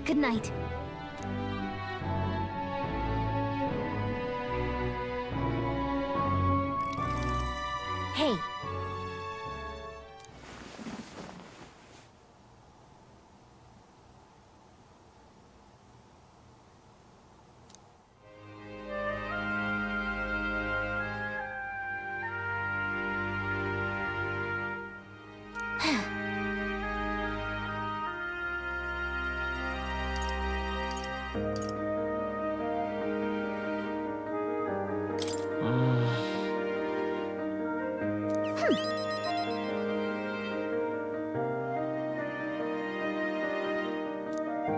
Good night. Hey.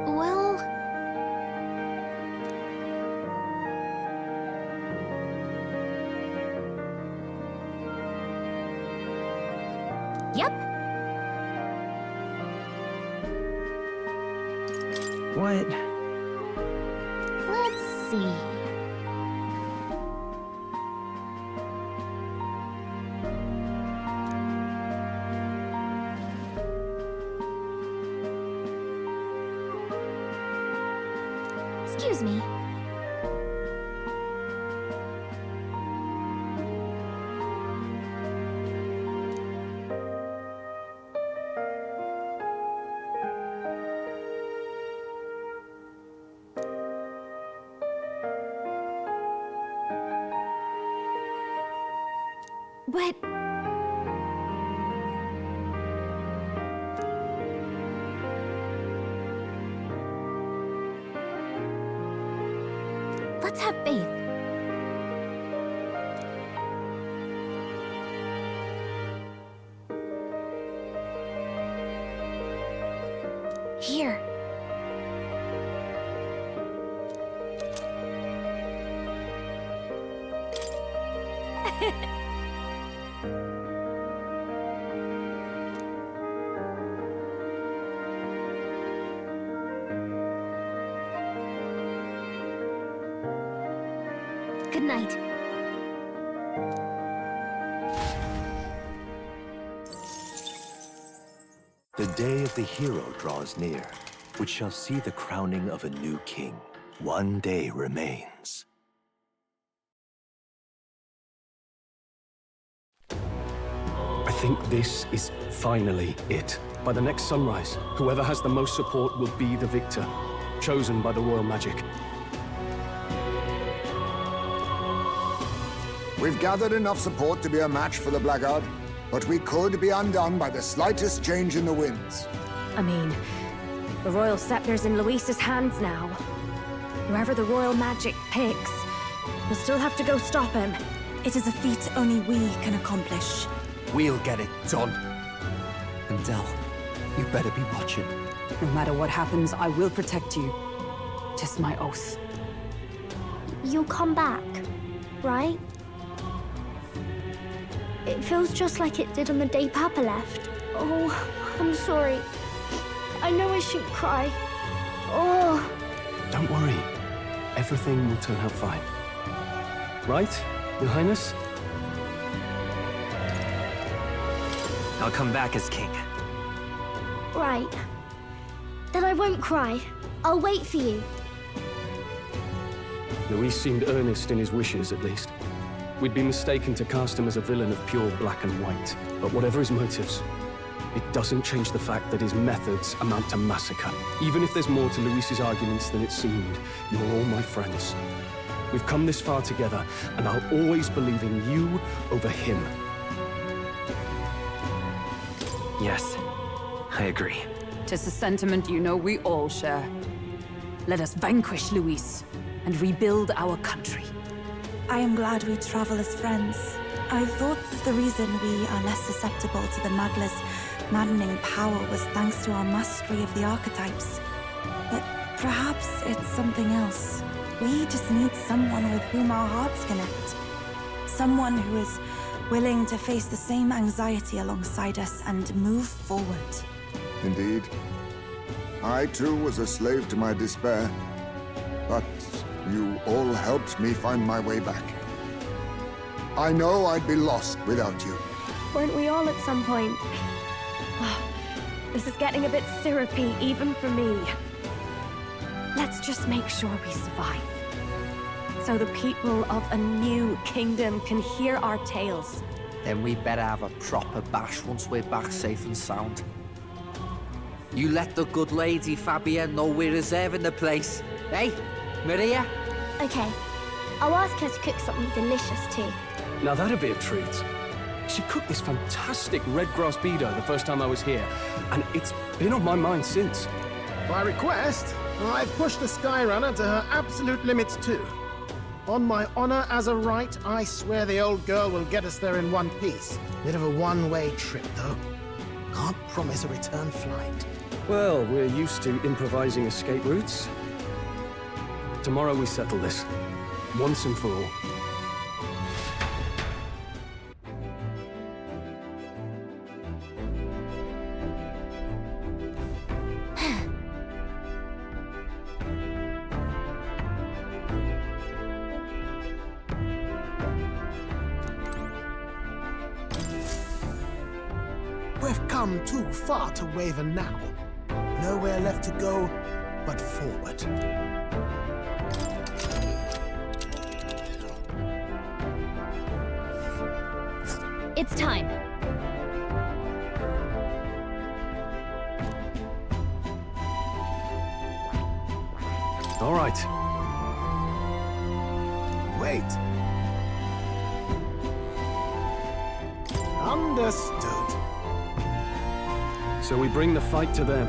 Well... Yep. What? Let's see. Excuse me. But... Let's have faith. Here. Good night. The day of the hero draws near, which shall see the crowning of a new king. One day remains. I think this is finally it. By the next sunrise, whoever has the most support will be the victor, chosen by the royal magic. We've gathered enough support to be a match for the Blackguard, but we could be undone by the slightest change in the winds. I mean, the royal scepter's in Luis's hands now. Whoever the royal magic picks, we'll still have to go stop him. It is a feat only we can accomplish. We'll get it done. And Del, you better be watching. No matter what happens, I will protect you. Tis my oath. You'll come back, right? It feels just like it did on the day Papa left. Oh, I'm sorry. I know I shouldn't cry. Oh. Don't worry. Everything will turn out fine. Right, Your Highness? I'll come back as king. Right. Then I won't cry. I'll wait for you. Luis seemed earnest in his wishes, at least. We'd be mistaken to cast him as a villain of pure black and white. But whatever his motives, it doesn't change the fact that his methods amount to massacre. Even if there's more to Luis's arguments than it seemed, you're all my friends. We've come this far together, and I'll always believe in you over him. Yes, I agree. 'Tis a sentiment you know we all share. Let us vanquish Luis and rebuild our country. I am glad we travel as friends. I thought that the reason we are less susceptible to the Magla's maddening power was thanks to our mastery of the archetypes. But perhaps it's something else. We just need someone with whom our hearts connect. Someone who is willing to face the same anxiety alongside us and move forward. Indeed. I too was a slave to my despair, but you all helped me find my way back. I know I'd be lost without you. Weren't we all at some point? This is getting a bit syrupy, even for me. Let's just make sure we survive. So the people of a new kingdom can hear our tales. Then we better have a proper bash once we're back safe and sound. You let the good lady Fabia know we're reserving the place. Hey, Maria? Okay. I'll ask her to cook something delicious too. Now that'd be a treat. She cooked this fantastic red grass beater the first time I was here, and it's been on my mind since. By request, I've pushed the Skyrunner to her absolute limits too. On my honor as a right, I swear the old girl will get us there in one piece. Bit of a one-way trip, though. Can't promise a return flight. Well, we're used to improvising escape routes. Tomorrow we settle this, once and for all. We've come too far to waver now. Nowhere left to go but forward. It's time. All right. Wait. Understood. So we bring the fight to them.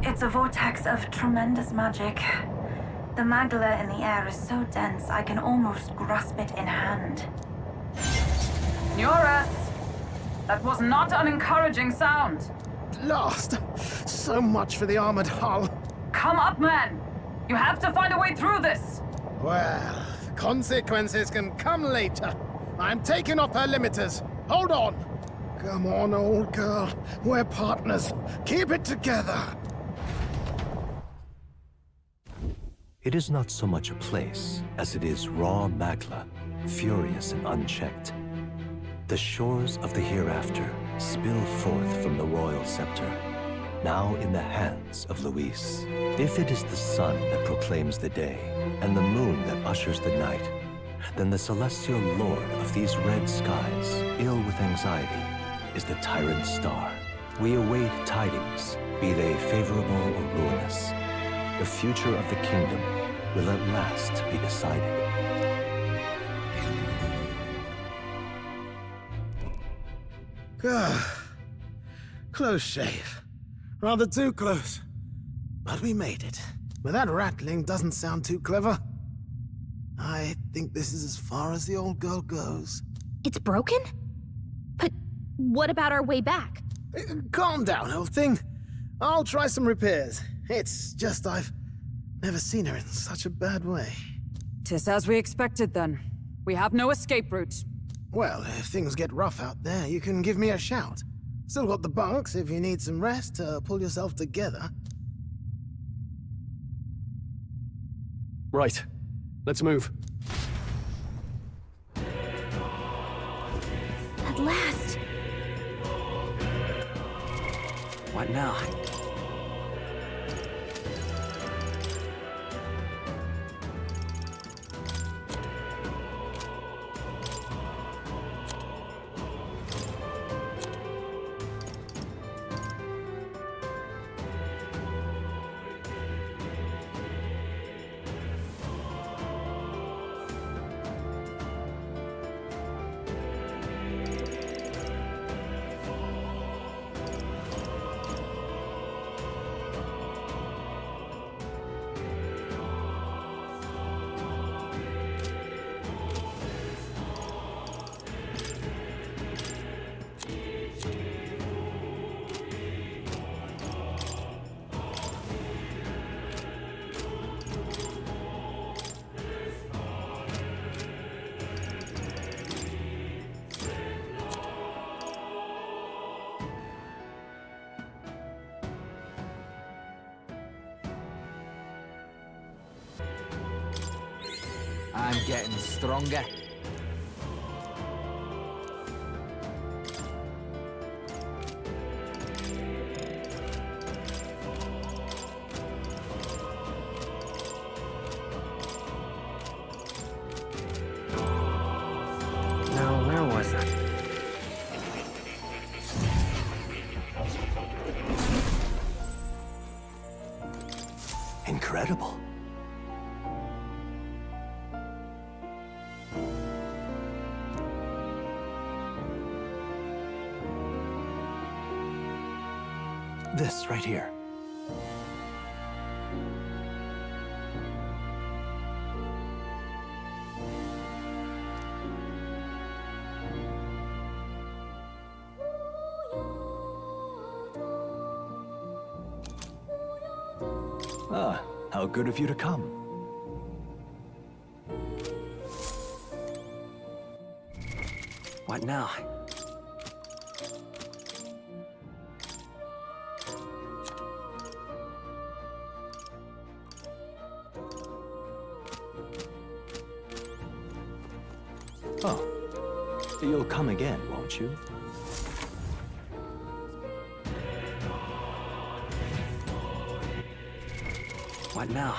It's a vortex of tremendous magic. The magla in the air is so dense I can almost grasp it in hand. Neurus! That was not an encouraging sound. Lost. So much for the armored hull. Come up, man! You have to find a way through this! Well, consequences can come later. I'm taking off her limiters. Hold on. Come on, old girl. We're partners. Keep it together. It is not so much a place as it is raw magla, furious and unchecked. The shores of the hereafter spill forth from the royal scepter, now in the hands of Luis. If it is the sun that proclaims the day, and the moon that ushers the night, then the celestial lord of these red skies, ill with anxiety, is the tyrant star. We await tidings, be they favorable or ruinous. The future of the kingdom will at last be decided. Close shave. Rather too close. But we made it. But that rattling doesn't sound too clever. I think this is as far as the old girl goes. It's broken? But what about our way back? Calm down, old thing. I'll try some repairs. It's just I've never seen her in such a bad way. 'Tis as we expected then. We have no escape route. Well, if things get rough out there, you can give me a shout. Still got the bunks if you need some rest to pull yourself together. Right. Let's move. At last. What now? I'm getting stronger. This right here. Ah, how good of you to come. What now? Oh, you'll come again, won't you? What now?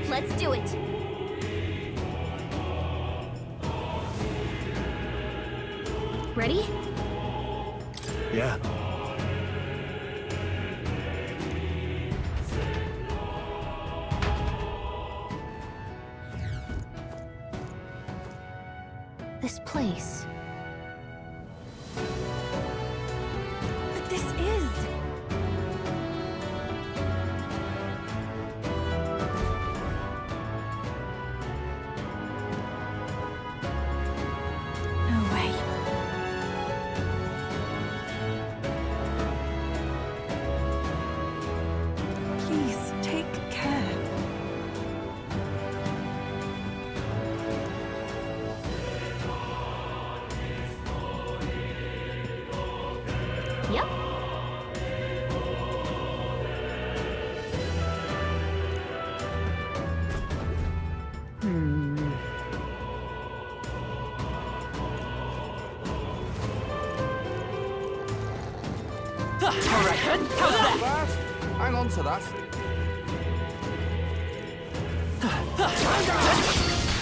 Let's do it. Ready? Yeah. This place. But this is... No way. Please, take care. Yep. Alright, how's that? Hang on to that.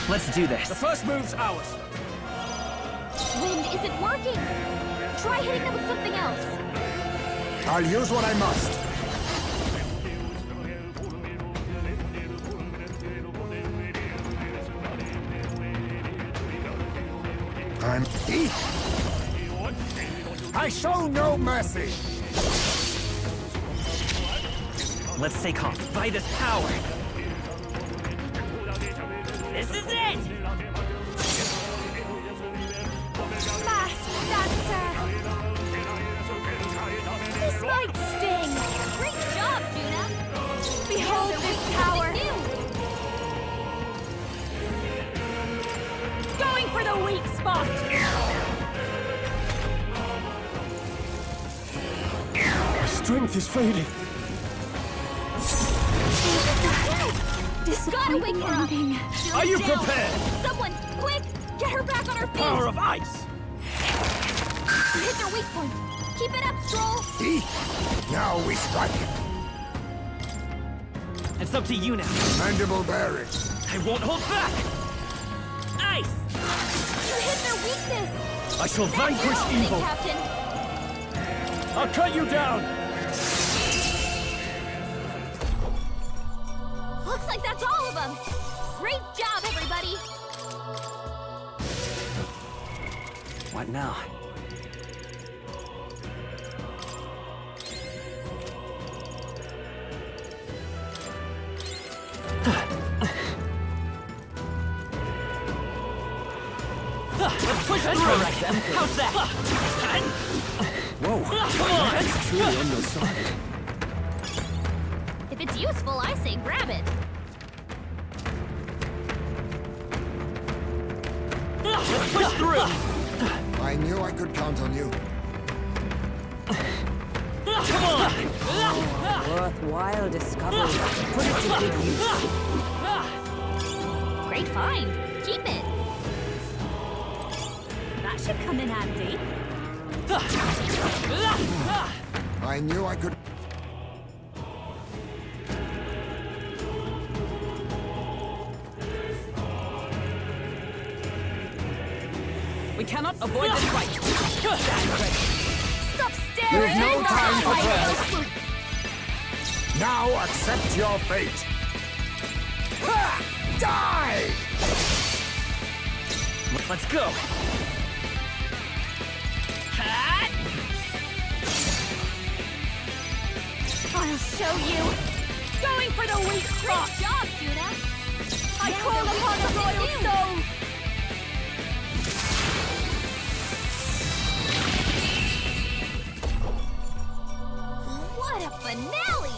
Let's do this. The first move's ours. Wind isn't working. Try hitting them with something else. I'll use what I must. I'm eat. I show no mercy. Let's take off by this power. This is it! Fast dancer. This might sting. Great job, Juna. Behold this power. Going for the weak spot. My strength is fading. Gotta wake her up. Are you prepared? Someone, quick! Get her back on her feet! Power of ice! You hit their weak point. Keep it up, Stroll! Eat. Now we strike. It's up to you now. Mandible bearing. I won't hold back! Ice! You hit their weakness! I shall That's your vanquish opening, evil! Captain! I'll cut you down! Looks like that's all of them! Great job, everybody! What now? Let's push through! Right then. How's that? Whoa! Come on! It's truly on your side. If it's useful, I say grab it. Let's push through! I knew I could count on you. Come on! Worthwhile discovery. Put it to good use. Great find. Keep it. That should come in handy. I knew I could... We cannot avoid this fight. Stand ready. Stop staring! You've no time for prayers. Now accept your fate. Ha! Die! Let's go! I'll show you. Going for the weak spot. Great job, Juna. I call upon the royal soul. What a finale!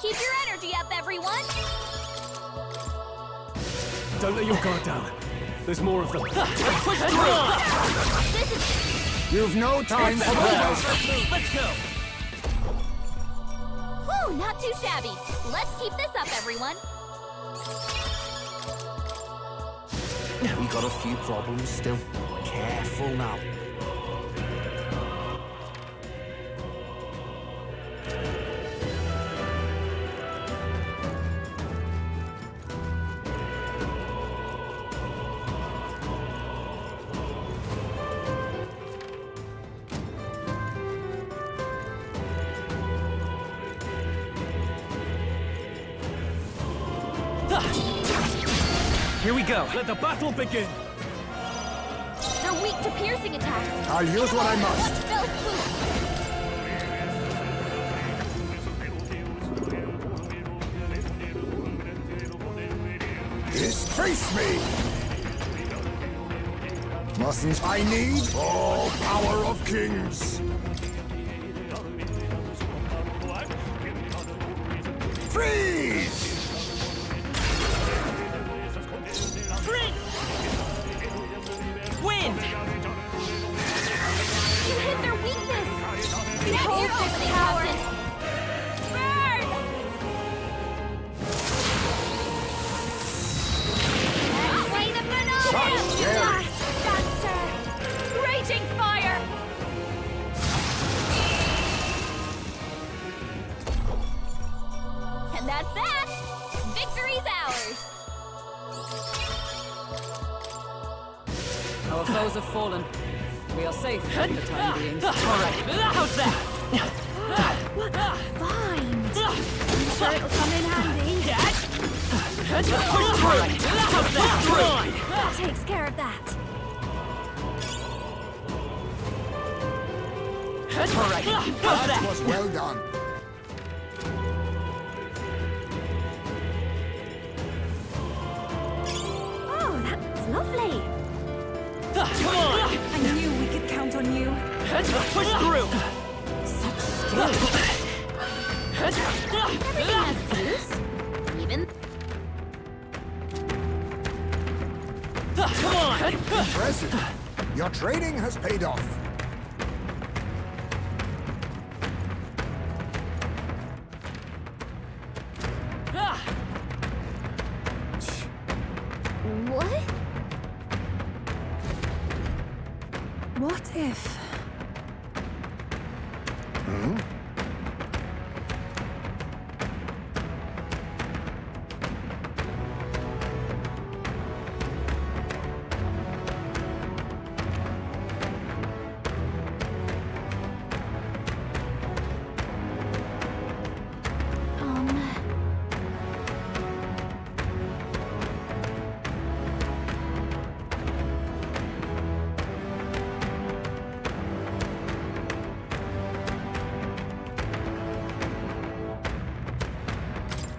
Keep your energy up, everyone. Don't let your guard down. There's more of them. Let's push through! This is You've no time for prayers. Let's go! Whew, not too shabby. Let's keep this up, everyone. We got a few problems still. Careful now. Here we go. Let the battle begin. They're weak to piercing attacks. I'll use what I must. Spell swoop. Disgrace me! Mustn't I need all power of kings? Freeze! Wind! You hit their weakness. Behold this power. Burn! See the phenomenon! Blast dancer! Raging fire! And that's that! Victory's ours! Our foes have fallen. We are safe for the time being. All right, how's that? What a find! I'm sure it'll come in handy. Let's push through! How's that? That takes care of that. All right, how's That that? was well done. Oh, that's lovely. Come on! I knew we could count on you. Let's push through! Such skill. Everything has its use. Even Come on! Impressive. Your training has paid off. what? What if...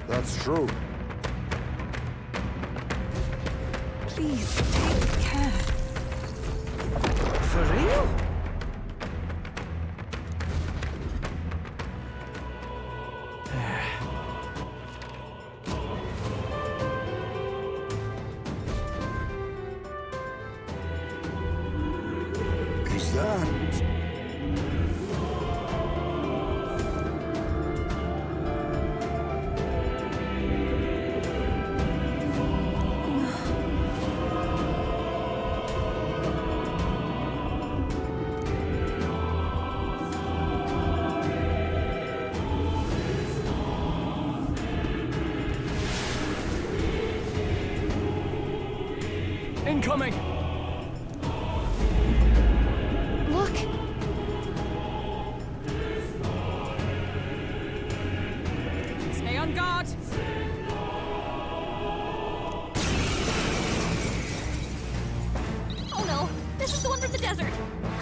That's true. Please, take care. For real? Is that... incoming! Look! Stay on guard! Oh no! This is the one from the desert!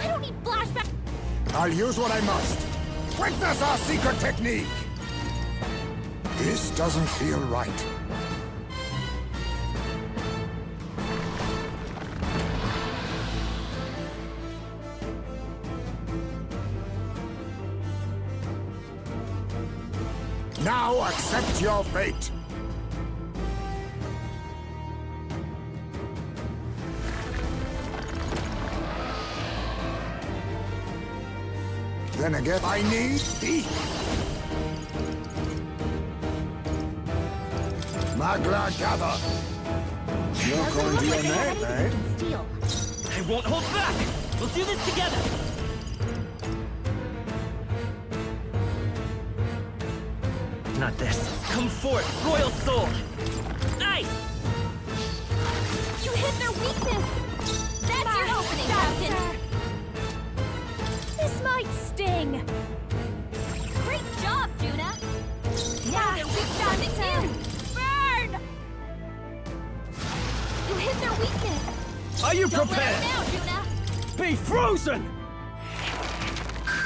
I don't need flashback! I'll use what I must. Witness our secret technique! This doesn't feel right. Now accept your fate! Then again, I need thee! Magla gather! You're going to your name, eh? Steal. I won't hold back! We'll do this together! Not this. Come forth, Royal Soul! Nice! You hit their weakness! That's your opening, Captain! This might sting! Great job, Juna! Now their weak spot is you! Burn! You hit their weakness! Are you Don't prepared? let us down, Juna! Be frozen!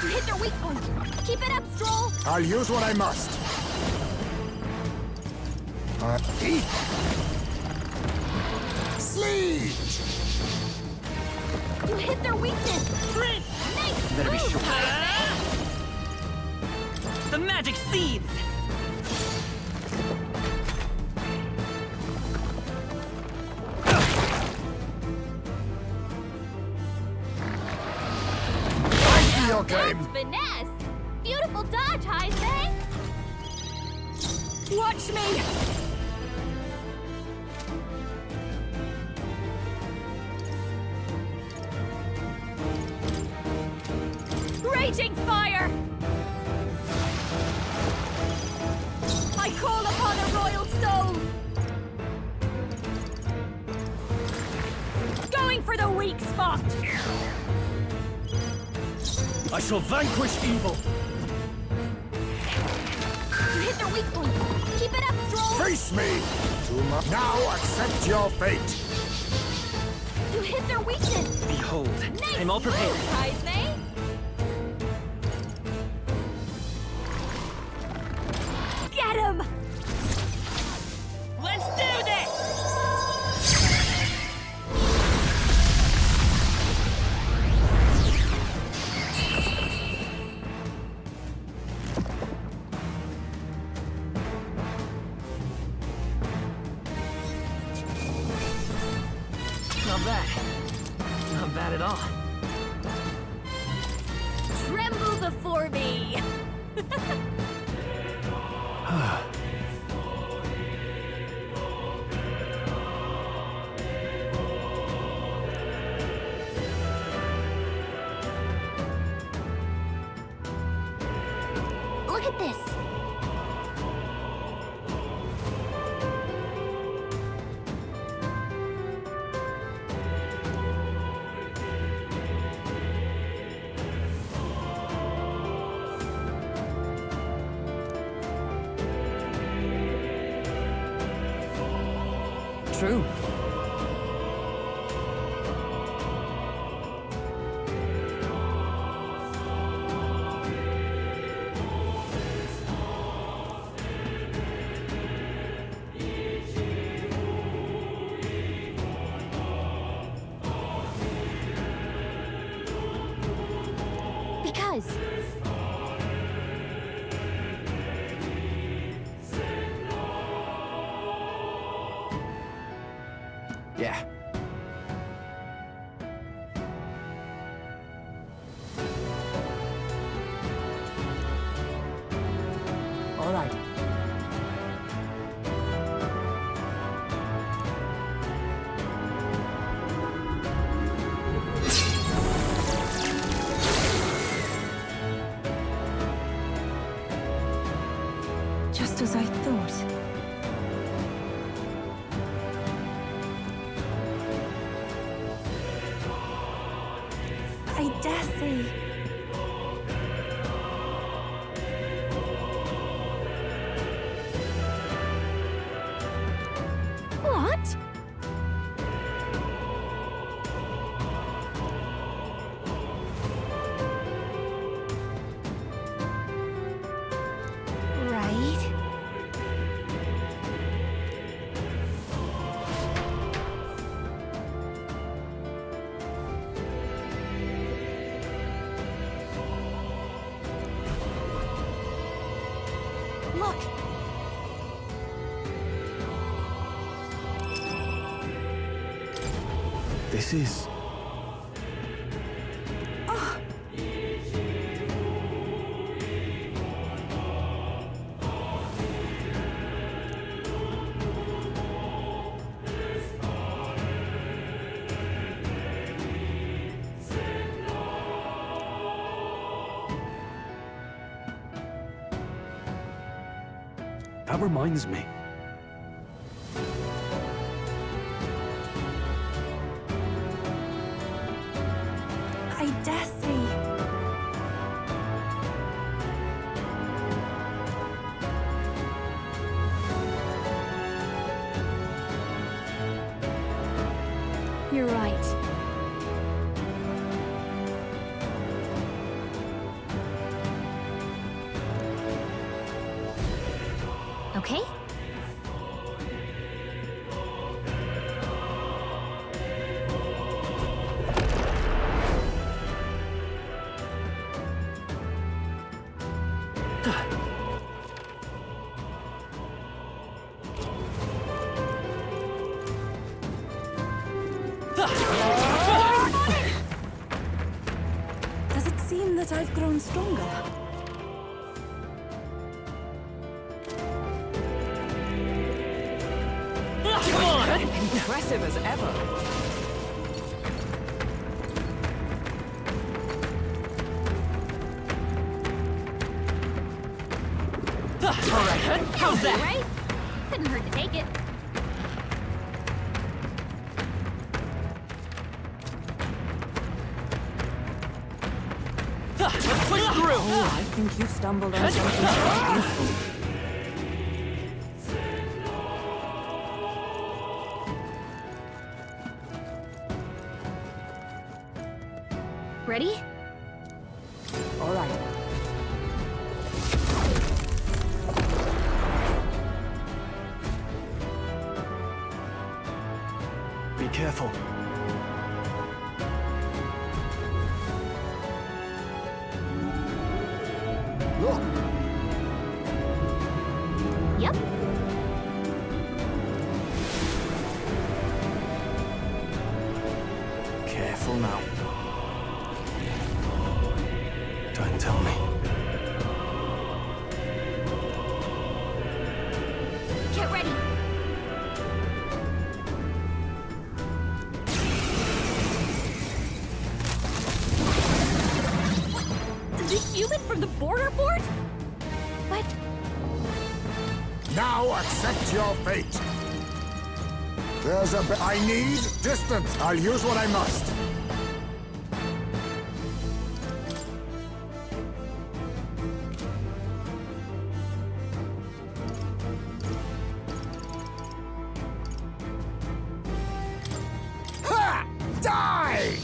You hit their weak point! Keep it up, Stroll! I'll use what I must. Eat! Sleet! You hit their weakness! Sprint! Nice! Better be move, sure. Tyson. The magic seeds! I see your game! That's finesse! Beautiful dodge, Heisei! Watch me! Raging fire! I call upon a royal soul! Going for the weak spot! I shall vanquish evil! You hit their weak point! Keep it up, Stroll! Face me! Now accept your fate! You hit their weakness! Behold, Nice I'm all prepared. move, Heisei! Get him! Let's do this! Not bad. Not bad at all. Tremble before me! Look at this! True. Because... Yeah. All right. Just as I thought. I dare say. What? Right. Look! This is... That reminds me. I dare say. You're right. Okay? Does it seem that I've grown stronger? Come on! Impressive as ever. All right, how's that? Right? Couldn't hurt to take it. Let's push through! Oh, I think you've stumbled on something quite useful. Ready? All right. Be careful. Look! Yep. Careful now. Don't tell me. Get ready. The human from the border fort? What? Now accept your fate! There's a I need distance! I'll use what I must! Ha! Die!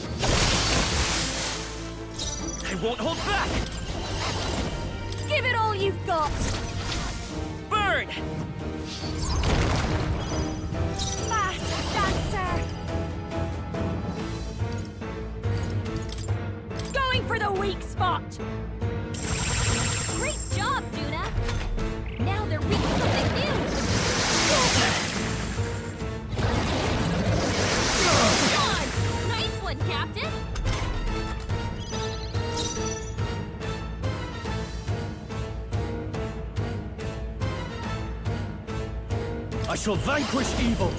I won't hold back! Give it all you've got! Burn! Fast dancer! Going for the weak spot! Great job, Juna. Now they're weak to something new. Come on! Nice one, Captain. I shall vanquish evil!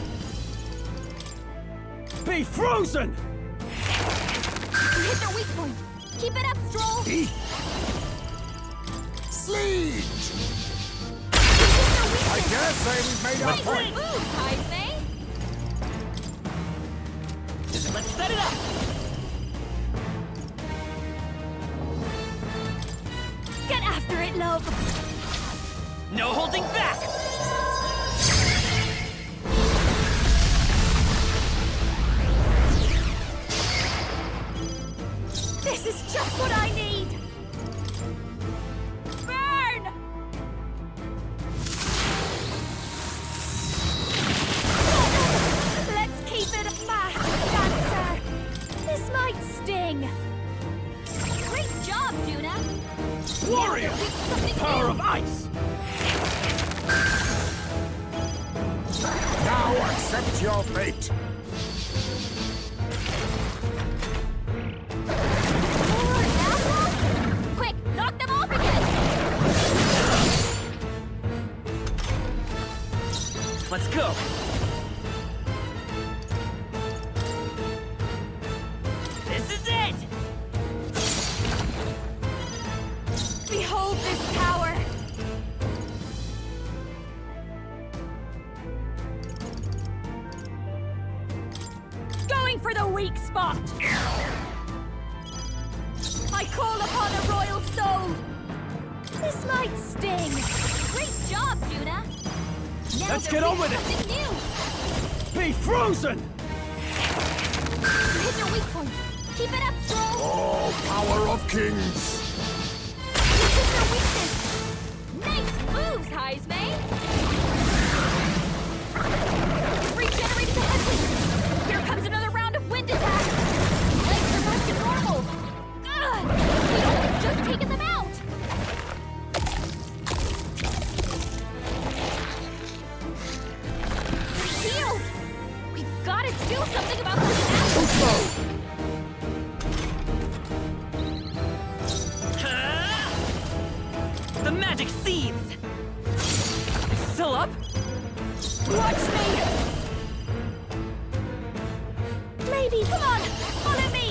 Be frozen! You hit their weak point. Keep it up, Stroll. Siege! I dare say we've made our Great point! move, Kaizme. Let's set it up! love. No holding back! This is just what I need! Burn! Let's keep it fast, dancer! This might sting. Great job, Juna. Warrior! Power of ice! Now accept your fate. Quick, knock them off again! Let's go! This is it! Behold this power! Going for the weak spot! I call upon a royal soul! This might sting! Great job, Juna. Now Let's they're get on ready with for it. something new. Be frozen! You hit your weak point. Keep it up, Stroll. Oh, power of kings! You hit your weakness. Nice moves, Heismay. Regenerated the headwind. Here comes another round of wind attack. Legs are back to normal. Ugh! We'd only just taken them out. They're healed. We've got to do something about those apples. The magic seeds! Still up? Watch me! Maybe, come on! Follow me!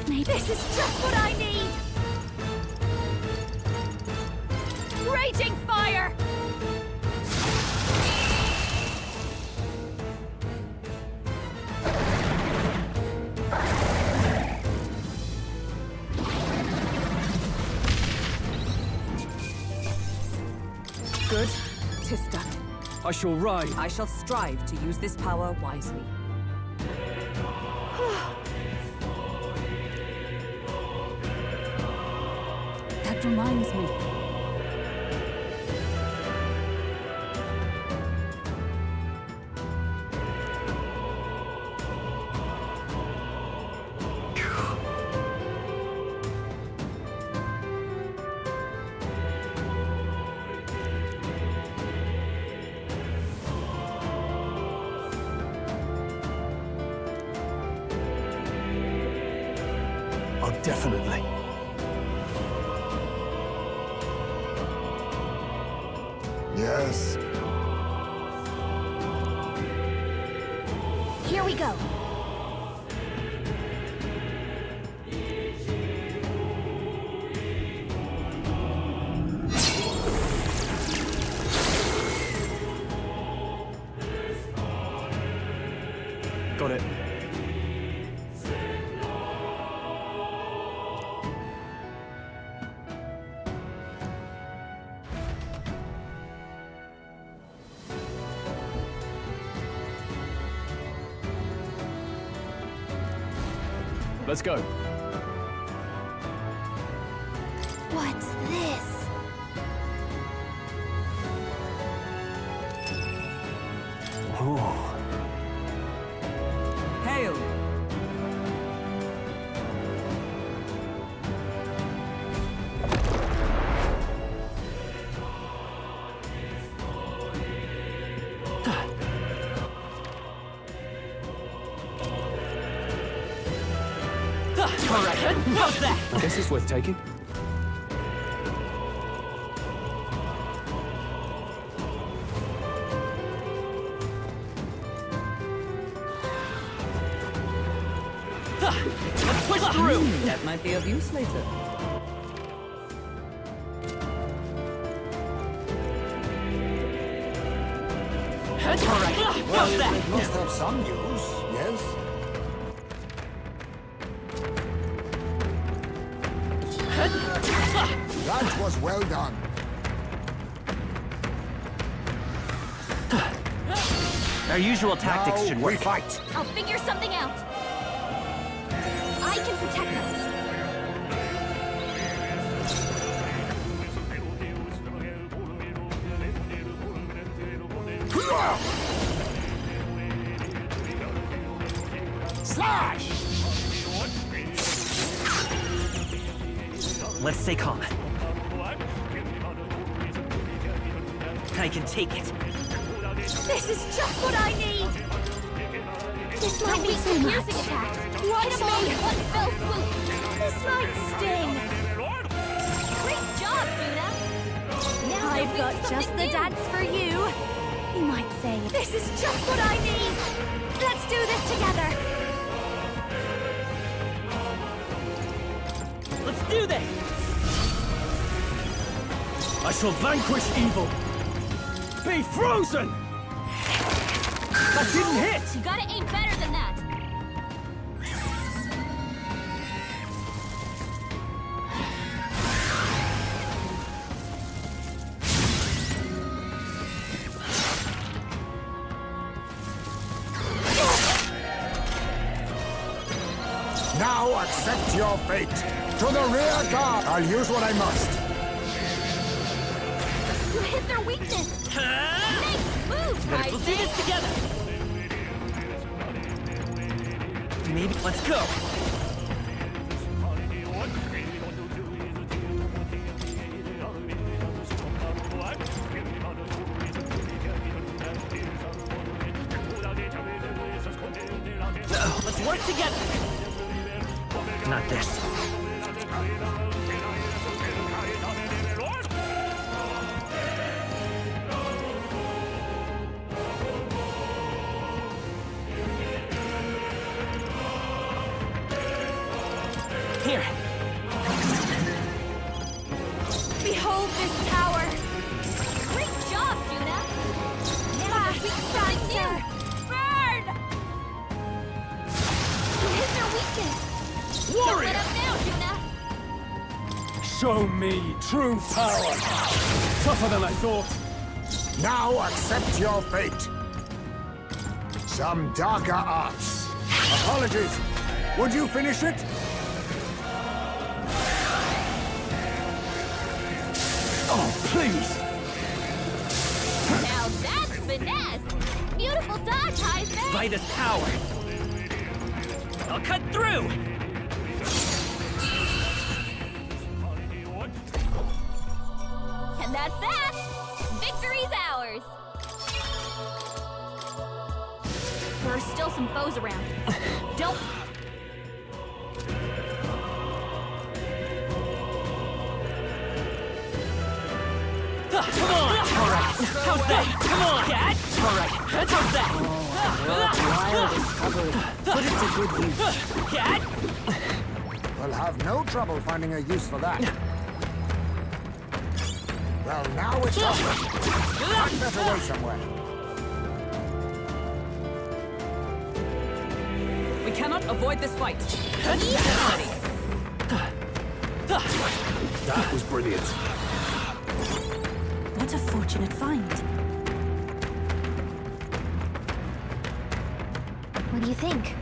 Maybe this is just what I need! Raging fire! Good. 'Tis done. I shall ride. I shall strive to use this power wisely. That reminds me. Oh, definitely. Yes. Here we go. Got it. Let's go. What's this? Oh. Hail! Correct. How's that? I guess it's worth taking. Let's push through! That might be of use later. Correct. How's that? It must have some use, yes? That was well done. Our usual tactics Now should we work. fight. I'll figure something out. I can protect us. Slash! Let's stay calm. I can take it. This is just what I need. This might be some piercing attacks. Hit them all in one fell swoop. This might sting. Great job, Luna. Now I've got something just the new. dance for you. You might say. This is just what I need. Let's do this together. Let's do this! I shall vanquish evil! Be frozen! That didn't hit! You gotta aim better than that. Now accept your fate. To the rear guard. I'll use what I must. You hit their weakness. Nice move, We'll do this together! Maybe let's go! Let's work together! Not this. Here. Behold this tower. Great job, Juna. Now we something new. Burn! You hit their weakness. Don't let up now, Juna. Show me true power. Tougher than I thought. Now accept your fate. Some darker arts. Apologies. Would you finish it? Oh, please! Now that's finesse. Beautiful dodge, Heisman. By this power! I'll cut through! And that's that. Victory's ours. There are still some foes around. Don't... Come on! All right. How's that? Come on, Cat! All right. How's that? Wire discovered. Put it to good use. Cat! We'll have no trouble finding a use for that. Well, now it's up. Find better way somewhere. We cannot avoid this fight. That was brilliant. What a fortunate find. What do you think?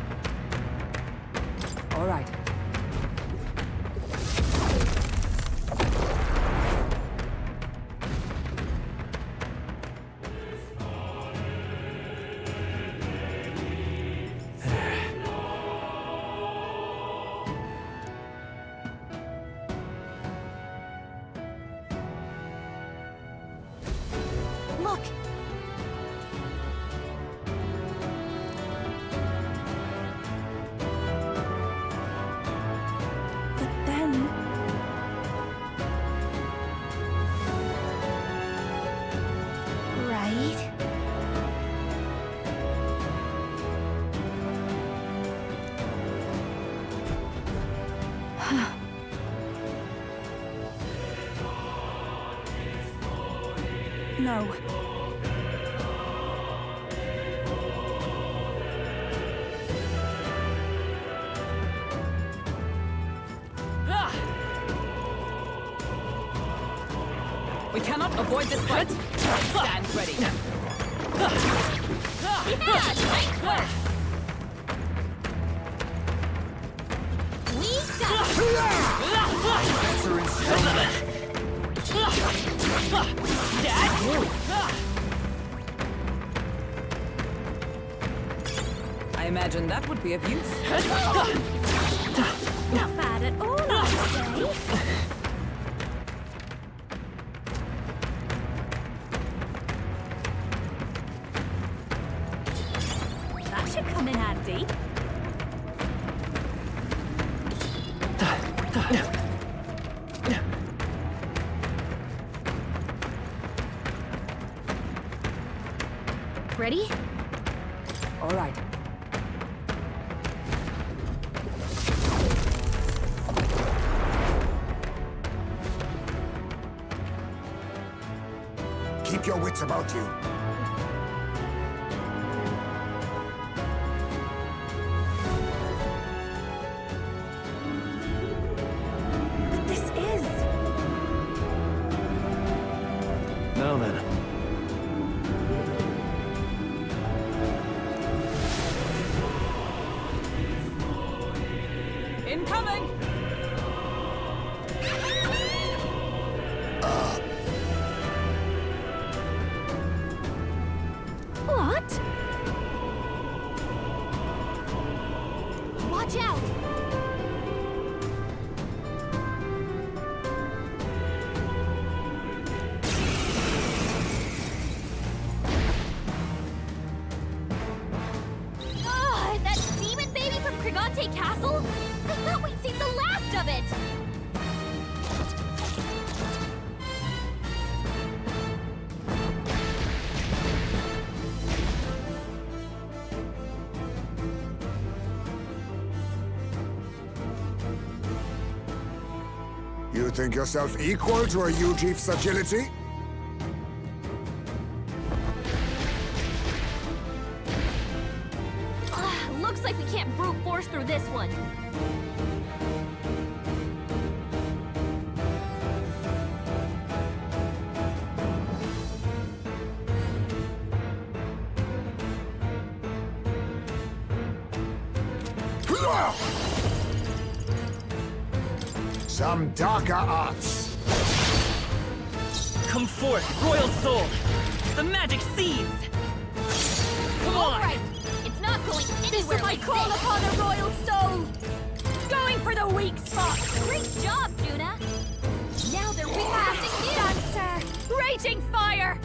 All right. Look! But then... Right? No. We cannot avoid this fight. Stand ready. Yeah, nice work. We've got Answer in stone. I imagine that would be of use. Not bad at all, I would say. that should come in handy. Ready? All right. Keep your wits about you. But this is... Now then. Incoming! What? Watch out! That demon baby from Krigante Castle? I thought we'd seen the last of it! You think yourself equal to a Ujief's agility? Looks like we can't brute force through this one. Some darker arts. Come forth, royal soul. The magic seeds. Come All on. right, it's not going anywhere I like call this. upon a royal soul! Going for the weak spot! Great job, Juna. Now they're recasting you. Dancer! Raging fire!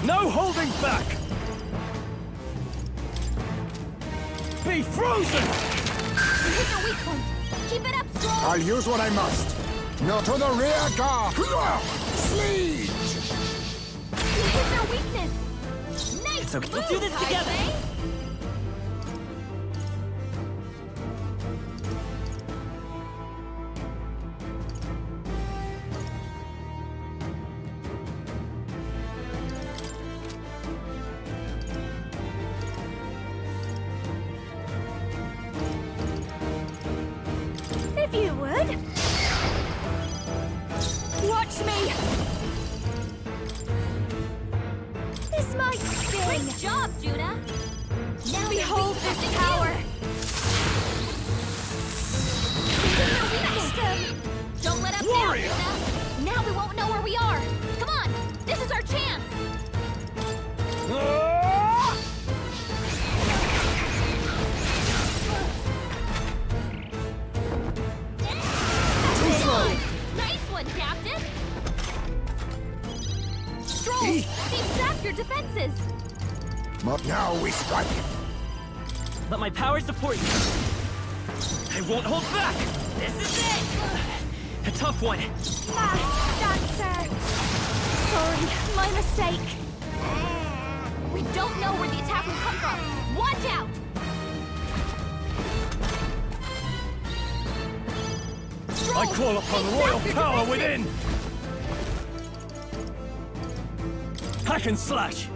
No holding back. Be frozen. You hit your weak point. Keep it up, Stroll. I'll use what I must. No to the rear guard. Siege! You hit their weakness. Nice It's okay. move, We'll do this together. Taipei. If you would. Watch me! This might sting! Great job, Juna. Now Behold they're this recasting power! you. Don't let up now, Juna. Now we won't know where we are. Come on, this is our chance. Nice one, Captain! Stroll, they've sapped your defenses! Now we strike. Let my power support you. I won't hold back. This is it. A tough one. Dancer! Sorry, my mistake. We don't know where the attack will come from. Watch out! I call upon royal power within. Hack and slash.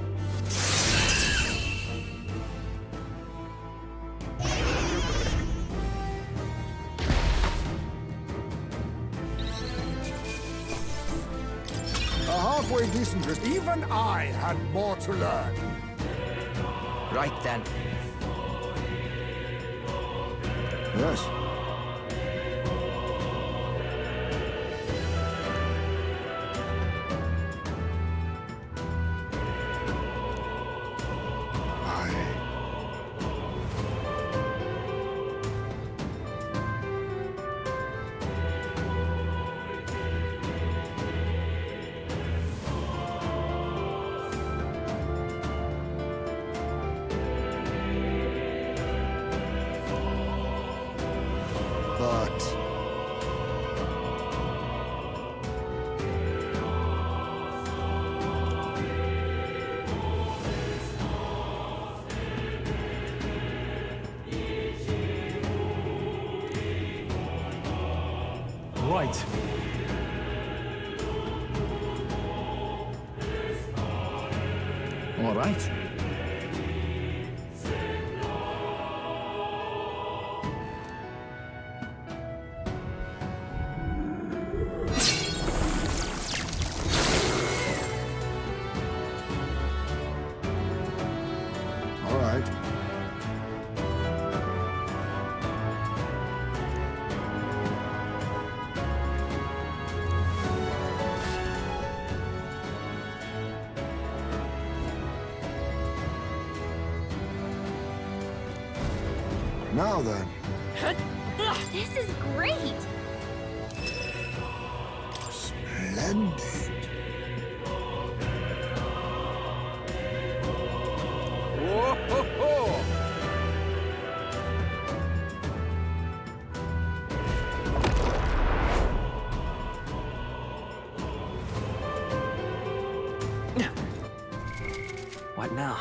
halfway decent. Even I had more to learn. Right then. Yes. Right. All right. All right. Now then. This is great! Splendid. Whoa-ho-ho! What now?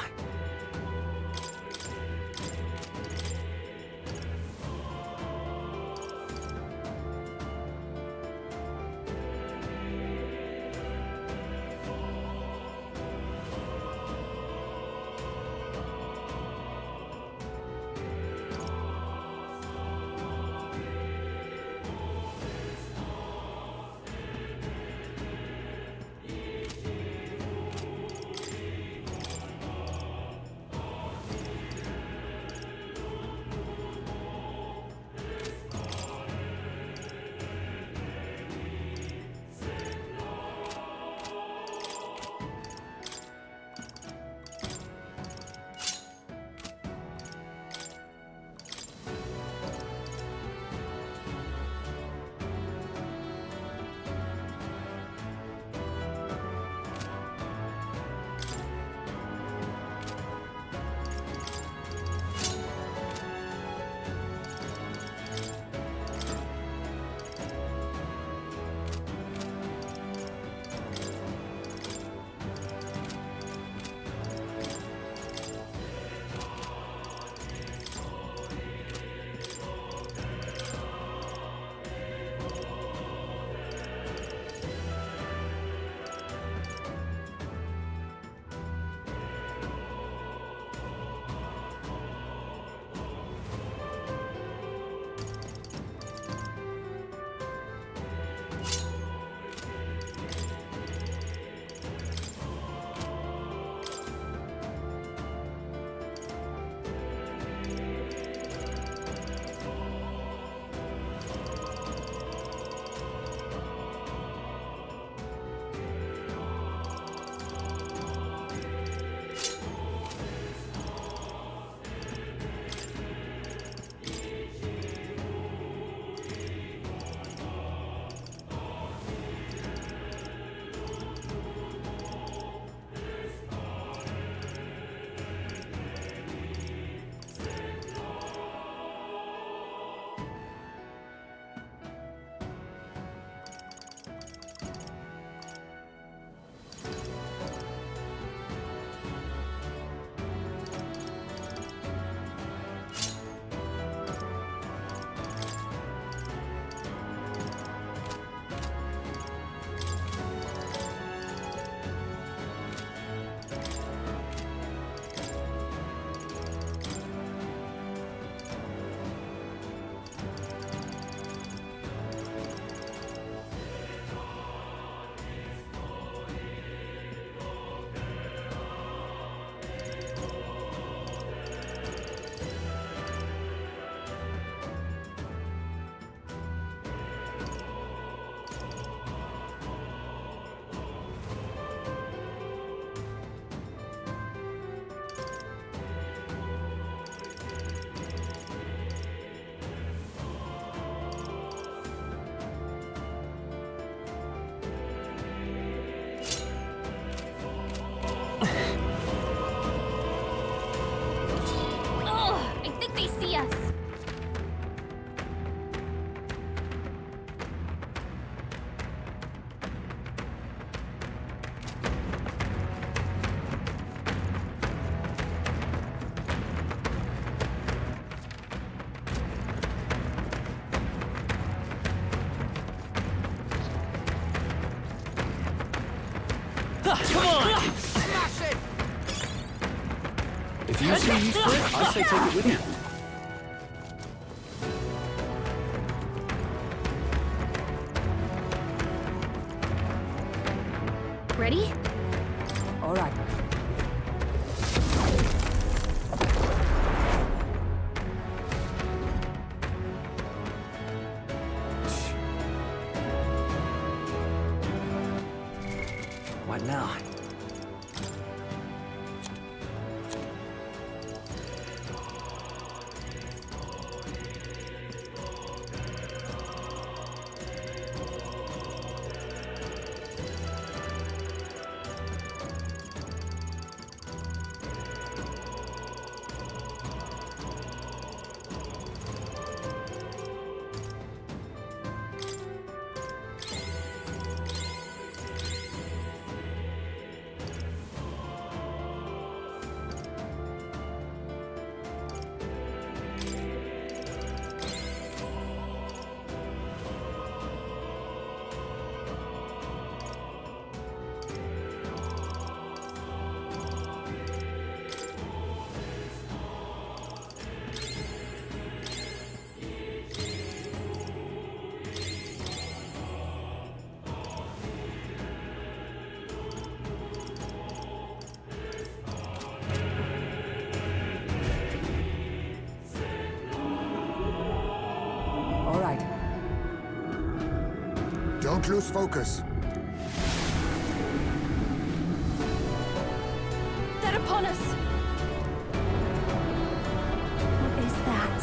Come on! If you see use for it, I say take it with you. Ready? All right. What now? All right. Don't lose focus. They're upon us! What is that?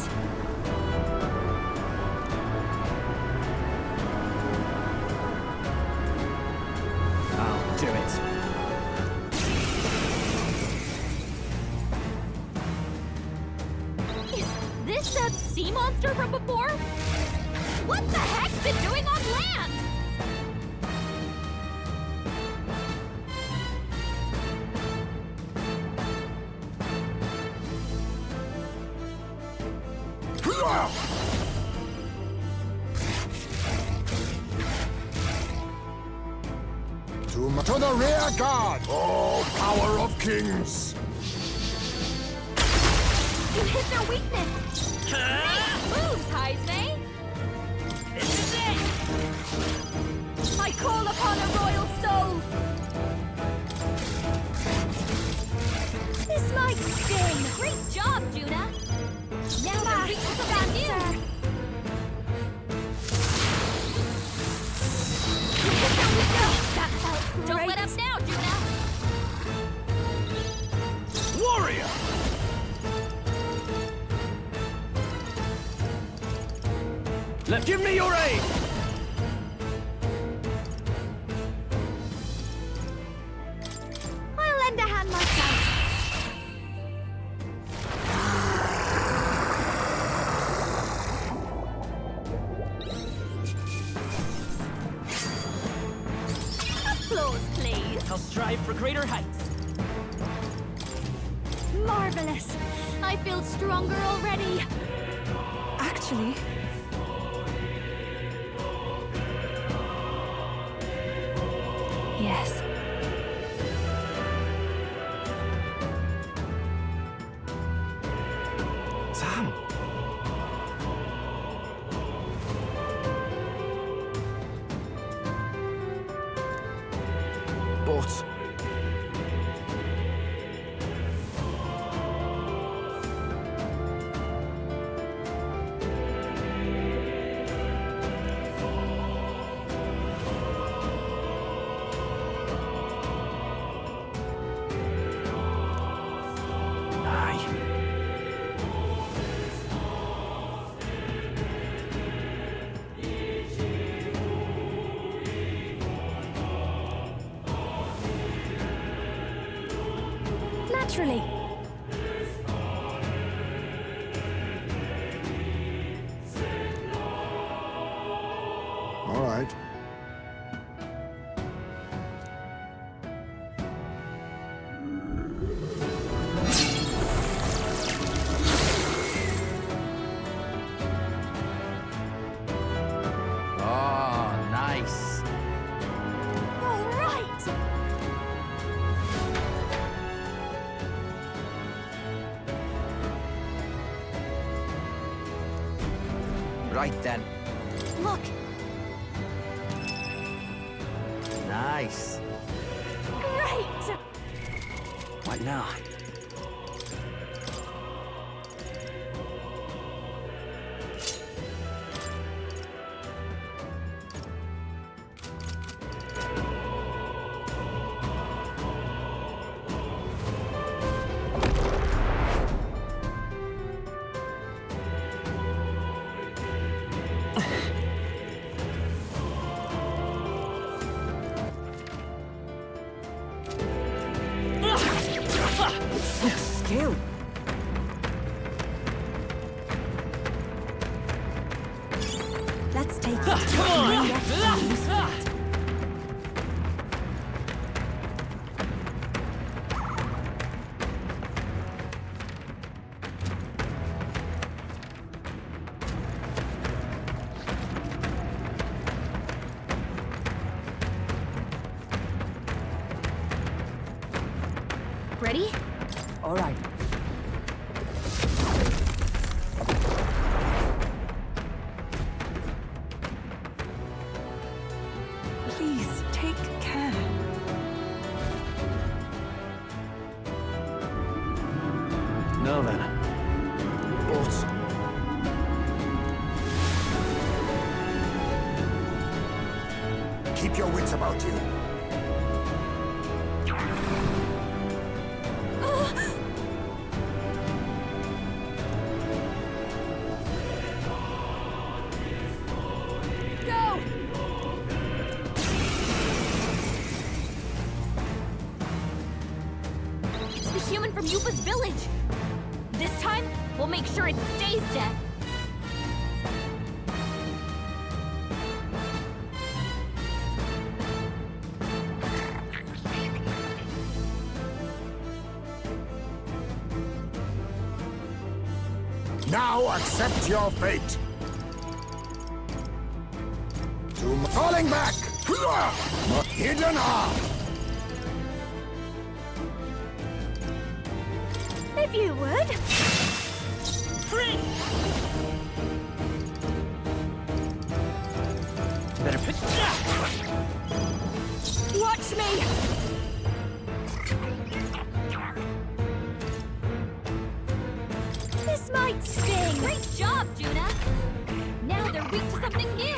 I'll do it. Is this that sea monster from before? What the heck's it doing on land? To the rear guard! Oh, power of kings! You hit their weakness! Nice moves, Heisme! This is it! I call upon a royal soul! This might sting! Great job, Juna! Now the weakness on you! That felt Don't let up now, Juna! Warrior! Give me your aid! I'll lend a hand myself. Applause, please. I'll strive for greater heights. Marvelous. I feel stronger already. Actually, Yes. Damn. But Naturally. All right. Oh, nice. All right. Right then. Look, Nice. great! What now? Skill. Let's take it. Come on! Ready? All right. Please, take care. Now then. Bolts. Keep your wits about you. Go! It's the human from Yupa's village. This time, we'll make sure it stays dead. Now accept your fate. Falling back! Hidden arm! If you would. Better pitch. Watch me! This might sting! Great job, Juna! Now they're weak to something new!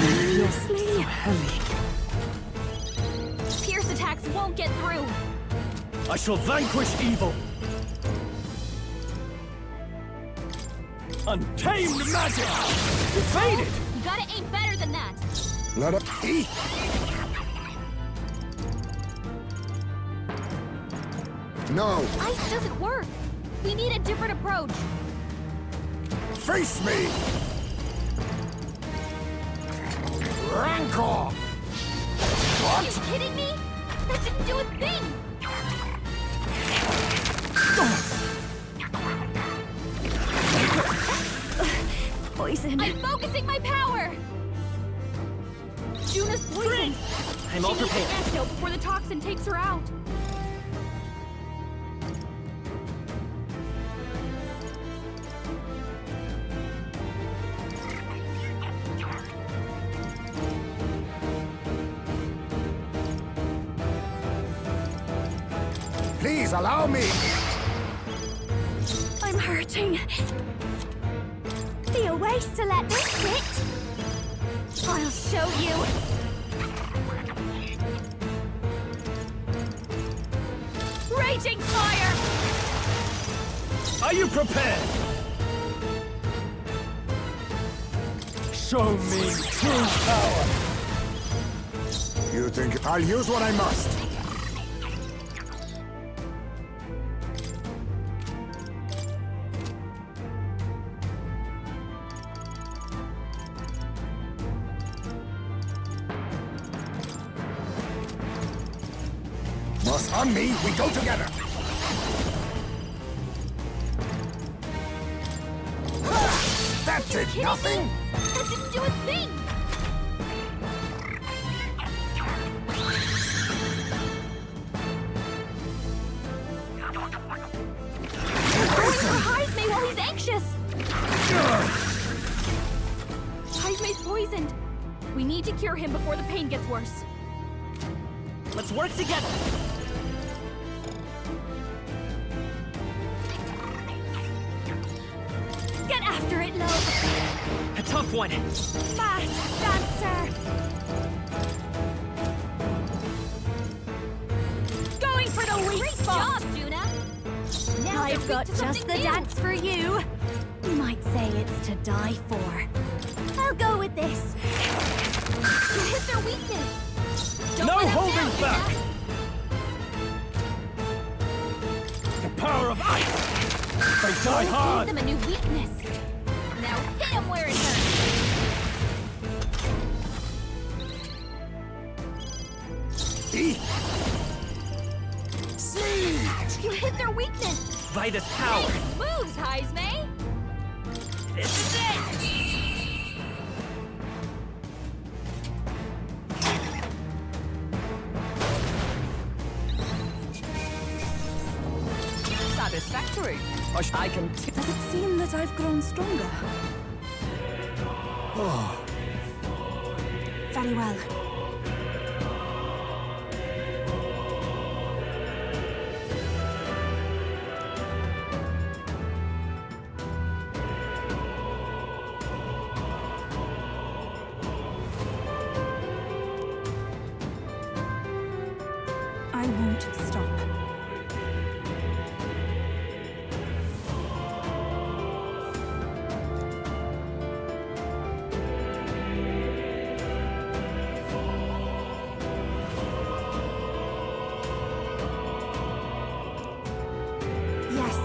Seriously? Pierce attacks won't get through! I shall vanquish evil. Untamed magic! Defeated! You gotta aim better than that! Let it be! No! Ice doesn't work! We need a different approach! Face me! Rancor! Are you kidding me? That didn't do a thing! Poison. I'm focusing my power! Juna's poisoned! I'm all She needs an prepared. antidote before the toxin takes her out! Please allow me! I'm hurting. Be a waste to let this sit. I'll show you. Raging fire! Are you prepared? Show me true power. You think I'll use what I must? Must on me, we go together! Ha! That did Kidding nothing! me? That didn't do a thing! infectious! Haizume's poisoned. We need to cure him before the pain gets worse. Let's work together! Get after it, Lo! A tough one! Fast, dancer! Going for the weak spot! Great job, Juna! Now I've got just the dance for you. You might say it's to die for. I'll go with this. You hit their weakness. Don't No let them holding down, back! Juna. The power of ice! They die hard! Give them a new weakness. Now hit him where it hurts. You hit their weakness. Vitus power! Nice moves, Haizume. This is it! Satisfactory. I can... Does it seem that I've grown stronger? Very well. I won't stop. Yes.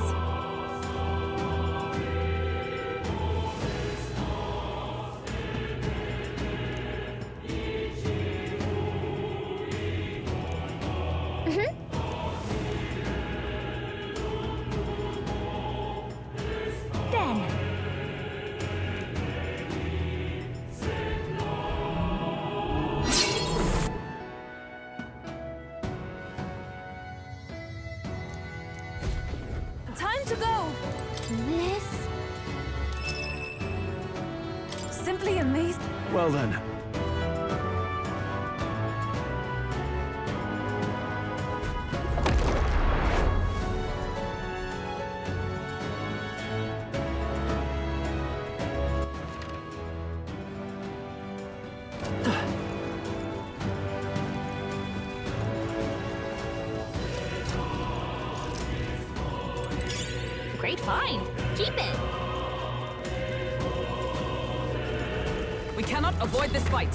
Then. Time to go! This. Simply amazing. Well then. Great find. Keep it. We cannot avoid this fight.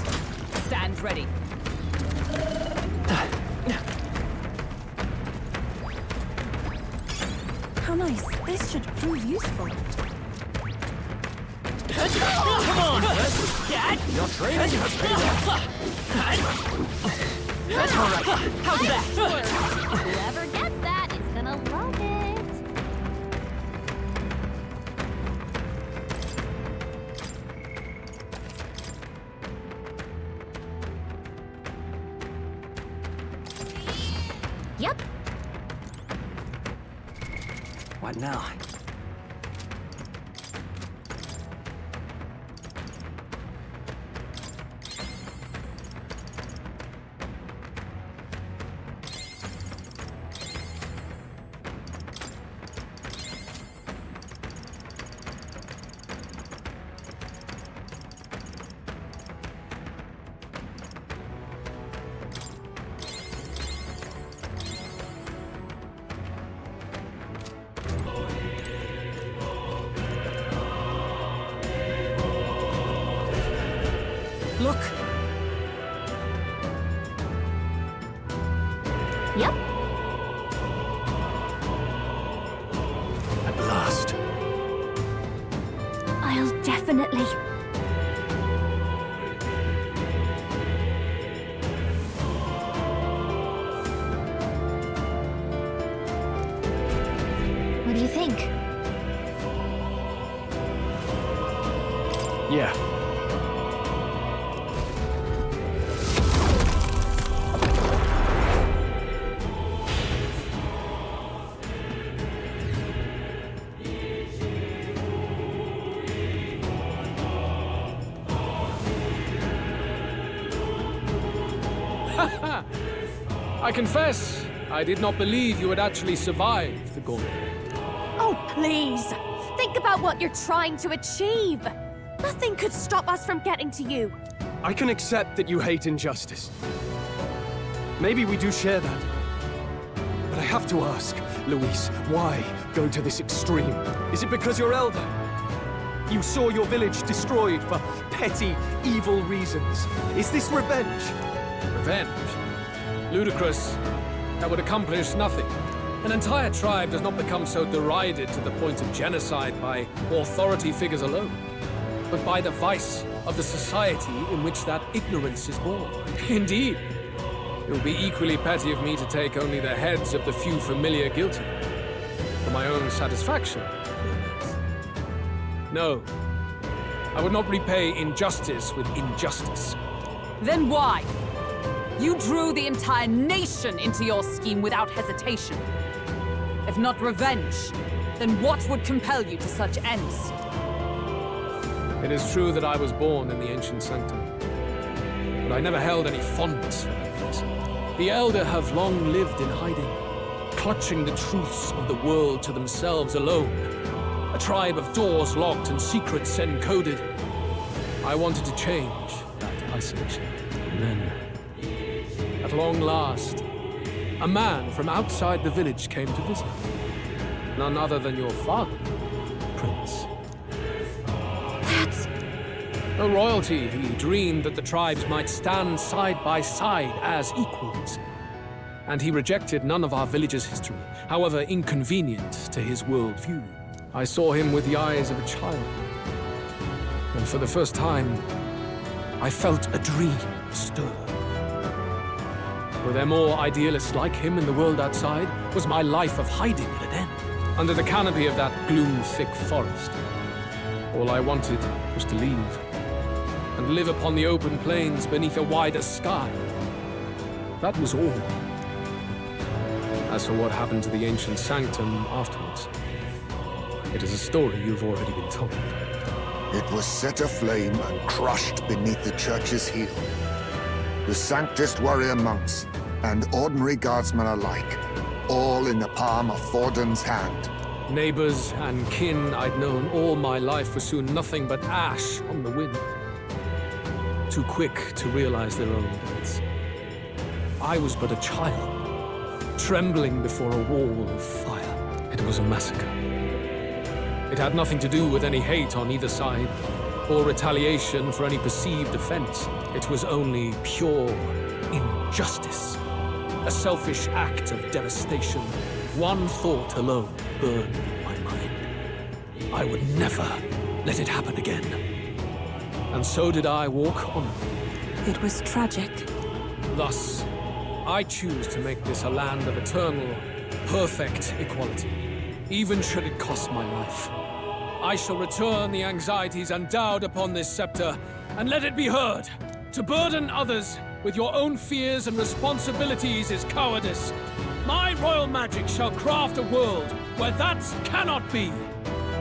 Stand ready. How nice. This should prove useful. Come on! Your training has paid off! That's all right. How's that? Whoever gets that is gonna love it. Yep. What now? Look! Yep. At last. I'll definitely. What do you think? Yeah. I confess, I did not believe you would actually survive the gauntlet. Oh, please! Think about what you're trying to achieve! Nothing could stop us from getting to you. I can accept that you hate injustice. Maybe we do share that. But I have to ask, Luis, why go to this extreme? Is it because you're elder? You saw your village destroyed for petty, evil reasons. Is this revenge? Revenge? Ludicrous. That would accomplish nothing. An entire tribe does not become so derided to the point of genocide by authority figures alone, but by the vice of the society in which that ignorance is born. Indeed. It would be equally petty of me to take only the heads of the few familiar guilty. For my own satisfaction. No. I would not repay injustice with injustice. Then why? You drew the entire nation into your scheme without hesitation. If not revenge, then what would compel you to such ends? It is true that I was born in the ancient sanctum, but I never held any fondness for that place. The Elder have long lived in hiding, clutching the truths of the world to themselves alone. A tribe of doors locked and secrets encoded. I wanted to change that isolation. And then, at long last, a man from outside the village came to visit. None other than your father, Prince. That's... A royalty, he dreamed that the tribes might stand side by side as equals. And he rejected none of our village's history, however inconvenient to his worldview. I saw him with the eyes of a child. And for the first time, I felt a dream stir. Were there more idealists like him in the world outside? Was my life of hiding at an end? Under the canopy of that gloom-thick forest, all I wanted was to leave and live upon the open plains beneath a wider sky. That was all. As for what happened to the ancient sanctum afterwards, it is a story you've already been told. It was set aflame and crushed beneath the church's heel. The Sanctist warrior monks and ordinary guardsmen alike, all in the palm of Forden's hand. Neighbors and kin I'd known all my life were soon nothing but ash on the wind. Too quick to realize their own deaths. I was but a child, trembling before a wall of fire. It was a massacre. It had nothing to do with any hate on either side, or retaliation for any perceived offense. It was only pure injustice. A selfish act of devastation. One thought alone burned in my mind. I would never let it happen again. And so did I walk on. It was tragic. Thus, I choose to make this a land of eternal, perfect equality, even should it cost my life. I shall return the anxieties endowed upon this scepter, and let it be heard. To burden others with your own fears and responsibilities is cowardice. My royal magic shall craft a world where that cannot be.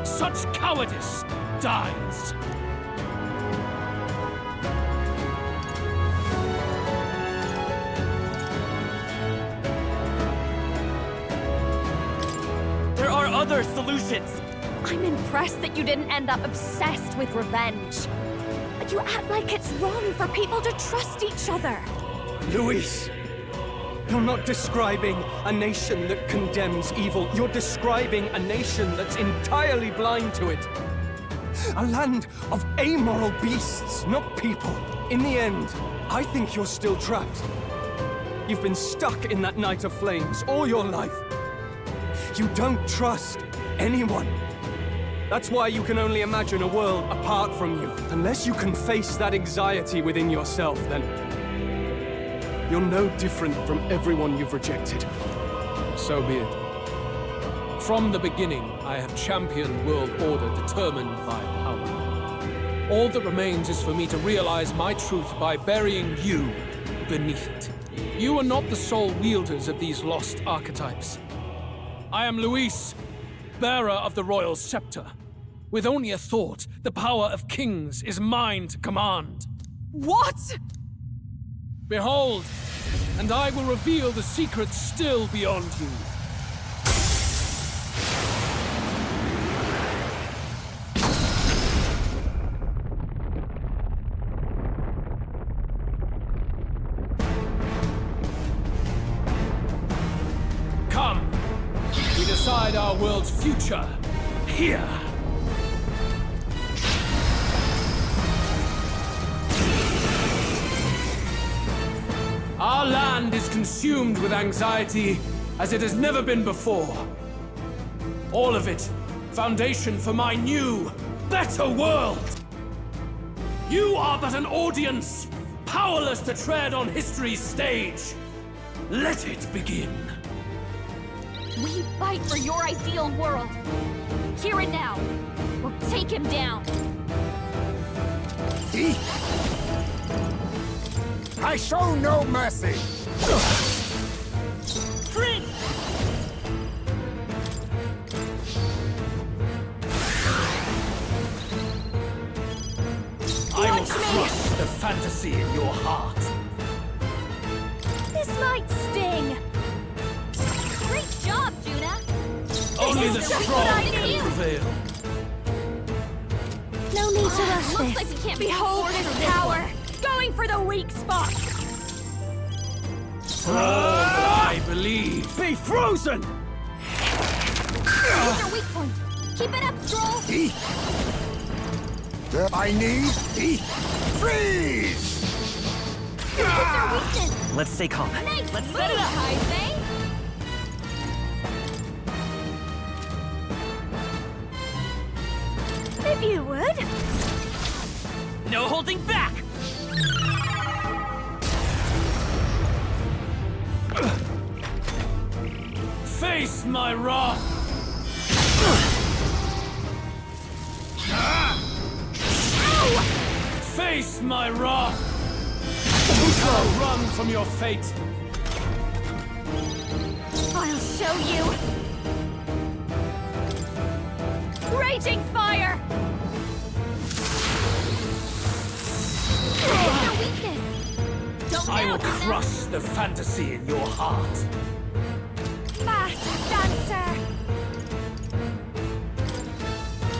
Such cowardice dies. There are other solutions! I'm impressed that you didn't end up obsessed with revenge. But you act like it's wrong for people to trust each other. Luis, you're not describing a nation that condemns evil. You're describing a nation that's entirely blind to it. A land of amoral beasts, not people. In the end, I think you're still trapped. You've been stuck in that night of flames all your life. You don't trust anyone. That's why you can only imagine a world apart from you. Unless you can face that anxiety within yourself, then you're no different from everyone you've rejected. So be it. From the beginning, I have championed world order determined by power. All that remains is for me to realize my truth by burying you beneath it. You are not the sole wielders of these lost archetypes. I am Luis, bearer of the royal scepter. With only a thought, the power of kings is mine to command. What? Behold, and I will reveal the secrets still beyond you. Come, we decide our world's future here. Our land is consumed with anxiety as it has never been before. All of it, foundation for my new, better world. You are but an audience, powerless to tread on history's stage. Let it begin. We fight for your ideal world. Here and now, or take him down. I show no mercy! Prince! I will crush the fantasy in your heart. This might sting. Great job, Juna. Only the This is just strong what I can need. prevail. No need to rush Looks this. like we can't Behold be this power! Going for the weak spot! For all that I believe. Be frozen! Here's your weak point. Keep it up, Stroll. I need freeze! Hit their weakness. Let's stay calm. Nice Let's move, set it up. Heisei. If you would. No holding back! Face my wrath! Face my wrath! You shall run from your fate! I'll show you! Raging fire! Hit their weakness. Don't I now, will Juna. crush the fantasy in your heart! Fast dancer!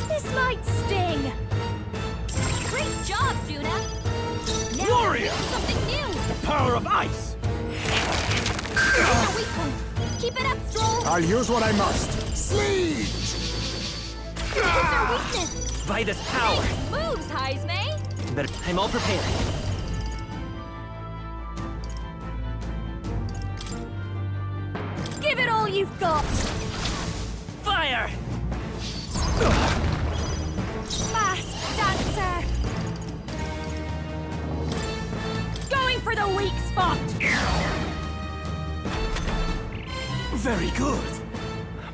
This might sting! Great job, Juna. Now Warrior! we're doing something new. Power of ice! Here's your weak point. Keep it up, Stroll. I'll use what I must. Sleeve! Hit their weakness. Vitus power! Nice moves, Heisei. Better. I'm all prepared. Give it all you've got! Fire! Fast dancer! Going for the weak spot! Very good.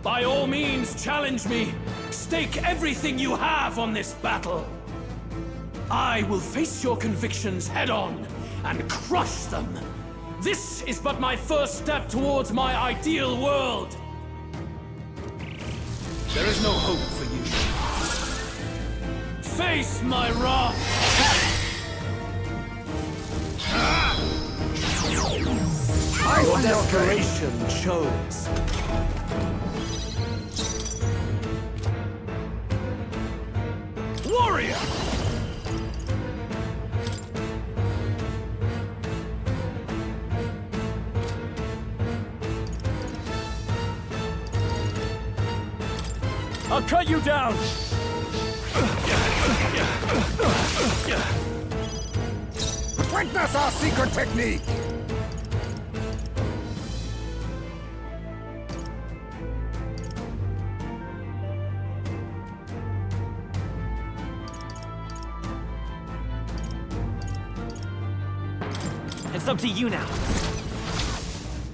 By all means, challenge me. Stake everything you have on this battle. I will face your convictions head-on and crush them. This is but my first step towards my ideal world. There is no hope for you. Face my wrath! Your desperation shows. Warrior! I'll cut you down! Witness our secret technique! It's up to you now.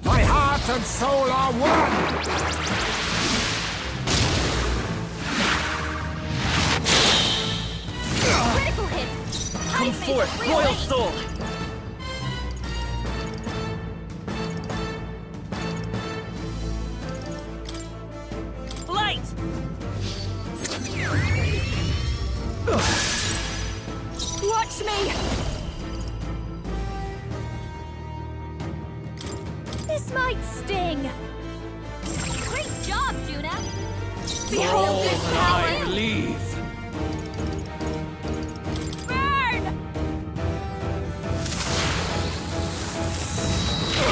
My heart and soul are one! Critical hit. Come Heisei's forth, a real Royal ace. Soul! Light! Watch me! sting! Great job, Juna! For all that I believe. Burn!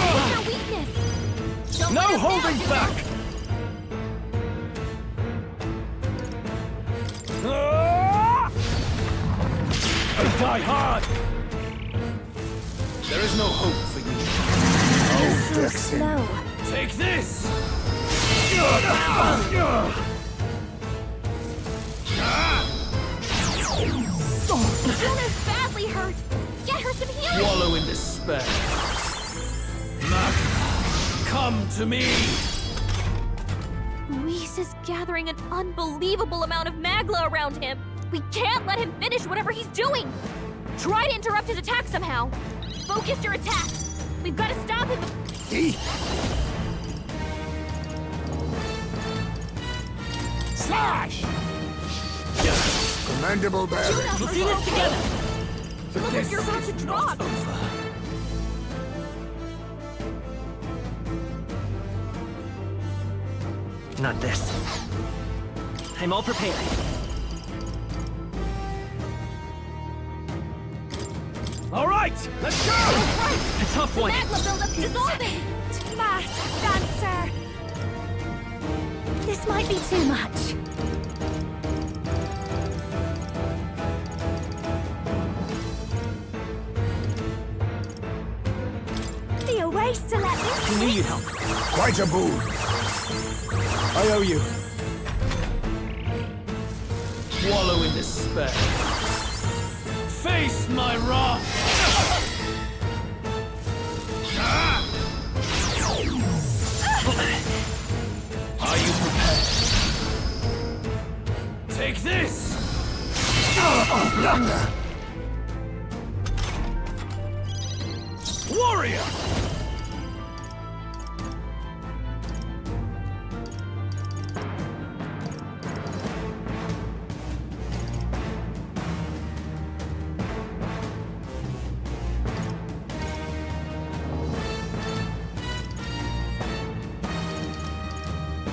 What's your weakness? Don't No let us holding down, back! Die hard! There is no hope for you. So slow. Take this! Juna's badly hurt! Get her some healing! Wallow in despair. Magna, come to me! Luis is gathering an unbelievable amount of Magla around him! We can't let him finish whatever he's doing! Try to interrupt his attack somehow! Focus your attacks! We've got to stop him! Slash! Commendable bearing. Juna, We'll see this together! look like you're about to drop! Not this. I'm all prepared. All right, let's go! A tough one. Magma buildup dissolving! Fast, Dancer! This might be too much. Be a waste to let this I knew you'd help. Quite a boon. I owe you. Wallow in despair. Face my wrath! Are you prepared? Take this! Warrior!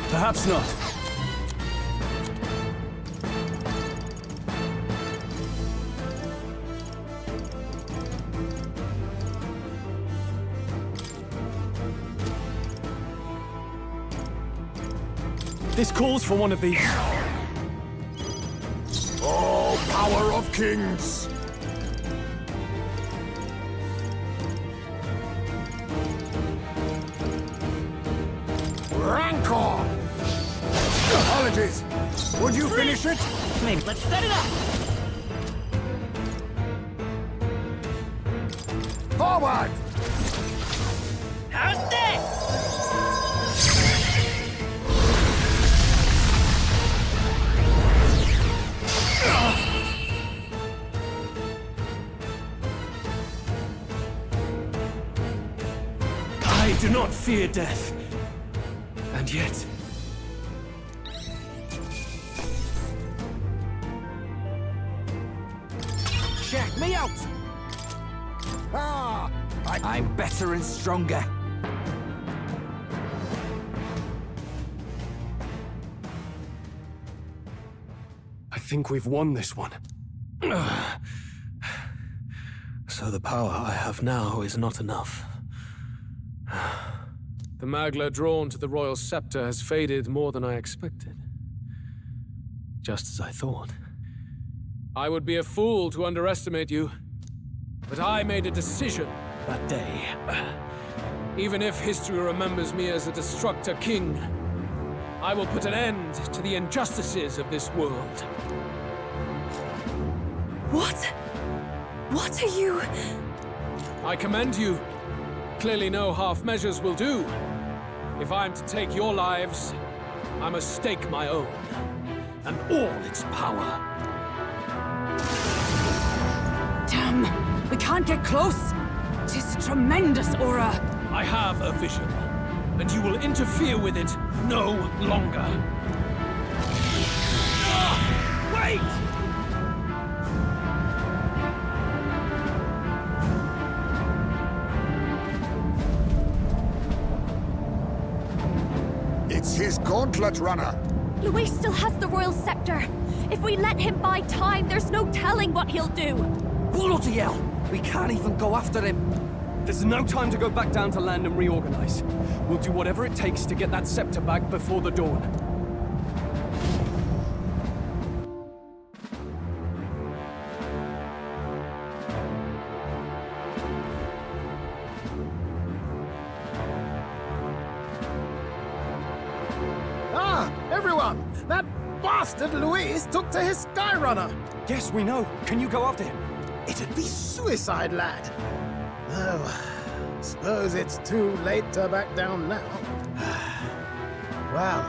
Perhaps not. This calls for one of these. Oh, power of kings! Rancor! Apologies. Would you finish it? Maybe let's set it up. Forward! How's this? I do not fear death. And yet... Check me out! Ah! I'm better and stronger. I think we've won this one. So the power I have now is not enough. The Magla drawn to the royal scepter has faded more than I expected. Just as I thought. I would be a fool to underestimate you. But I made a decision that day. Even if history remembers me as a destructor king, I will put an end to the injustices of this world. What? What are you... I commend you. Clearly no half measures will do. If I'm to take your lives, I must stake my own, and all its power. Damn! We can't get close! Tis a tremendous aura! I have a vision, and you will interfere with it no longer. Wait! this gauntlet runner. Luis still has the royal scepter. If we let him buy time, there's no telling what he'll do. Bloody hell! We can't even go after him. There's no time to go back down to land and reorganize. We'll do whatever it takes to get that scepter back before the dawn. Ah, everyone! That bastard Luis took to his Skyrunner! Yes, we know. Can you go after him? It'd be suicide, lad. Oh, suppose it's too late to back down now. Well,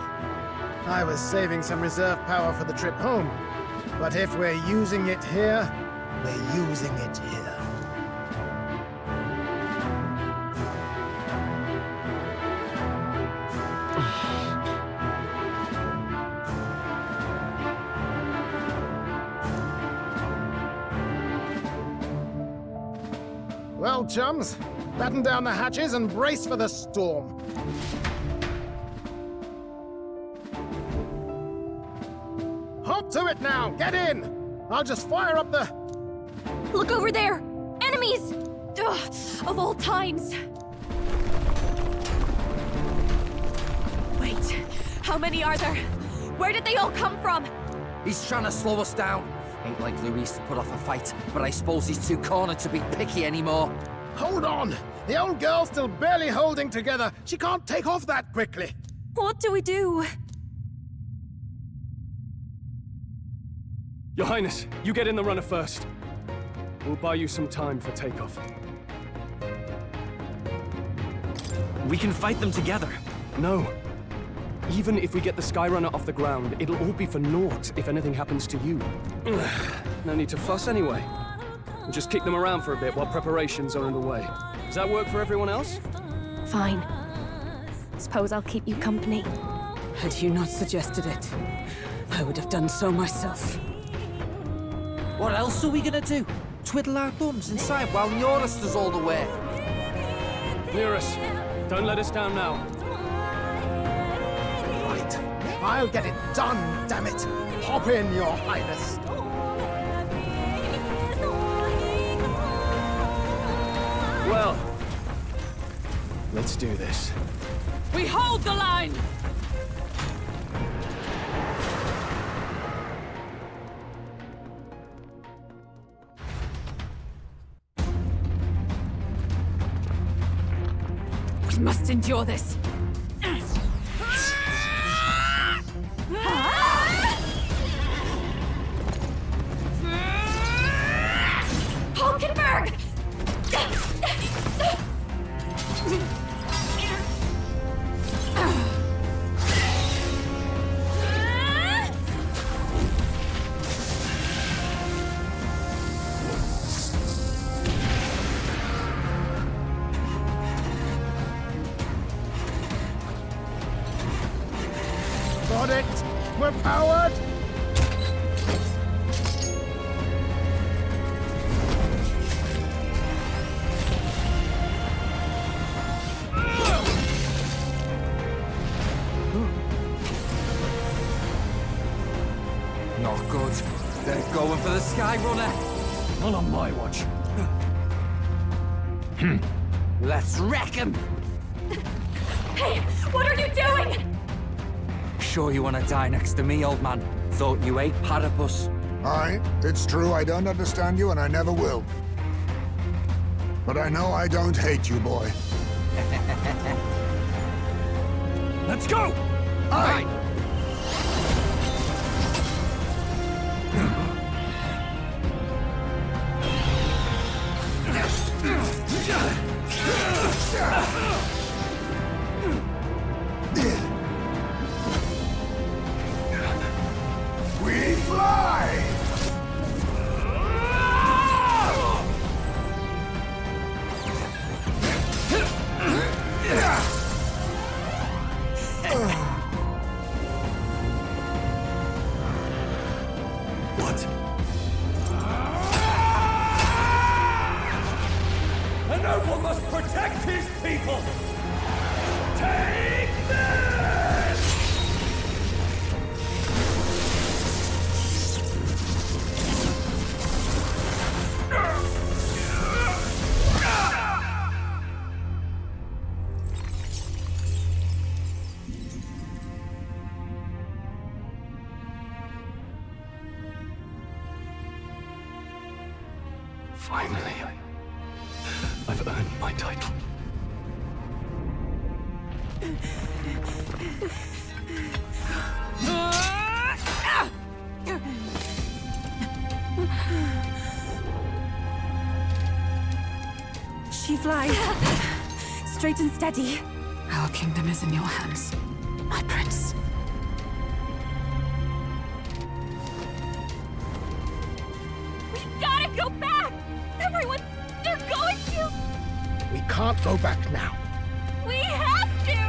I was saving some reserve power for the trip home. But if we're using it here, we're using it here. Well, chums, batten down the hatches and brace for the storm. Hop to it now! Get in! I'll just fire up the... Look over there! Enemies! Ugh, of all times! Wait, how many are there? Where did they all come from? He's trying to slow us down. Ain't like Luis to put off a fight, but I suppose he's too cornered to be picky anymore. Hold on! The old girl's still barely holding together. She can't take off that quickly. What do we do? Your Highness, you get in the runner first. We'll buy you some time for takeoff. We can fight them together. No. Even if we get the Skyrunner off the ground, it'll all be for naught if anything happens to you. No need to fuss anyway. We'll just kick them around for a bit while preparations are underway. Does that work for everyone else? Fine. Suppose I'll keep you company. Had you not suggested it, I would have done so myself. What else are we gonna do? Twiddle our thumbs inside while Norris does all the work? Nearus, don't let us down now. Right. I'll get it done, damn it! Hop in, Your Highness. Well, let's do this. We hold the line! We must endure this. Hulkenberg! Got it! We're powered! Not good. They're going for the Skyrunner. Not on my watch. Let's wreck him! Hey, what are you doing? Sure you want to die next to me, old man? Thought you ate platypus. Aye, it's true I don't understand you and I never will. But I know I don't hate you, boy. Let's go! Aye! We fly! What? A noble must protect his people! Take this! Finally, I've earned my title. She flies. Straight and steady. Our kingdom is in your hands, my prince. We gotta go back! Everyone, they're going to! We can't go back now. We have to!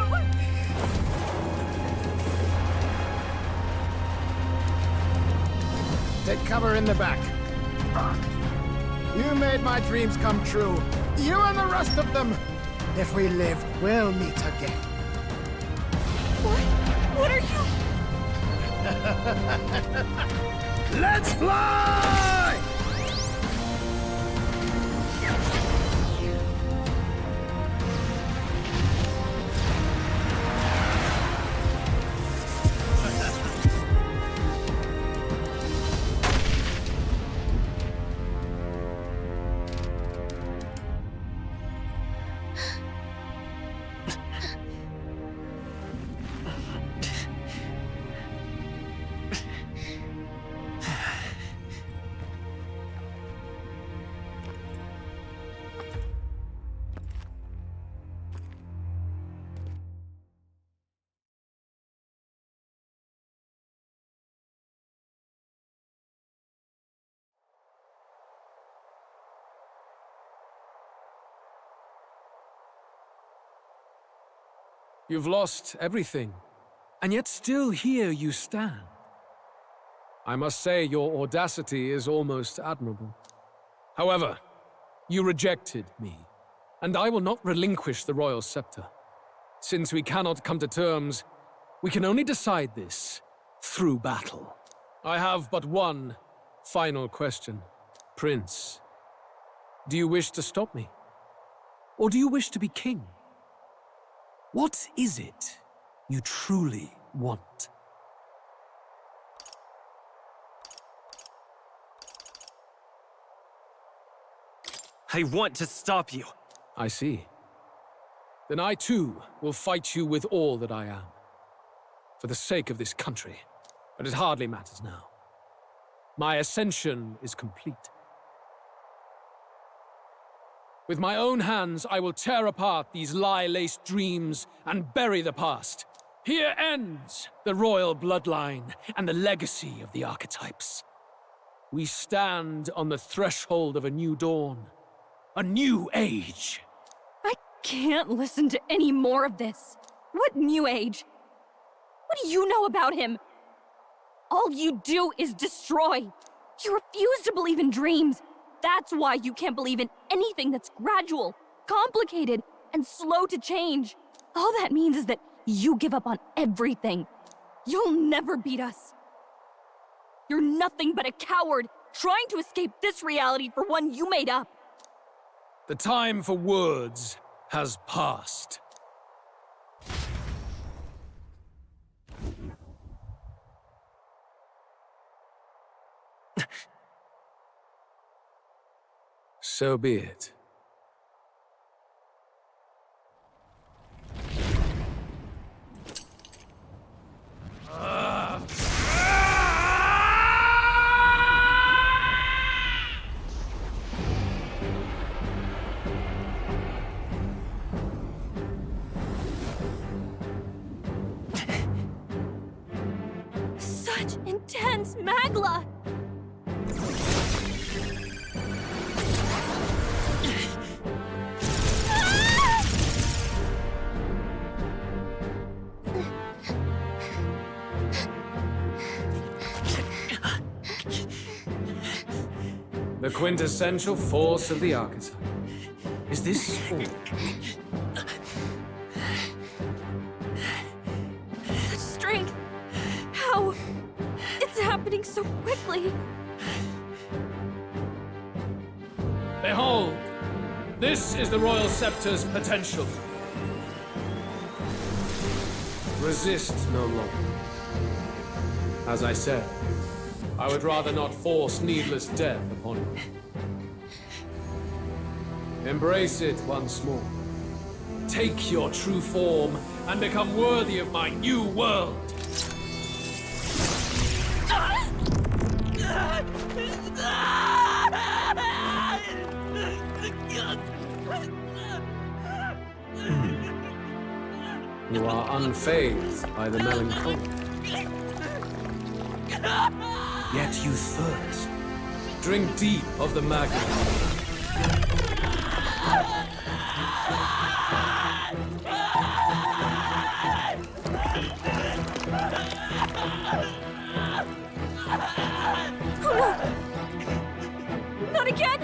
Take cover in the back. You made my dreams come true. You and the rest of them. If we live, we'll meet again. What are you? Let's fly! You've lost everything, and yet still here you stand. I must say your audacity is almost admirable. However, you rejected me, and I will not relinquish the royal scepter. Since we cannot come to terms, we can only decide this through battle. I have but one final question. Prince, do you wish to stop me? Or do you wish to be king? What is it you truly want? I want to stop you. I see. Then I too will fight you with all that I am. For the sake of this country. But it hardly matters now. My ascension is complete. With my own hands, I will tear apart these lie-laced dreams and bury the past. Here ends the royal bloodline and the legacy of the archetypes. We stand on the threshold of a new dawn, a new age. I can't listen to any more of this. What new age? What do you know about him? All you do is destroy. You refuse to believe in dreams. That's why you can't believe in anything that's gradual, complicated, and slow to change. All that means is that you give up on everything. You'll never beat us. You're nothing but a coward, trying to escape this reality for one you made up. The time for words has passed. So be it. Such intense magla! The quintessential force of the archetype. Is this all? Such strength! How? It's happening so quickly! Behold! This is the Royal Scepter's potential. Resist no longer. As I said, I would rather not force needless death upon you. Embrace it once more. Take your true form and become worthy of my new world. You are unfazed by the melancholy. Yet you thirst. Drink deep of the magma. Not again!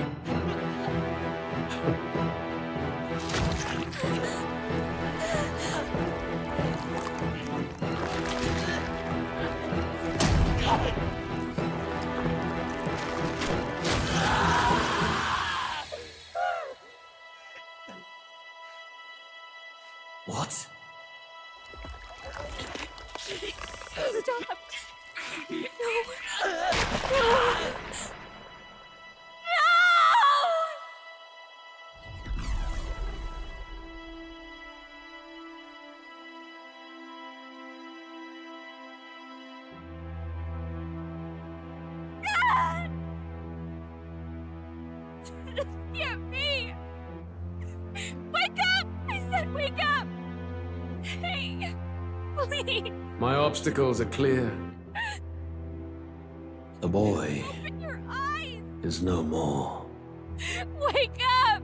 What? Stop! No! This can't be! Wake up! I said wake up! Hey, please! My obstacles are clear. The boy Open your eyes! is no more. Wake up!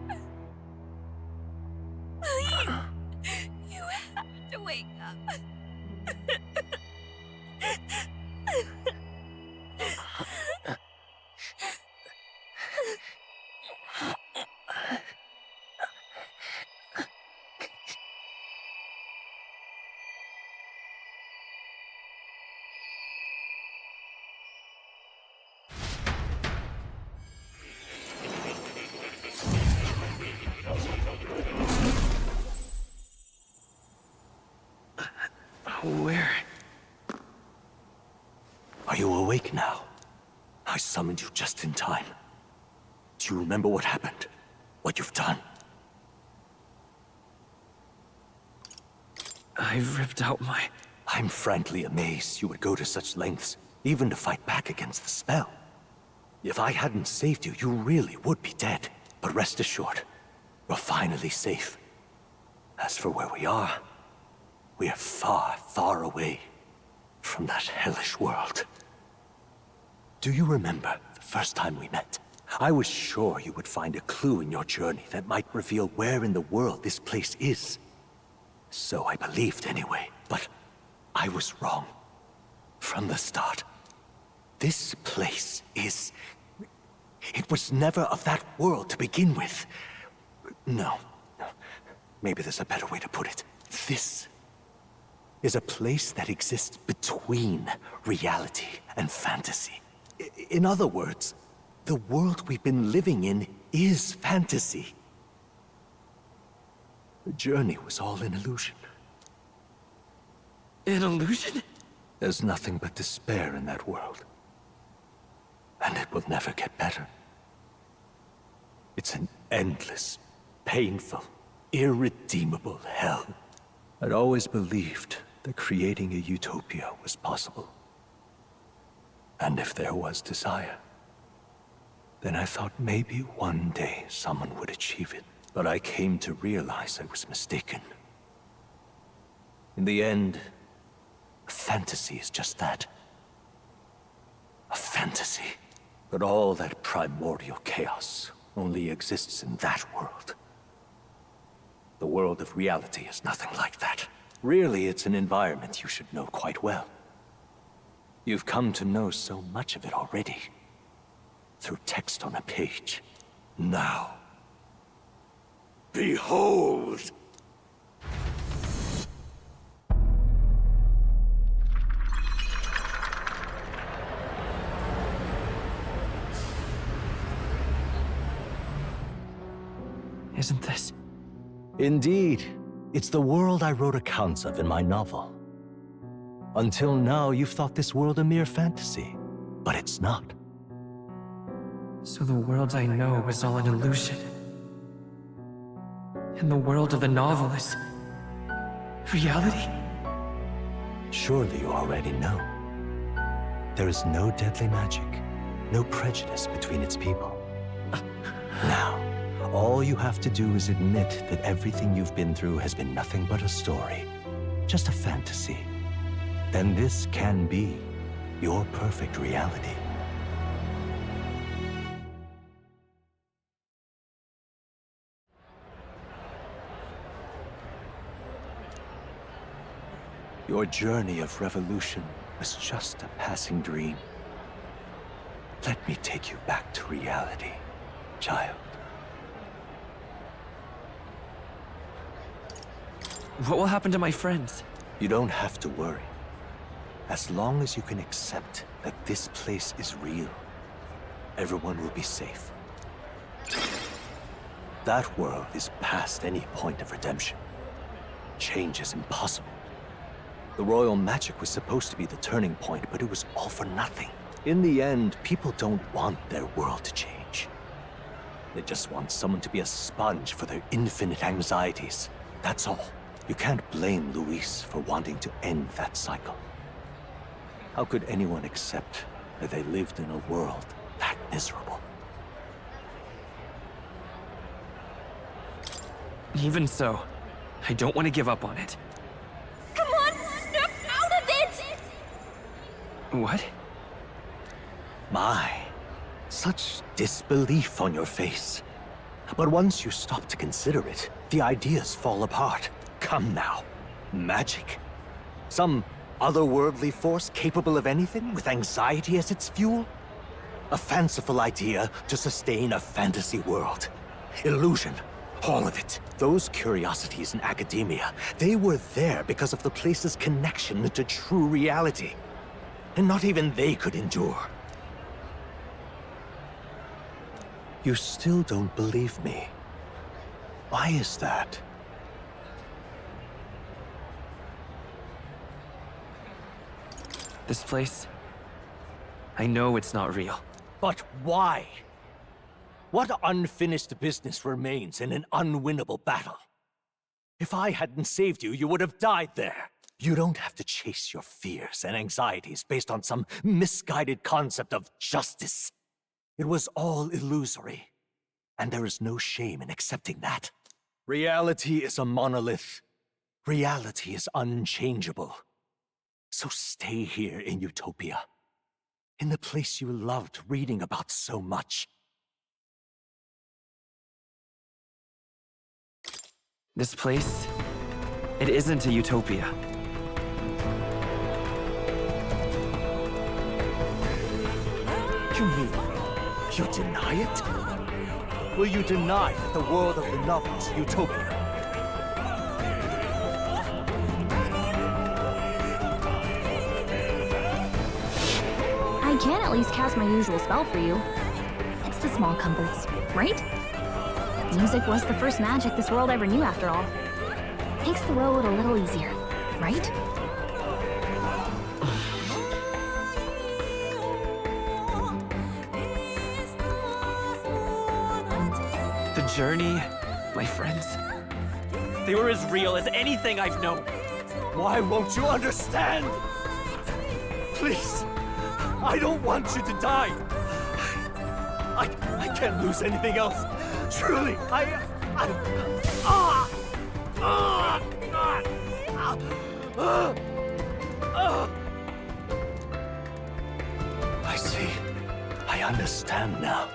Please! You have to wake up. Where? Are you awake now? I summoned you just in time. Do you remember what happened? What you've done? I ripped out my... I'm frankly amazed you would go to such lengths, even to fight back against the spell. If I hadn't saved you, you really would be dead. But rest assured, you're finally safe. As for where we are far, far away from that hellish world. Do you remember the first time we met? I was sure you would find a clue in your journey that might reveal where in the world this place is. So I believed anyway, but I was wrong. From the start. This place is... It was never of that world to begin with. No. Maybe there's a better way to put it. This is a place that exists between reality and fantasy. In other words, the world we've been living in is fantasy. The journey was all an illusion. An illusion? There's nothing but despair in that world. And it will never get better. It's an endless, painful, irredeemable hell. I'd always believed that creating a utopia was possible. And if there was desire, then I thought maybe one day someone would achieve it. But I came to realize I was mistaken. In the end, fantasy is just that. A fantasy. But all that primordial chaos only exists in that world. The world of reality is nothing like that. Really, it's an environment you should know quite well. You've come to know so much of it already. Through text on a page. Now, behold! Isn't this? Indeed. It's the world I wrote accounts of in my novel. Until now, you've thought this world a mere fantasy. But it's not. So the world I know is all an illusion. in the world of the novel is reality? Surely you already know. There is no deadly magic, no prejudice between its people. Now, all you have to do is admit that everything you've been through has been nothing but a story, just a fantasy. Then this can be your perfect reality. Your journey of revolution was just a passing dream. Let me take you back to reality, child. What will happen to my friends? You don't have to worry. As long as you can accept that this place is real, everyone will be safe. That world is past any point of redemption. Change is impossible. The royal magic was supposed to be the turning point, but it was all for nothing. In the end, people don't want their world to change. They just want someone to be a sponge for their infinite anxieties. That's all. You can't blame Luis for wanting to end that cycle. How could anyone accept that they lived in a world that miserable? Even so, I don't want to give up on it. Come on, snap out of it! What? My, such disbelief on your face. But once you stop to consider it, the ideas fall apart. Come now. Magic? Some otherworldly force capable of anything, with anxiety as its fuel? A fanciful idea to sustain a fantasy world. Illusion. All of it. Those curiosities in academia, they were there because of the place's connection to true reality. And not even they could endure. You still don't believe me. Why is that? This place? I know it's not real. But why? What unfinished business remains in an unwinnable battle? If I hadn't saved you, you would have died there. You don't have to chase your fears and anxieties based on some misguided concept of justice. It was all illusory, and there is no shame in accepting that. Reality is a monolith. Reality is unchangeable. So stay here in Utopia, in the place you loved reading about so much. This place, it isn't a utopia. You mean, you deny it? Will you deny that the world of the novel is utopia? I can at least cast my usual spell for you. It's the small comforts, right? Music was the first magic this world ever knew, after all. Makes the road a little easier, right? The journey, my friends, They were as real as anything I've known. Why won't you understand? Please, I don't want you to die. I can't lose anything else. Truly, I see. I understand now.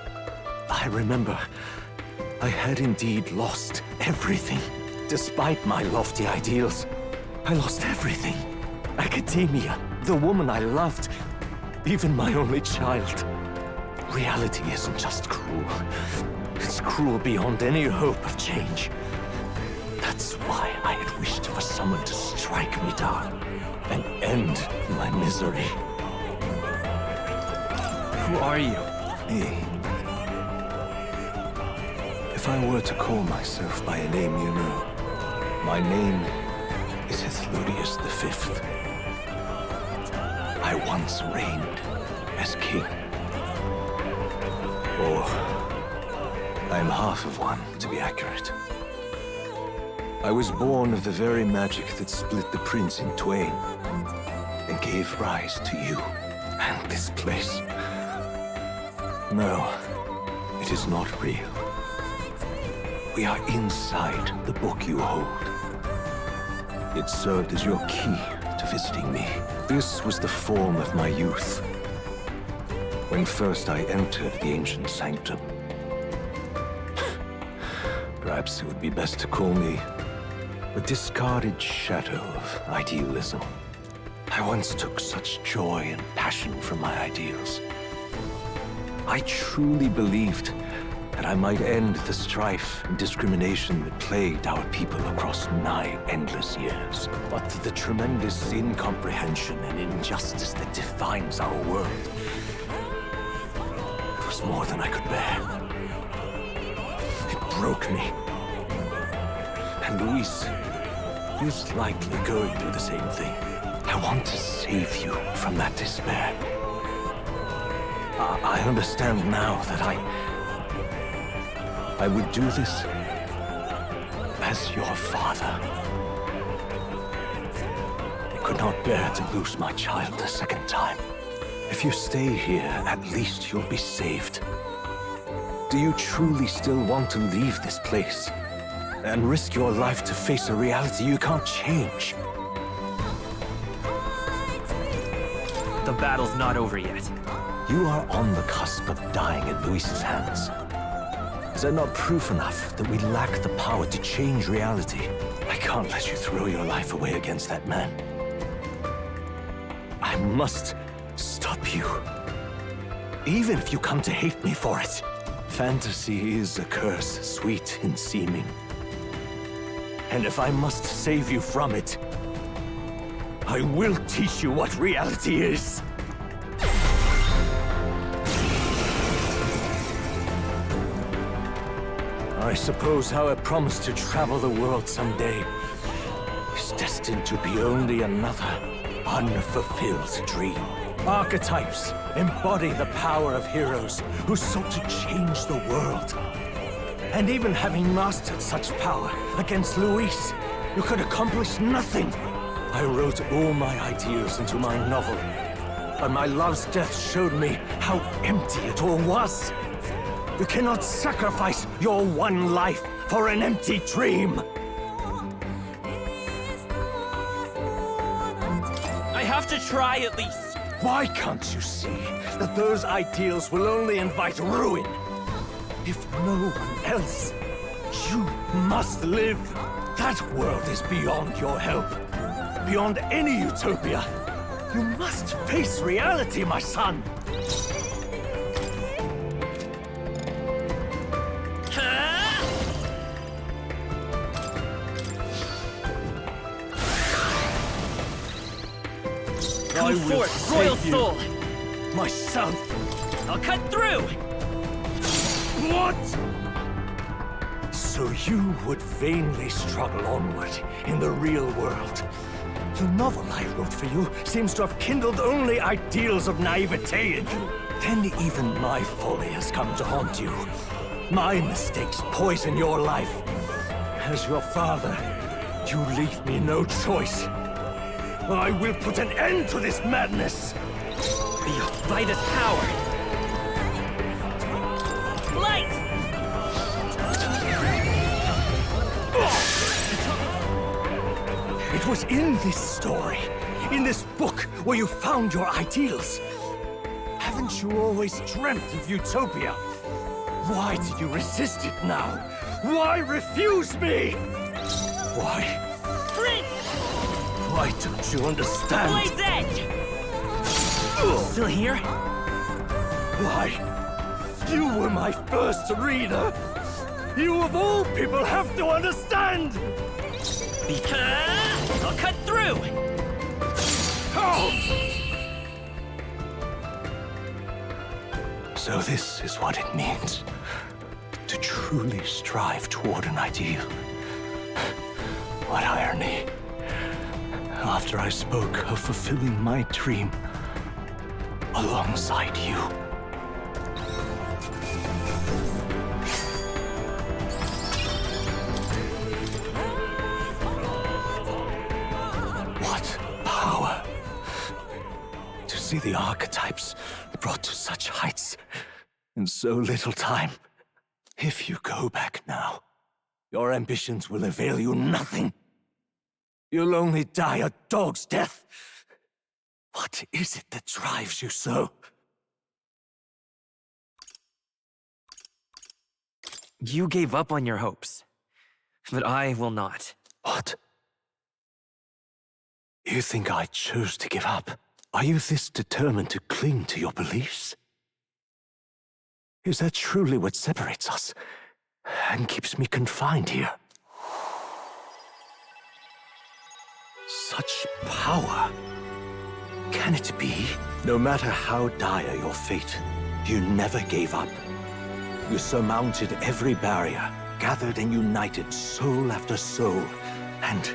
I remember. I had indeed lost everything. Despite my lofty ideals, I lost everything. Academia, the woman I loved, even my only child. Reality isn't just cruel. It's cruel beyond any hope of change. That's why I had wished for someone to strike me down and end my misery. who are you? Me. If I were to call myself by a name you know, my name is Ithludius V. I once reigned as king. Or I'm half of one, to be accurate. I was born of the very magic that split the prince in twain and gave rise to you and this place. No, it is not real. We are inside the book you hold. It served as your key to visiting me. This was the form of my youth, when first I entered the ancient sanctum. Perhaps it would be best to call me a discarded shadow of idealism. I once took such joy and passion from my ideals. I truly believed that I might end the strife and discrimination that plagued our people across nigh endless years. But the tremendous incomprehension and injustice that defines our world, it was more than I could bear. It broke me. And Luis is likely going through the same thing. I want to save you from that despair. I understand now that I would do this as your father. I could not bear to lose my child a second time. If you stay here, at least you'll be saved. Do you truly still want to leave this place and risk your life to face a reality you can't change? The battle's not over yet. You are on the cusp of dying in Luis's hands. Is that not proof enough that we lack the power to change reality? I can't let you throw your life away against that man. I must stop you. Even if you come to hate me for it. Fantasy is a curse, sweet in seeming. And if I must save you from it, I will teach you what reality is. I suppose our promise to travel the world someday is destined to be only another unfulfilled dream. Archetypes embody the power of heroes who sought to change the world. And even having mastered such power against Luis, you could accomplish nothing. I wrote all my ideas into my novel, but my love's death showed me how empty it all was. You cannot sacrifice your one life for an empty dream. I have to try at least. Why can't you see that those ideals will only invite ruin? If no one else, you must live. That world is beyond your help. Beyond any utopia. You must face reality, my son. Come forth, Royal Soul! Myself! I'll cut through! What? So you would vainly struggle onward in the real world. The novel I wrote for you seems to have kindled only ideals of naivete in you. Then even my folly has come to haunt you. My mistakes poison your life. As your father, you leave me no choice. I will put an end to this madness! By this power! Light! It was in this story, in this book, where you found your ideals. Haven't you always dreamt of utopia? Why do you resist it now? Why refuse me? Why? Why don't you understand? Blade's Edge! Still here? Why? You were my first reader. You of all people have to understand! Because I'll cut through! Oh! So this is what it means to truly strive toward an ideal. What irony. After I spoke of fulfilling my dream alongside you. see the archetypes brought to such heights in so little time. If you go back now, your ambitions will avail you nothing. You'll only die a dog's death. What is it that drives you so? You gave up on your hopes, but I will not. What? You think I chose to give up? Are you this determined to cling to your beliefs? Is that truly what separates us and keeps me confined here? Such power. Can it be? No matter how dire your fate, you never gave up. You surmounted every barrier, gathered and united soul after soul, and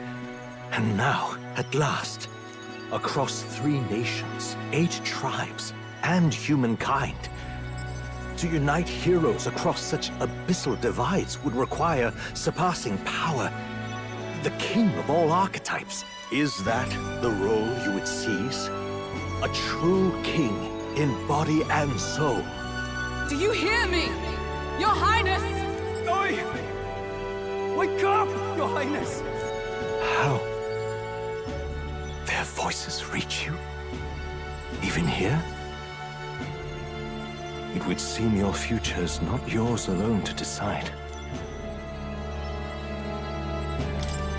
now, at last, across 3 nations, 8 tribes, and humankind, to unite heroes across such abyssal divides would require surpassing power. The king of all archetypes. Is that the role you would seize? A true king in body and soul. Do you hear me? Your Highness! Oi! Wake up, Your Highness! How? Their voices reach you? Even here? It would seem your future is not yours alone to decide.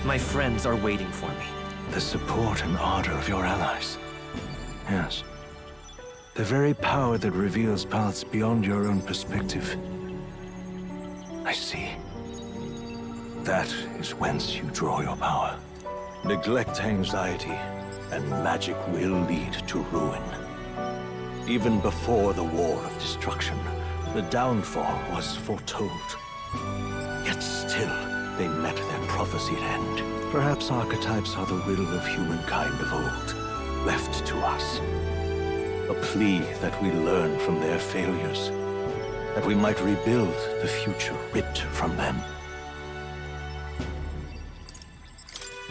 My friends are waiting for me. The support and ardor of your allies. Yes. The very power that reveals paths beyond your own perspective. I see. That is whence you draw your power. Neglect anxiety, and magic will lead to ruin. Even before the war of destruction, the downfall was foretold. Yet still, they met their prophesied end. Perhaps archetypes are the will of humankind of old, left to us. A plea that we learn from their failures, that we might rebuild the future ripped from them.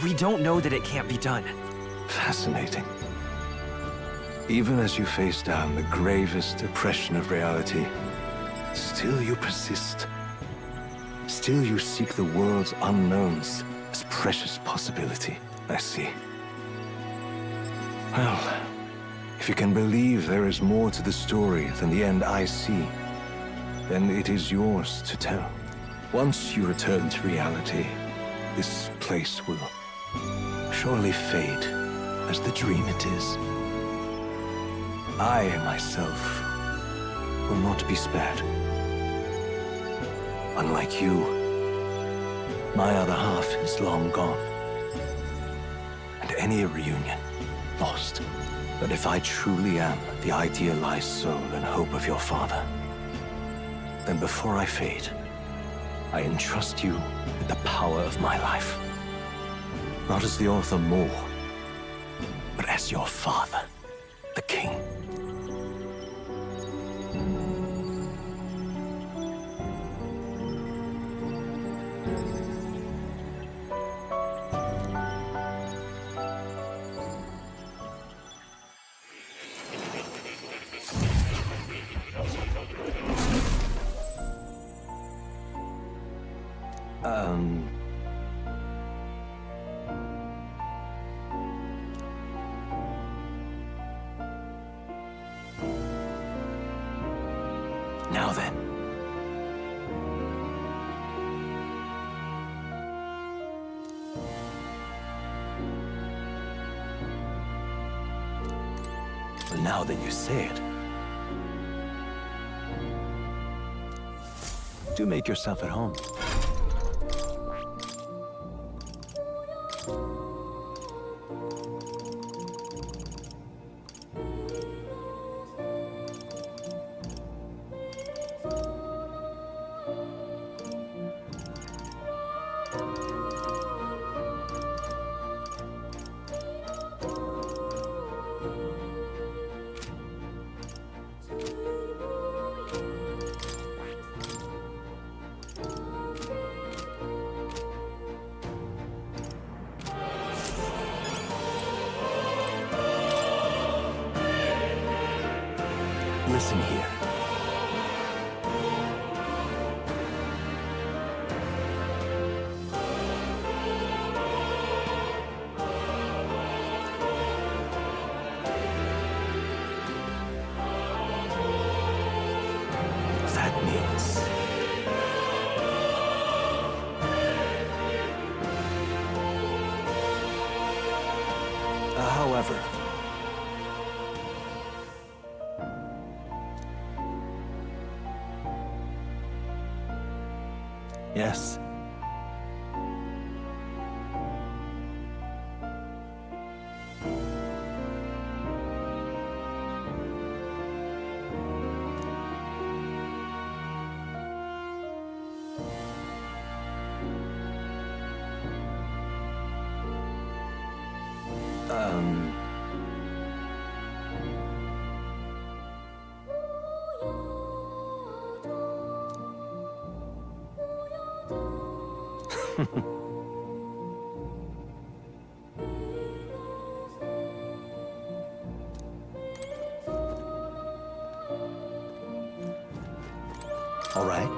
We don't know that it can't be done. Fascinating. Even as you face down the gravest oppression of reality, still you persist. Still you seek the world's unknowns as precious possibility. I see. Well, if you can believe there is more to the story than the end I see, then it is yours to tell. Once you return to reality, this place will surely fade as the dream it is. I, myself, will not be spared. Unlike you, my other half is long gone. And any reunion, lost. But if I truly am the idealized soul and hope of your father, then before I fade, I entrust you with the power of my life. Not as the author more, but as your father, the king. Now then. Well, now that you say it, do make yourself at home. lesson here. That means... however... Yes. All right.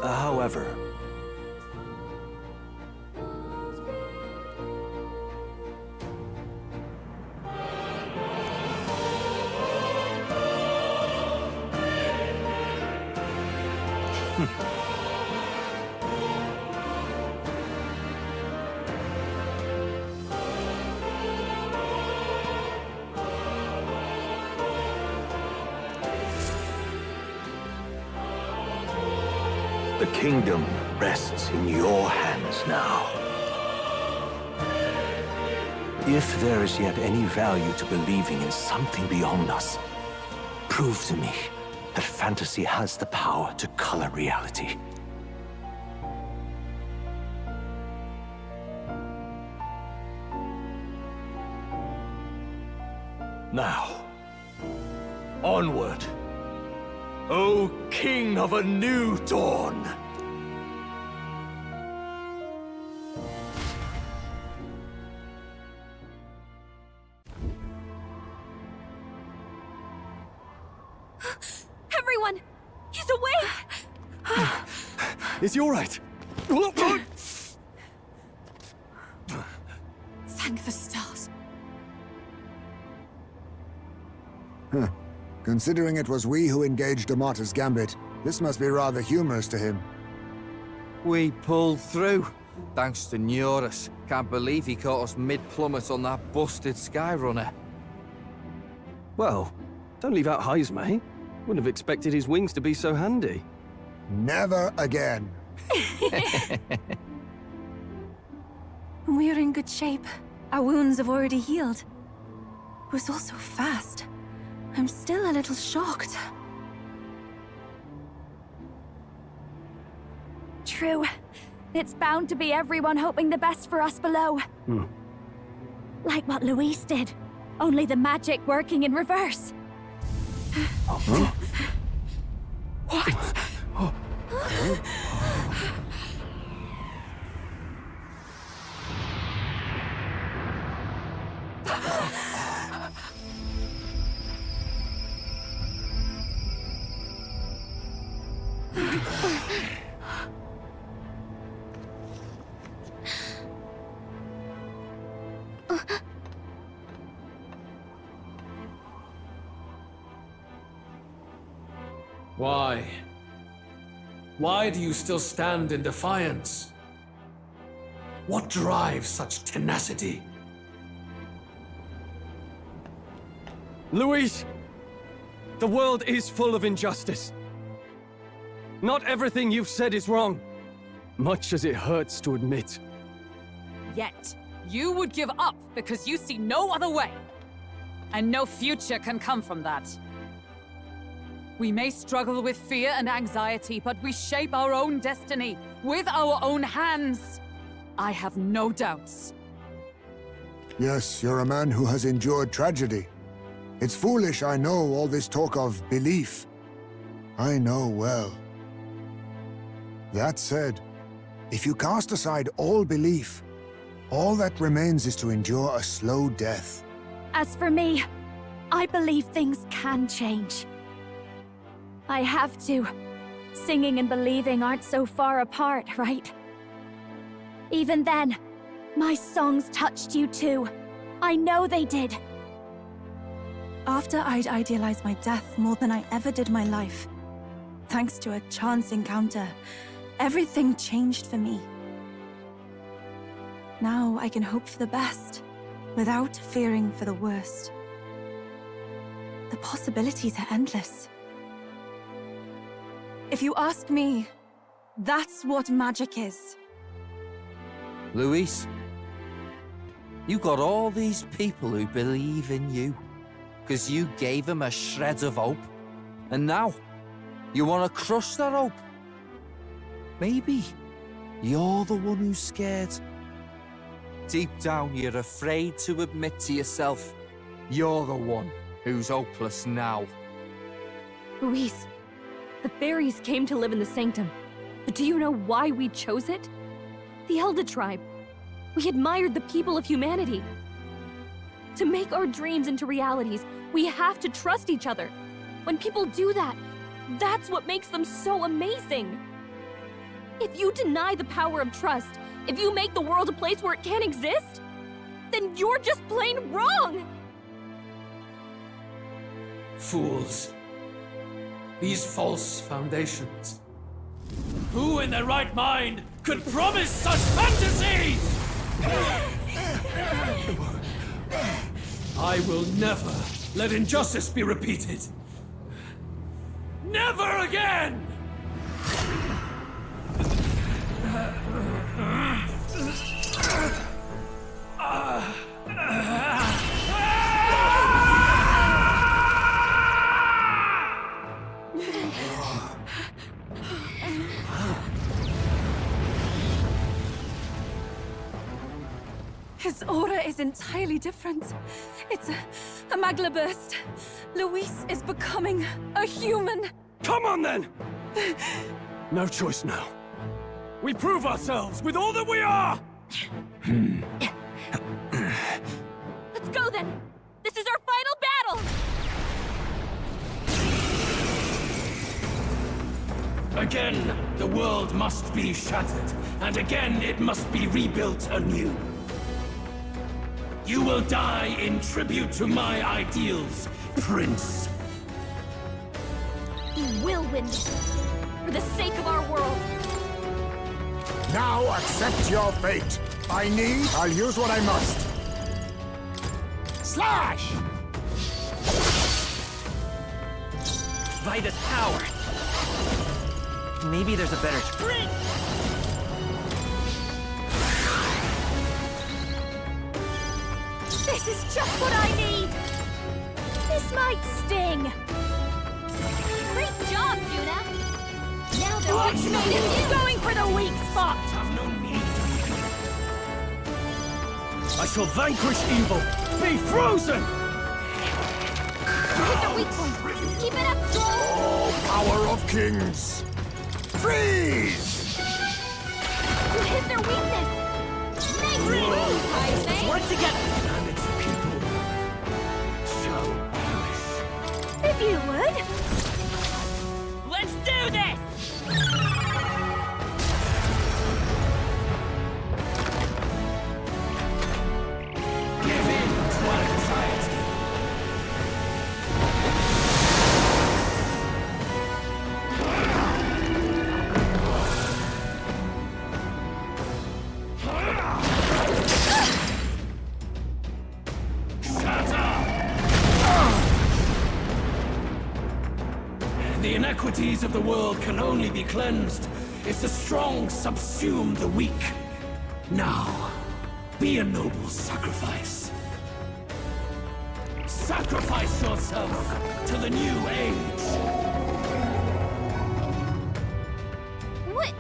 However... The kingdom rests in your hands now. If there is yet any value to believing in something beyond us, prove to me that fantasy has the power to color reality. Now, onward. O King of a new dawn! Everyone! He's awake! Is he all right? Thank the stars. Huh. Considering it was we who engaged Amata's gambit, this must be rather humorous to him. We pulled through, thanks to Neurus. Can't believe he caught us mid-plummet on that busted Skyrunner. Well, don't leave out Heismay. Wouldn't have expected his wings to be so handy. Never again. We're in good shape. Our wounds have already healed. It was all so fast. I'm still a little shocked. True. It's bound to be everyone hoping the best for us below. Like what Luis did. Only the magic working in reverse. What? Why? Why do you still stand in defiance? What drives such tenacity? Luis! The world is full of injustice. Not everything you've said is wrong, much as it hurts to admit. Yet, you would give up because you see no other way. And no future can come from that. We may struggle with fear and anxiety, but we shape our own destiny with our own hands. I have no doubts. Yes, you're a man who has endured tragedy. It's foolish, I know, all this talk of belief. I know well. That said, If you cast aside all belief, all that remains is to endure a slow death. As for me, I believe things can change. I have to. Singing and believing aren't so far apart, right? Even then, my songs touched you too. I know they did. After I'd idealized my death more than I ever did my life, thanks to a chance encounter, everything changed for me. Now I can hope for the best, without fearing for the worst. The possibilities are endless. If you ask me, that's what magic is. Luis, you got all these people who believe in you, because you gave them a shred of hope, and now you want to crush their hope. Maybe you're the one who's scared. Deep down, you're afraid to admit to yourself you're the one who's hopeless now. Luis, the fairies came to live in the Sanctum. But do you know why we chose it? The Elder Tribe. We admired the people of humanity. To make our dreams into realities, we have to trust each other. When people do that, that's what makes them so amazing. If you deny the power of trust, if you make the world a place where it can't exist, then you're just plain wrong! Fools. These false foundations. Who in their right mind could promise such fantasies? I will never let injustice be repeated. Never again! His aura is entirely different. It's a magla burst. Luis is becoming a human. Come on, then! No choice now. We prove ourselves with all that we are! Let's go, then! This is our final battle! Again, the world must be shattered, and again it must be rebuilt anew. You will die in tribute to my ideals, Prince. We will win this, for the sake of our world. Now accept your fate. I'll use what I must. Slash! Vida's power. Maybe there's a better sprint. This is just what I need! This might sting! Great job, Yuna! Now they're Watch me! Going for the weak spot! Have no need. I shall vanquish evil! Be frozen! Hit the weak point! Keep it up, Stroll! Oh, power of kings! Freeze! You hit their weakness! Nice move, I say! Work together! And its people shall perish. If you would! Let's do this! Give in to our anxiety. The inequities of the world can only be cleansed if the strong subsume the weak. Now, be a noble sacrifice. Sacrifice yourself to the new age. What?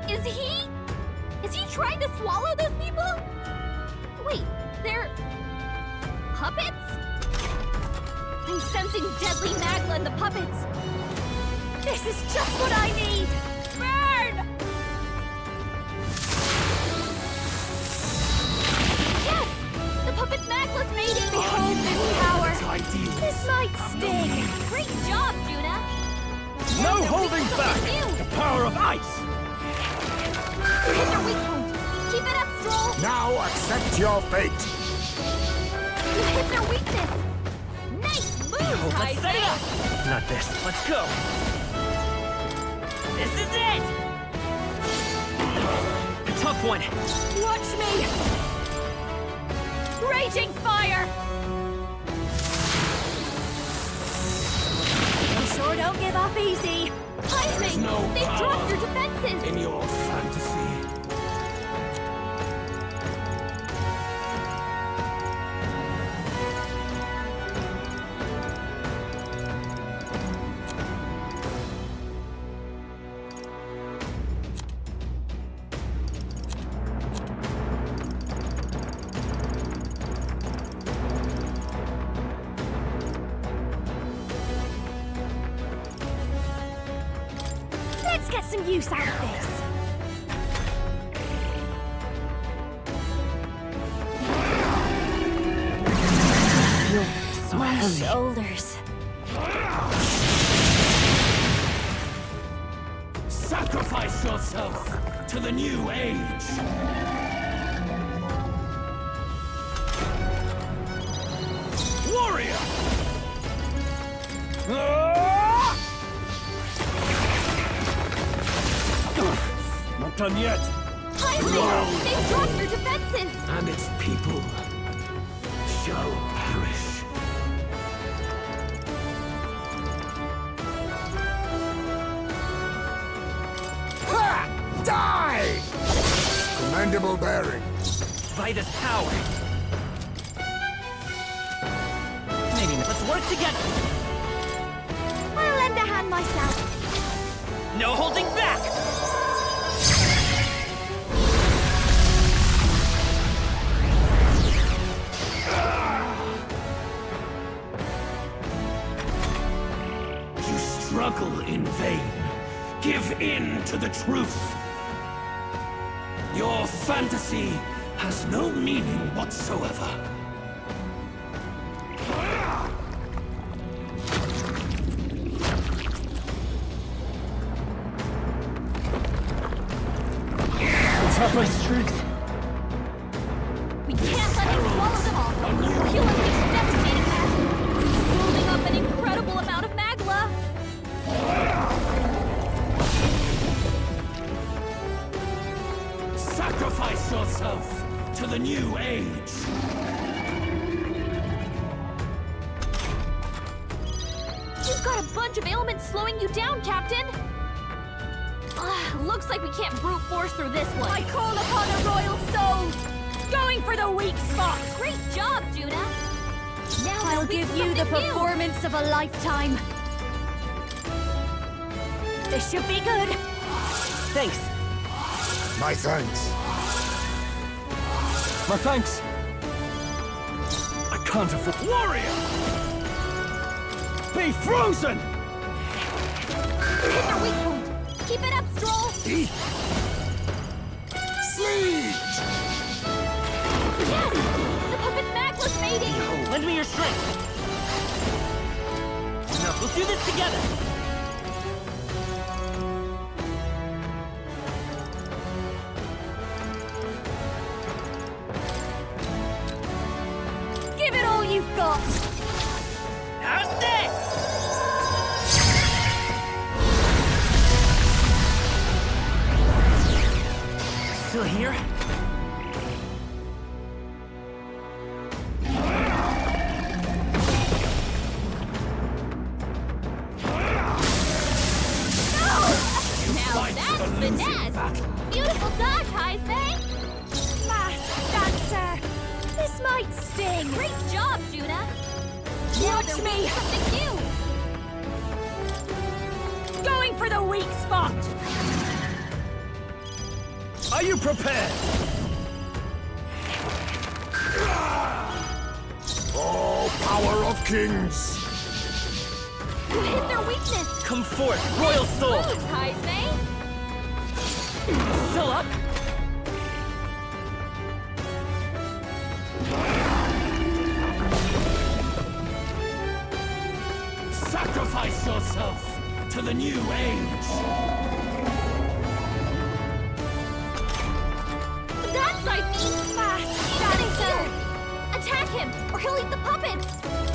Is he trying to swallow those people? Wait, they're... puppets? I'm sensing deadly magla in the puppets. This is just what I need! Burn! job, Juna! No holding back! The power of ice! You hit their weak point! Keep it up, Stroll! Now accept your fate! You hit their weakness! Nice moves, Let's set it up! Heisman! Not this. Let's go! This is it! A tough one. Watch me! Raging fire! You sure don't give up easy! Heisman! no They've power dropped your defenses! In your fantasy. Let's get some use out of this! My shoulders. Sacrifice yourself to the new age. Warrior! Not done yet. Heisman! They've dropped your defenses! And its people shall perish. Die! Commendable bearing. By this power. Maybe not. Let's work together. I'll lend a hand myself. No holding back! You struggle in vain. Give in to the truth. Your fantasy has no meaning whatsoever. It's not my strength. We can't let him swallow them all. He'll unleash devastating magic. He's building up an incredible amount of magla. Sacrifice yourself to the new age. You've got a bunch of ailments slowing you down, Captain. Looks like we can't brute force through this one. I call upon a royal soul. Going for the weak spot. Great job, Juna. Now I'll give you the performance of a lifetime. This should be good. Thanks. My thanks. My thanks. I can't afford... Warrior! Be frozen! Hit their weak point. Keep it up, Stroll. Sleep! Yes! The puppet's magla's fading. Lend me your strength. No, we'll do this together. Give it all you've got. How's this? Still here? Now that's finesse! Beautiful dodge, Heisman! Masked dancer! This might sting! Great job, Juna! Watch me! Something new! Going for the weak spot! Are you prepared? Oh, power of kings! You hit their weakness! Come forth, royal soul! Moves, Heisman! Still up? Sacrifice sacrifice yourself to the new age. That's, I think, fast. That is Attack him, or he'll eat the puppets.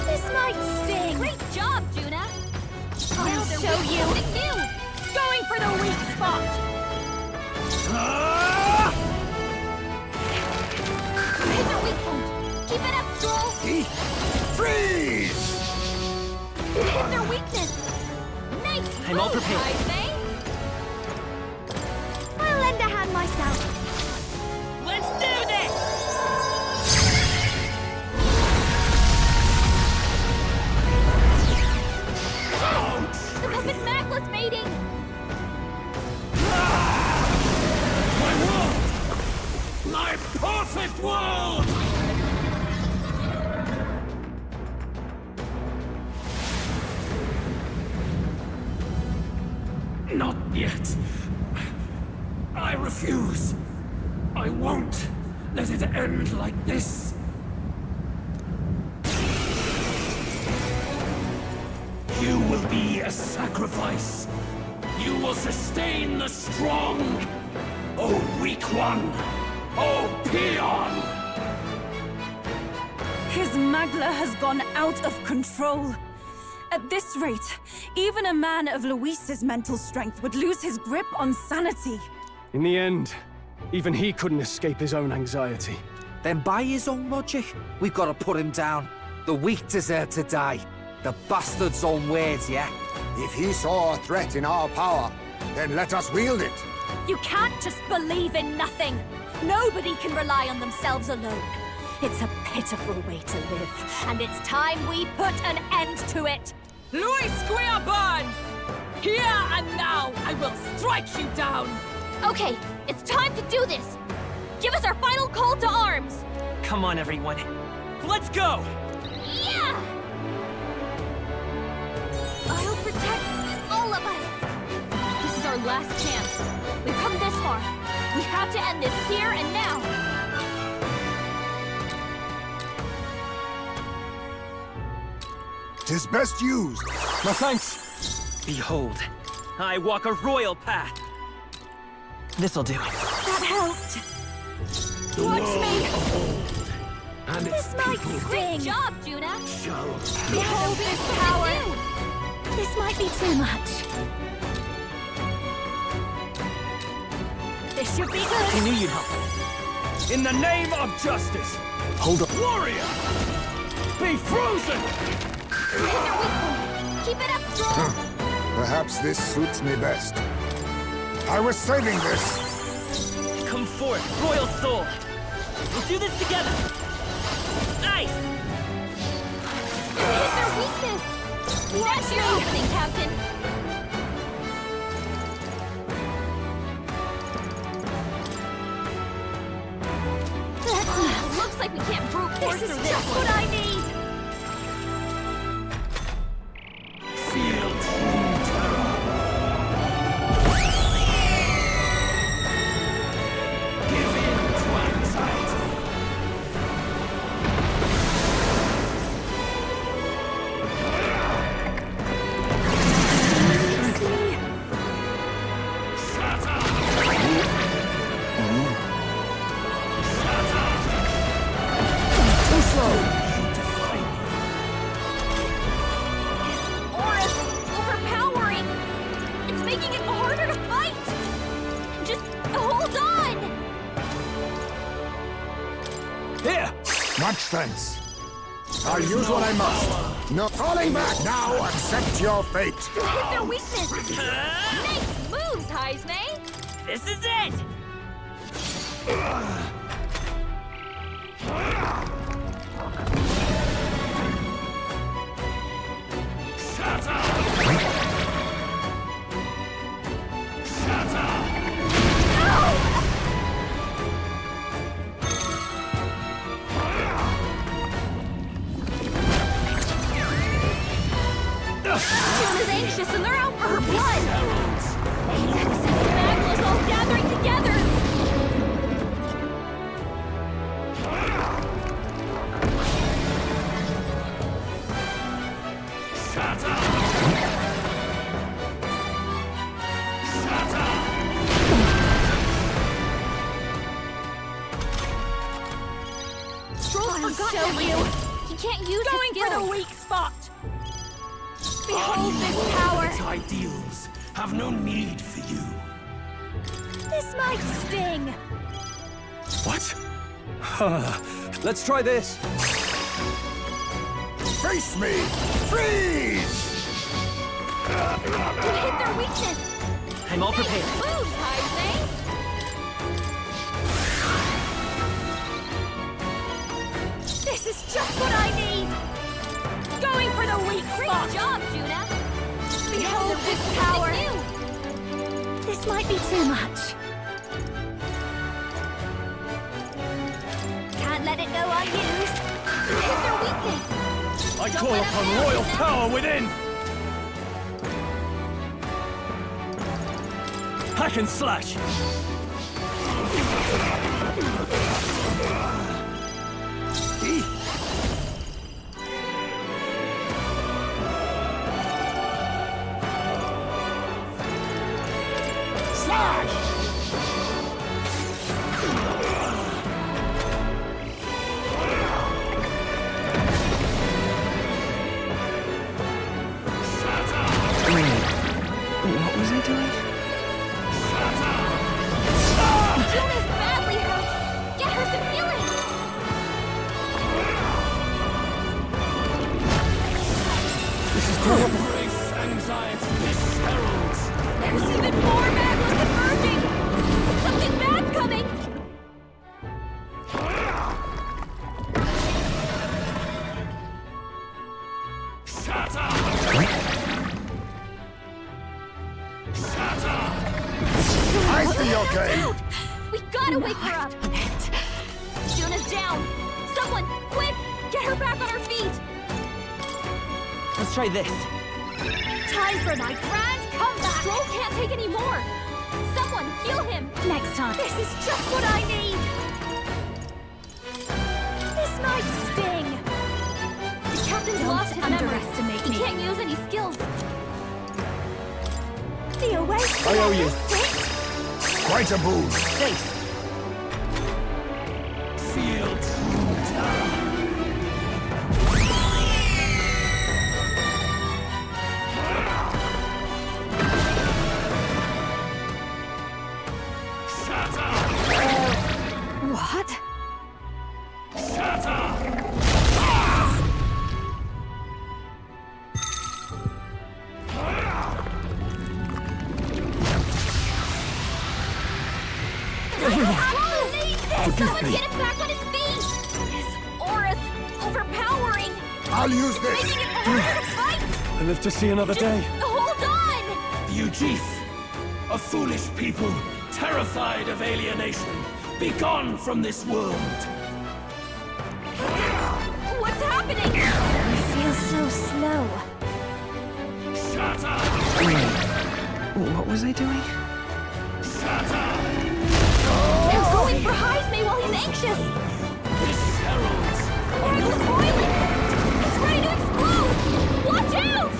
This might sting. Great job, Juna. I'll show you. Something new. Going for the weak spot. Hit their weak point. Keep it up, Stroll. Freeze! Hit their weakness. Nice. I'm all prepared. I say. I'll lend a hand myself. Let's do this! The puppet's Magla's mating. My world! My perfect world! Not yet. I refuse. I won't let it end like this. You will be a sacrifice. You will sustain the strong. Oh, weak one. Oh, peon. His Magla has gone out of control. At this rate, even a man of Luis's mental strength would lose his grip on sanity. In the end, even he couldn't escape his own anxiety. Then by his own logic, we've got to put him down. The weak deserve to die. The bastard's own words, yeah? If he saw a threat in our power, then let us wield it. You can't just believe in nothing. Nobody can rely on themselves alone. It's a pitiful way to live, and it's time we put an end to it. Luis Guiaban! Here and now, I will strike you down! Okay, it's time to do this. Give us our final call to arms. Come on, everyone. Let's go! Yeah! I'll protect all of us. This is our last chance. We've come this far. We have to end this here and now. Tis best used. My thanks. Behold, I walk a royal path. This'll do. That helped. Watch me. And This might sting. Great job, Juna. shall Behold this power. This might be too much. This should be I good. knew you'd help. in the name of justice, Hold up. warrior, be frozen! Hit their weak point. Keep it up, Stroll. Perhaps this suits me best. I was saving this. Come forth, royal soul. We'll do this together. Nice! Hit their weakness. That's your opening, Captain. Looks like we can't brute force through this. This is just what I need. Feel true terror. Give in to anxiety. Shatter! Shatter! Too slow. Aura's overpowering. It's making it harder to fight. Just hold on. Here. Much thanks. I'll use what I must. No falling back. Now accept your fate. Hit their weakness. Nice moves, Heisme. This is it! Shatter! Shatter! Juna's anxious and they're out for her blood. Heralds! Magla's all gathering together. Shatter! show you! He can't use his skills! Going for the weak spot! Behold this power! Ideals have no need for you. This might sting! What? Let's try this. Face me! Freeze! You hit their weakness! I'm all prepared. Moves, Heisei! This is just what I need! Going for the weak spot! Great job, Juna! Behold this power! This might be too much. Can't let it go unused. Hit their weakness! I call upon royal power within! Hack and slash! What was I doing? Juna's badly hurt! Get her some healing! This is embrace anxiety. This heralds. There's even more madness emerging! Something bad's coming! I see your game! We gotta wake her up! Juna's down! Someone, quick! Get her back on her feet! Let's try this. Time for my grand comeback! Stroll can't take any more! Someone, heal him! Next time! This is just what I need! This might sting! The captain's lost his memory. He can't use any skills. The awaken! I owe you. Quite a boost. Thanks. Feel true terror. What? Someone get him back on his feet! His aura's overpowering! I'll use this! Making it harder to fight! I live to see another day. Hold on! You chief, a foolish people, terrified of alienation, be gone from this world. What's happening? I feel so slow. Shut up! What was I doing? Shut up! They're going for Heisei while he's anxious! This heralds. The is boiling! It's ready to explode! Watch out!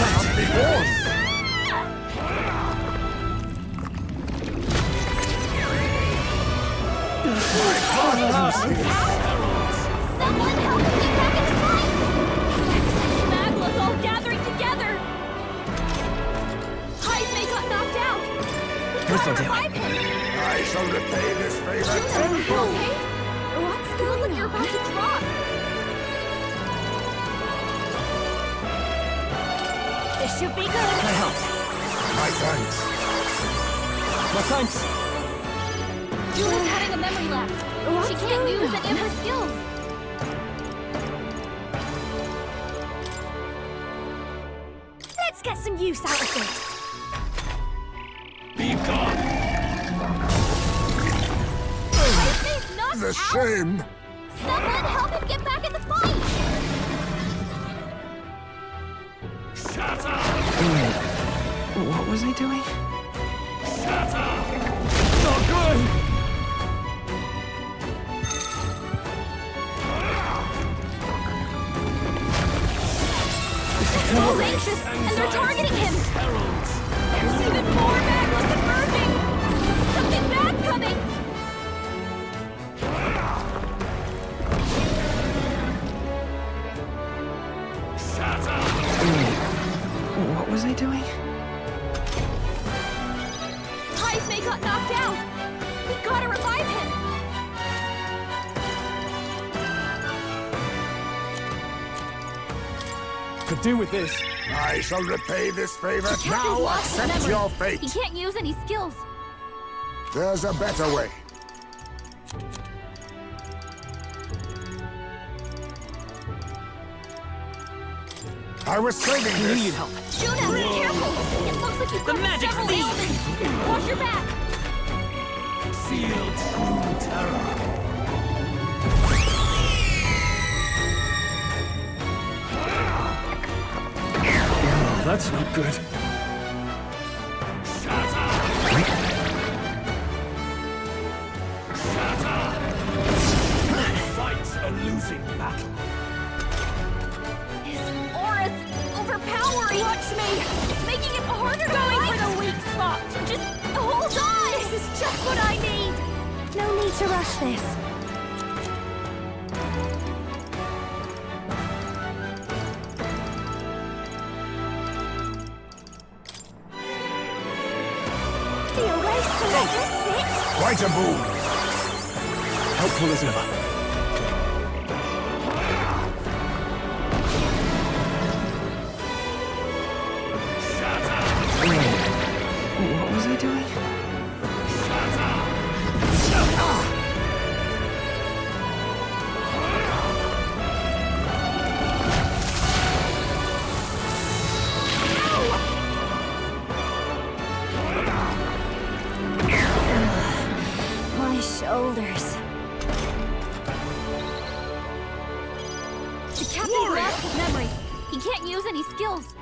Must be born! Someone help me get back into fight! Magla's all gathering together! Heisei got knocked out! We gotta revive him! I shall repay this favor Juna, tenfold! okay? What's going on? You're about to drop! This should be good! I helped. My thanks. My thanks. Juna's having a memory lapse. She can't use any of her skills. Let's get some use out of this. Be gone. Heisei's knocked The out. shame! Someone help him get back in the fight. Shut up! What was I doing? Shut up! Not good! Stroll's anxious, and they're targeting him. Heralds. There's even more madness emerging. Something bad's coming. doing? Heismay got knocked out! We gotta revive him! Could do with this. I shall repay this favor. Captain's Now lost his accept memory. your fate. He can't use any skills. There's a better way. I was saving You this. need help. Juna, be careful! It looks like you've got magic several seed. ailments. Watch your back! Feel true terror. Oh, that's not good. Fight a losing battle. His aura's overpowering! Watch me! It's making it harder to fight! For the weak spot! Just hold on! This is just what I need! No need to rush this. The eraser! That's it! Quite a boon. Helpful as ever. What was I doing? My shoulders. The captain's lost his memory. He can't use any skills.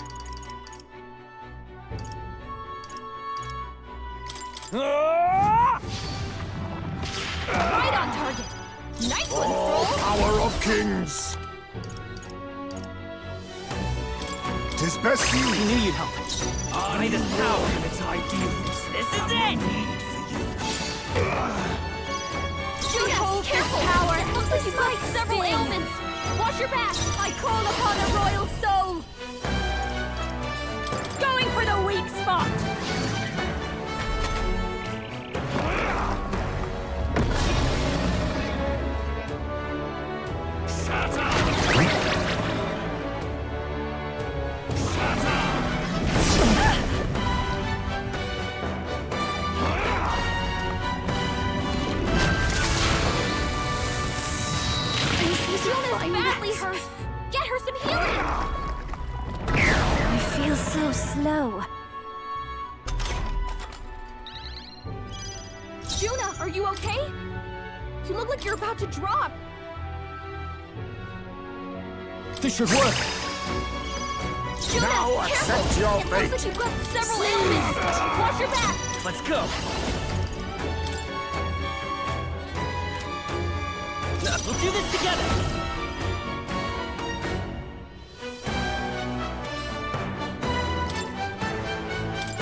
Right on target. Nice one, Oh, Stroll. power of kings. 'Tis best You you. knew you'd help. By this power, And its ideals. this is it! Juna, careful! Power. It looks like you've got several ailments. Watch your back. I call upon the royal soul. Going for the weak spot. Juna's badly hurt. Get her some healing. I feel so slow. Juna, are you okay? You look like you're about to drop. This should work. Juna, Now careful! accept your It fate. looks like you've got several ailments. Watch your back. Let's go! We'll do this together!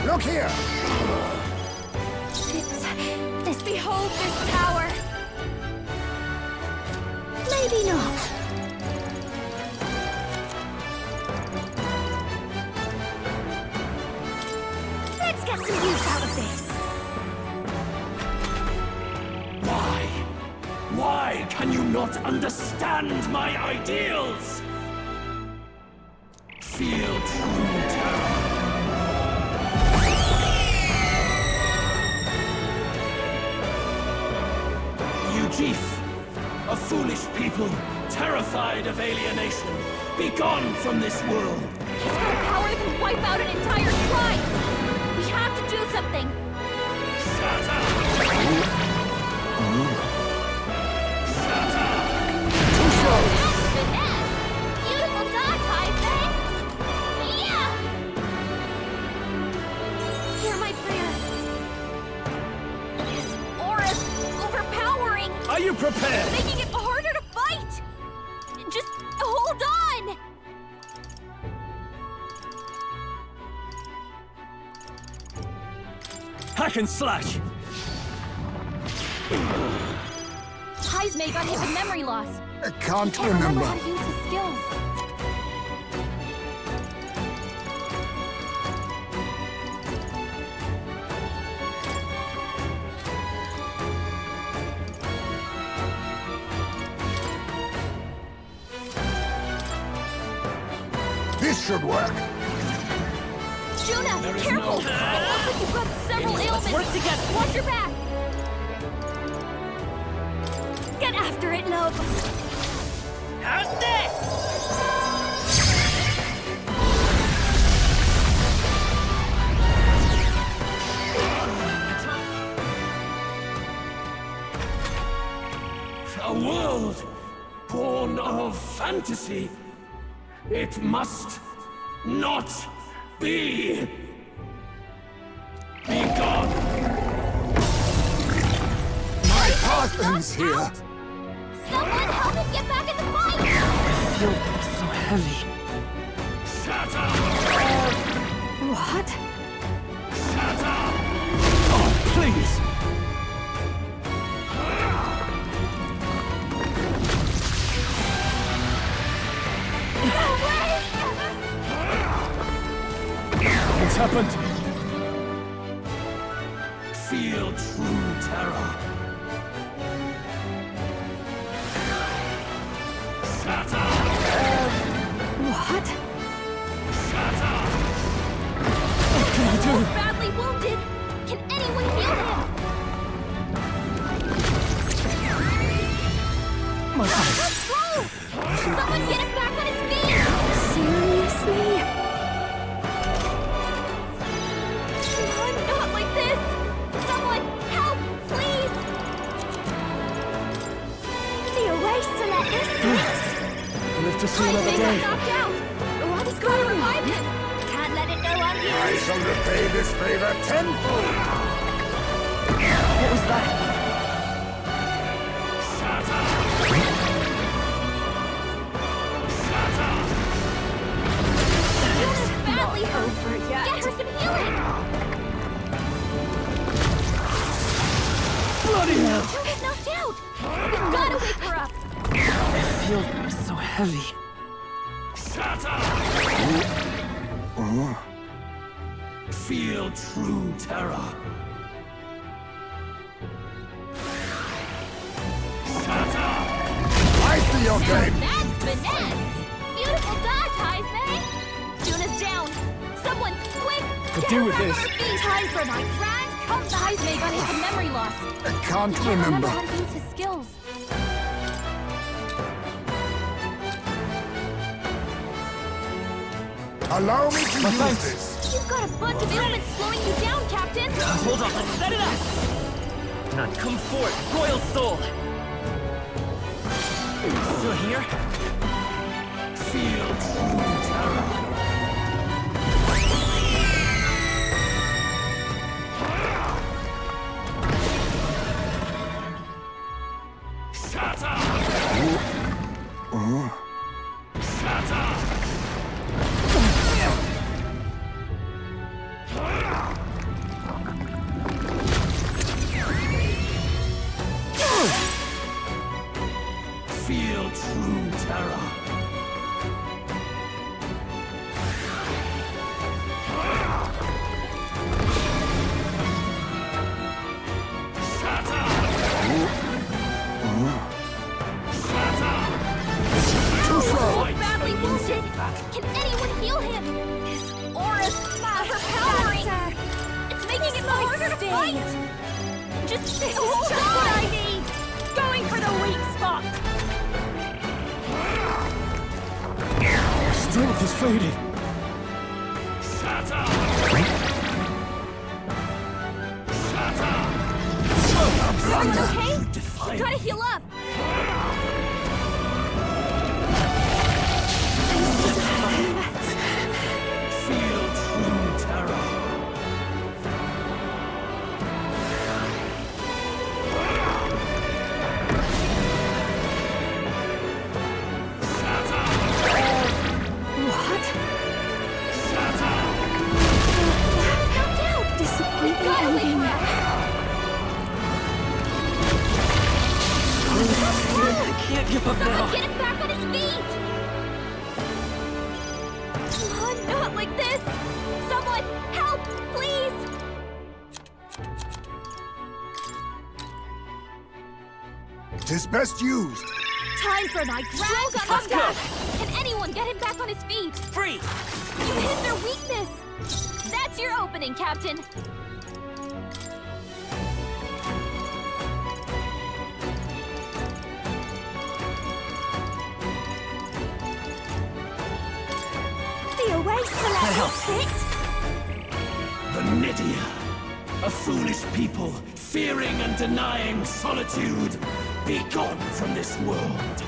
Look here. This behold this power. Maybe not. Let's get some use out of this. Why can you not understand my ideals? Feel true terror. You chief, a foolish people, terrified of alienation, be gone from this world. He's got a power that can wipe out an entire tribe. We have to do something. Shut up! Beautiful dog, Heismay! Yeah! Hear my prayer. His aura's overpowering, Are you prepared? making it harder to fight! Just hold on! Hack and slash. Heismay got hit with memory loss. I can't Can't remember remember. how to use his skills. This should work. Juna, careful! Looks like you've got several ailments. work together. Watch your back. Get after it, love. How's this? A world born of fantasy. It must not be. Be gone. My husband's here. Someone help him get back in the fight! I feel so heavy. Shut up! What? Shut up! Oh, please! What's happened? Feel true terror. Shut up! What? Shut up! What can I do? He's badly wounded. Can anyone heal him? My face. Let's go! Someone get him back on his feet! Seriously? Not like this! Someone help, please! The erase to let this sit! Live to see another Got day. knocked out! Let's go to revive him! Can't let it go I unused! shall repay this favor tenfold. What was that? Shut up! Shut up! Yuna's badly hurt! Get her some healing! Bloody hell! Yuna's knocked out! We gotta wake her up! I feel so heavy. Shut up! Feel true terror. Shut up! I see your game. That's finesse! Beautiful dodge, Heisme! Yuna's down! Someone, quick! Could Get do her with back this. on her feet. Time for my grand comeback! Heisme got hit from memory loss. I can't Can't remember remember. how to use his skills. Allow me to use thanks. this. You've got a bunch of ailments slowing you down, Captain! Hold on, let's set it up! None, come forth, Royal Soul! Still here? Feel true terror. Shut up! Shut up! Feel true terror. Shut up! Shut up! Too slow. He's badly wounded! Can anyone heal him? His aura's overpowering! It's making it harder to fight! This is just what I need! Going for the weak spot! Our strength is fading. Shut up! Shut up! Everyone okay? You Define gotta heal up! feel true terror. Shut up! What? Shut up! Knocked out! Disappointing gotta wake her up! I can't give up Someone now! get him back on his feet! Come on, not like this! Someone, help, please! 'Tis best used. Time for my grand comeback! Can anyone get him back on his feet? Freeze! You hit their weakness! That's your opening, Captain! The away select is The Nidia. A foolish people, fearing and denying solitude. Be gone from this world.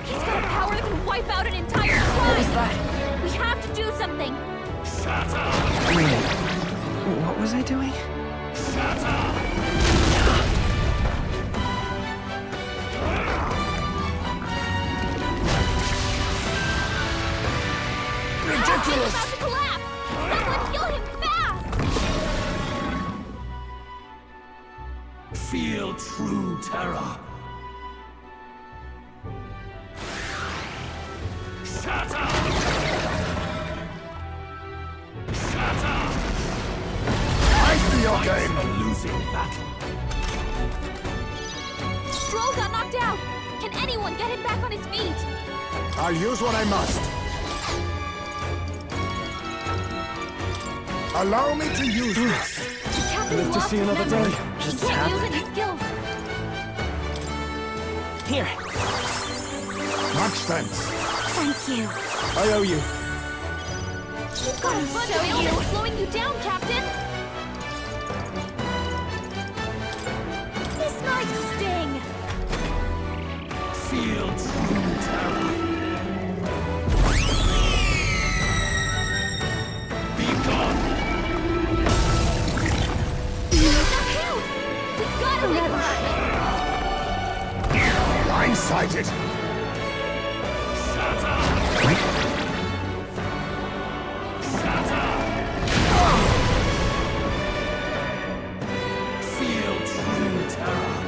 He's got a power that can wipe out an entire tribe! What was that? We have to do something! Shut up! What was I doing? Shut up! Ridiculous! He's about to collapse! Someone kill him fast! Feel true terror. Shut up! Shut up! I see your game! A losing battle. Stroll got knocked out! Can anyone get him back on his feet? I'll use what I must. Allow me to use this. The captain Live to lost see his another memory. day. He can't use any skills. Here. Much thanks. Thank you. I owe you. You've got a foot wheel that's slowing you down, Captain! This might sting! Feel true terror. Be gone. Knocked out! We gotta win! Blindsided. Shut up! Shut up! Feel true terror.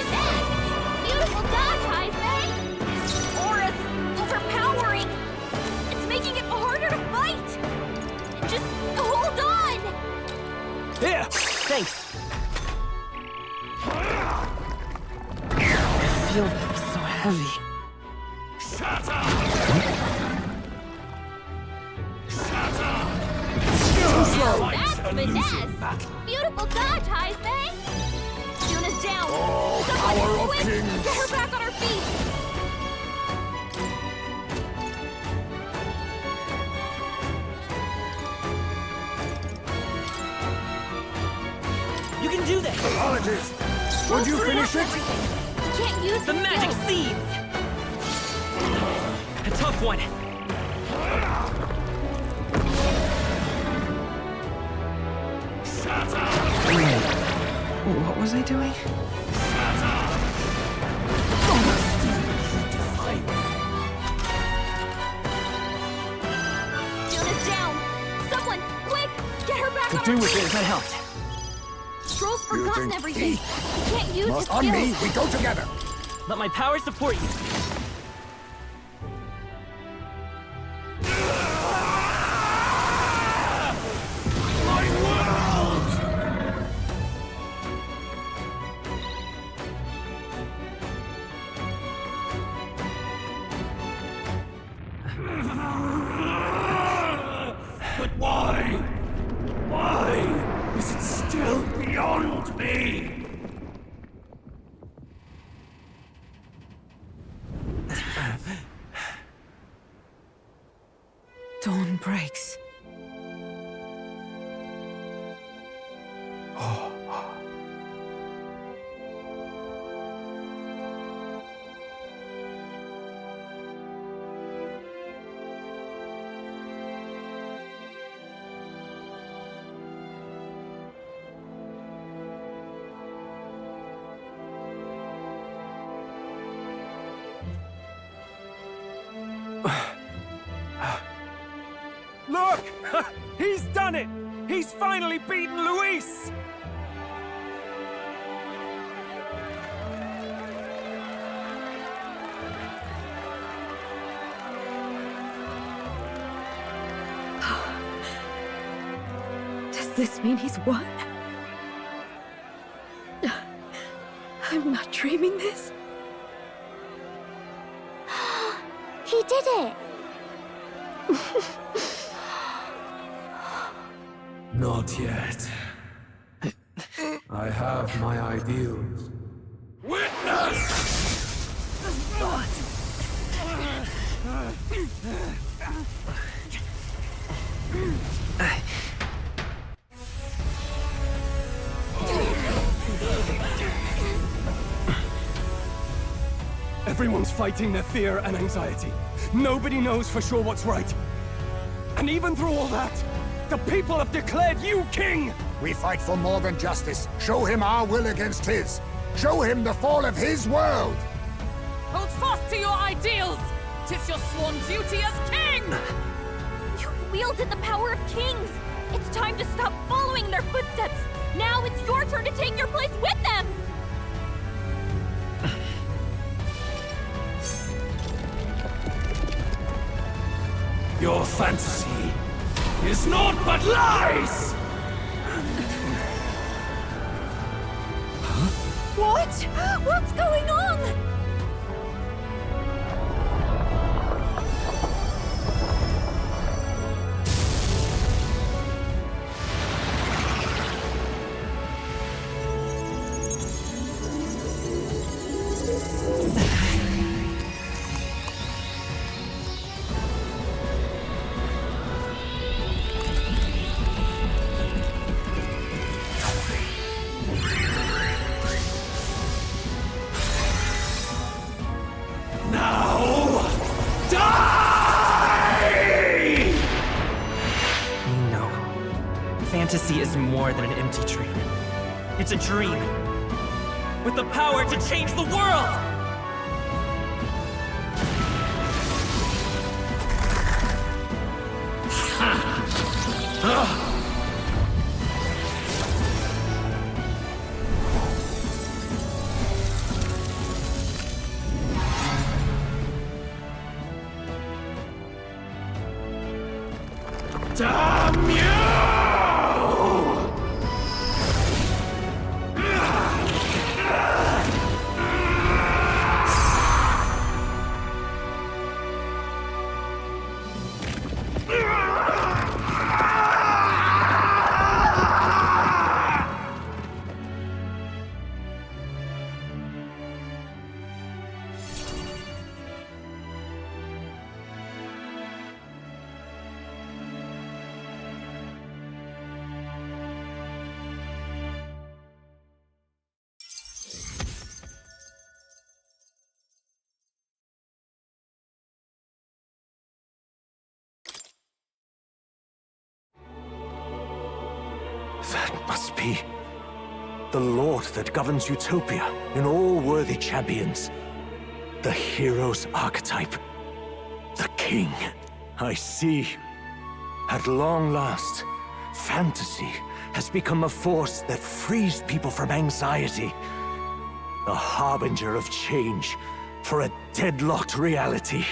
Beautiful dodge, Heisman! This aura's overpowering! It's making it harder to fight! Just hold on! Here! Thanks. I feel so heavy. Shut up! Shut up! Now that's A losing finesse! battle. Beautiful dodge, Heisman! Yuna's down! Oh, Someone power of quick! kings! Get her back on her feet! You can do this! Apologies. Would you finish it? He can't use The his magic skills. seeds! A tough one. Shut up! What was I doing? Shut up! Define me. Yuna's down! Someone, quick! Get her back on Do her with feet! this. That helped. Stroll's You forgotten think everything! He can't use his On skills! me, we go together. Let my power support you. My world! But why? Why is it still beyond me? Dawn breaks. Look! He's done it! He's finally beaten Luis! this mean he's won? I'm not dreaming this. He did it! Not yet. I have my ideals. Witness! Everyone's fighting their fear and anxiety. Nobody knows for sure what's right. And even through all that, the people have declared you king! We fight for more than justice. Show him our will against his. Show him the fall of his world! Hold fast to your ideals! 'Tis your sworn duty as king! You've wielded the power of kings! It's time to stop following in their footsteps! Now it's your turn to take your place with them! Your fantasy is naught but lies! What? What's going on? Fantasy is more than an empty dream. It's a dream with the power to change the world! Damn you! That must be the Lord that governs Utopia in all worthy champions. The hero's archetype. The king. I see. At long last, fantasy has become a force that frees people from anxiety. A harbinger of change for a deadlocked reality.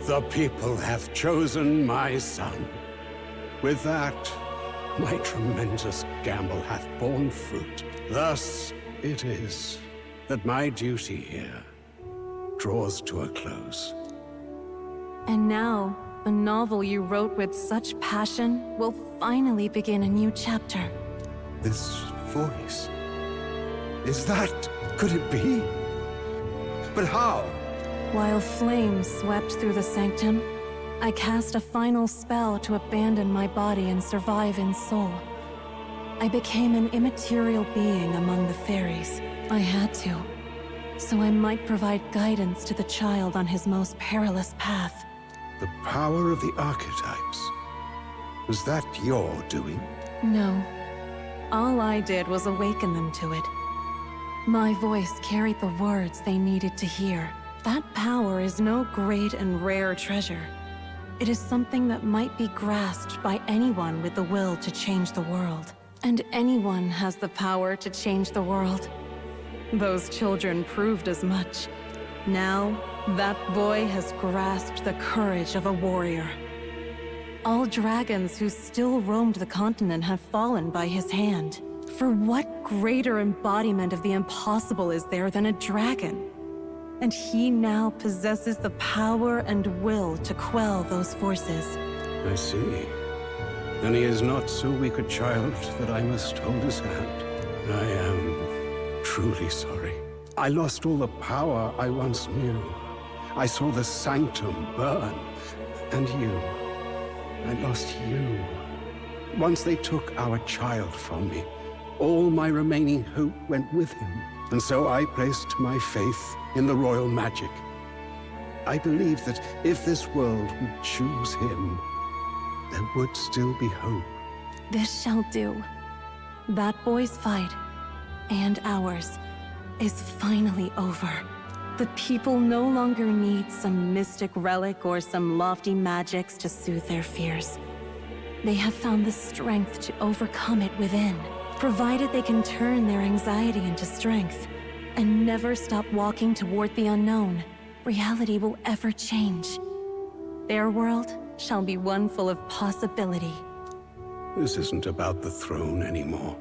The people have chosen my son. With that, my tremendous gamble hath borne fruit. Thus it is that my duty here draws to a close. And now, the novel you wrote with such passion will finally begin a new chapter. This voice... could it be? But how? While flames swept through the sanctum, I cast a final spell to abandon my body and survive in soul. I became an immaterial being among the fairies. I had to, so I might provide guidance to the child on his most perilous path. The power of the archetypes. Was that your doing? No. All I did was awaken them to it. My voice carried the words they needed to hear. That power is no great and rare treasure. It is something that might be grasped by anyone with the will to change the world. And anyone has the power to change the world. Those children proved as much. Now, that boy has grasped the courage of a warrior. All dragons who still roamed the continent have fallen by his hand. For what greater embodiment of the impossible is there than a dragon? And he now possesses the power and will to quell those forces. I see. Then he is not so weak a child that I must hold his hand. I am truly sorry. I lost all the power I once knew. I saw the sanctum burn. And you. I lost you. Once they took our child from me, all my remaining hope went with him. And so I placed my faith in the royal magic. I believed that if this world would choose him, there would still be hope. This shall do. That boy's fight, and ours, is finally over. The people no longer need some mystic relic or some lofty magics to soothe their fears. They have found the strength to overcome it within, provided they can turn their anxiety into strength and never stop walking toward the unknown. Reality will ever change. Their world shall be one full of possibility. This isn't about the throne anymore.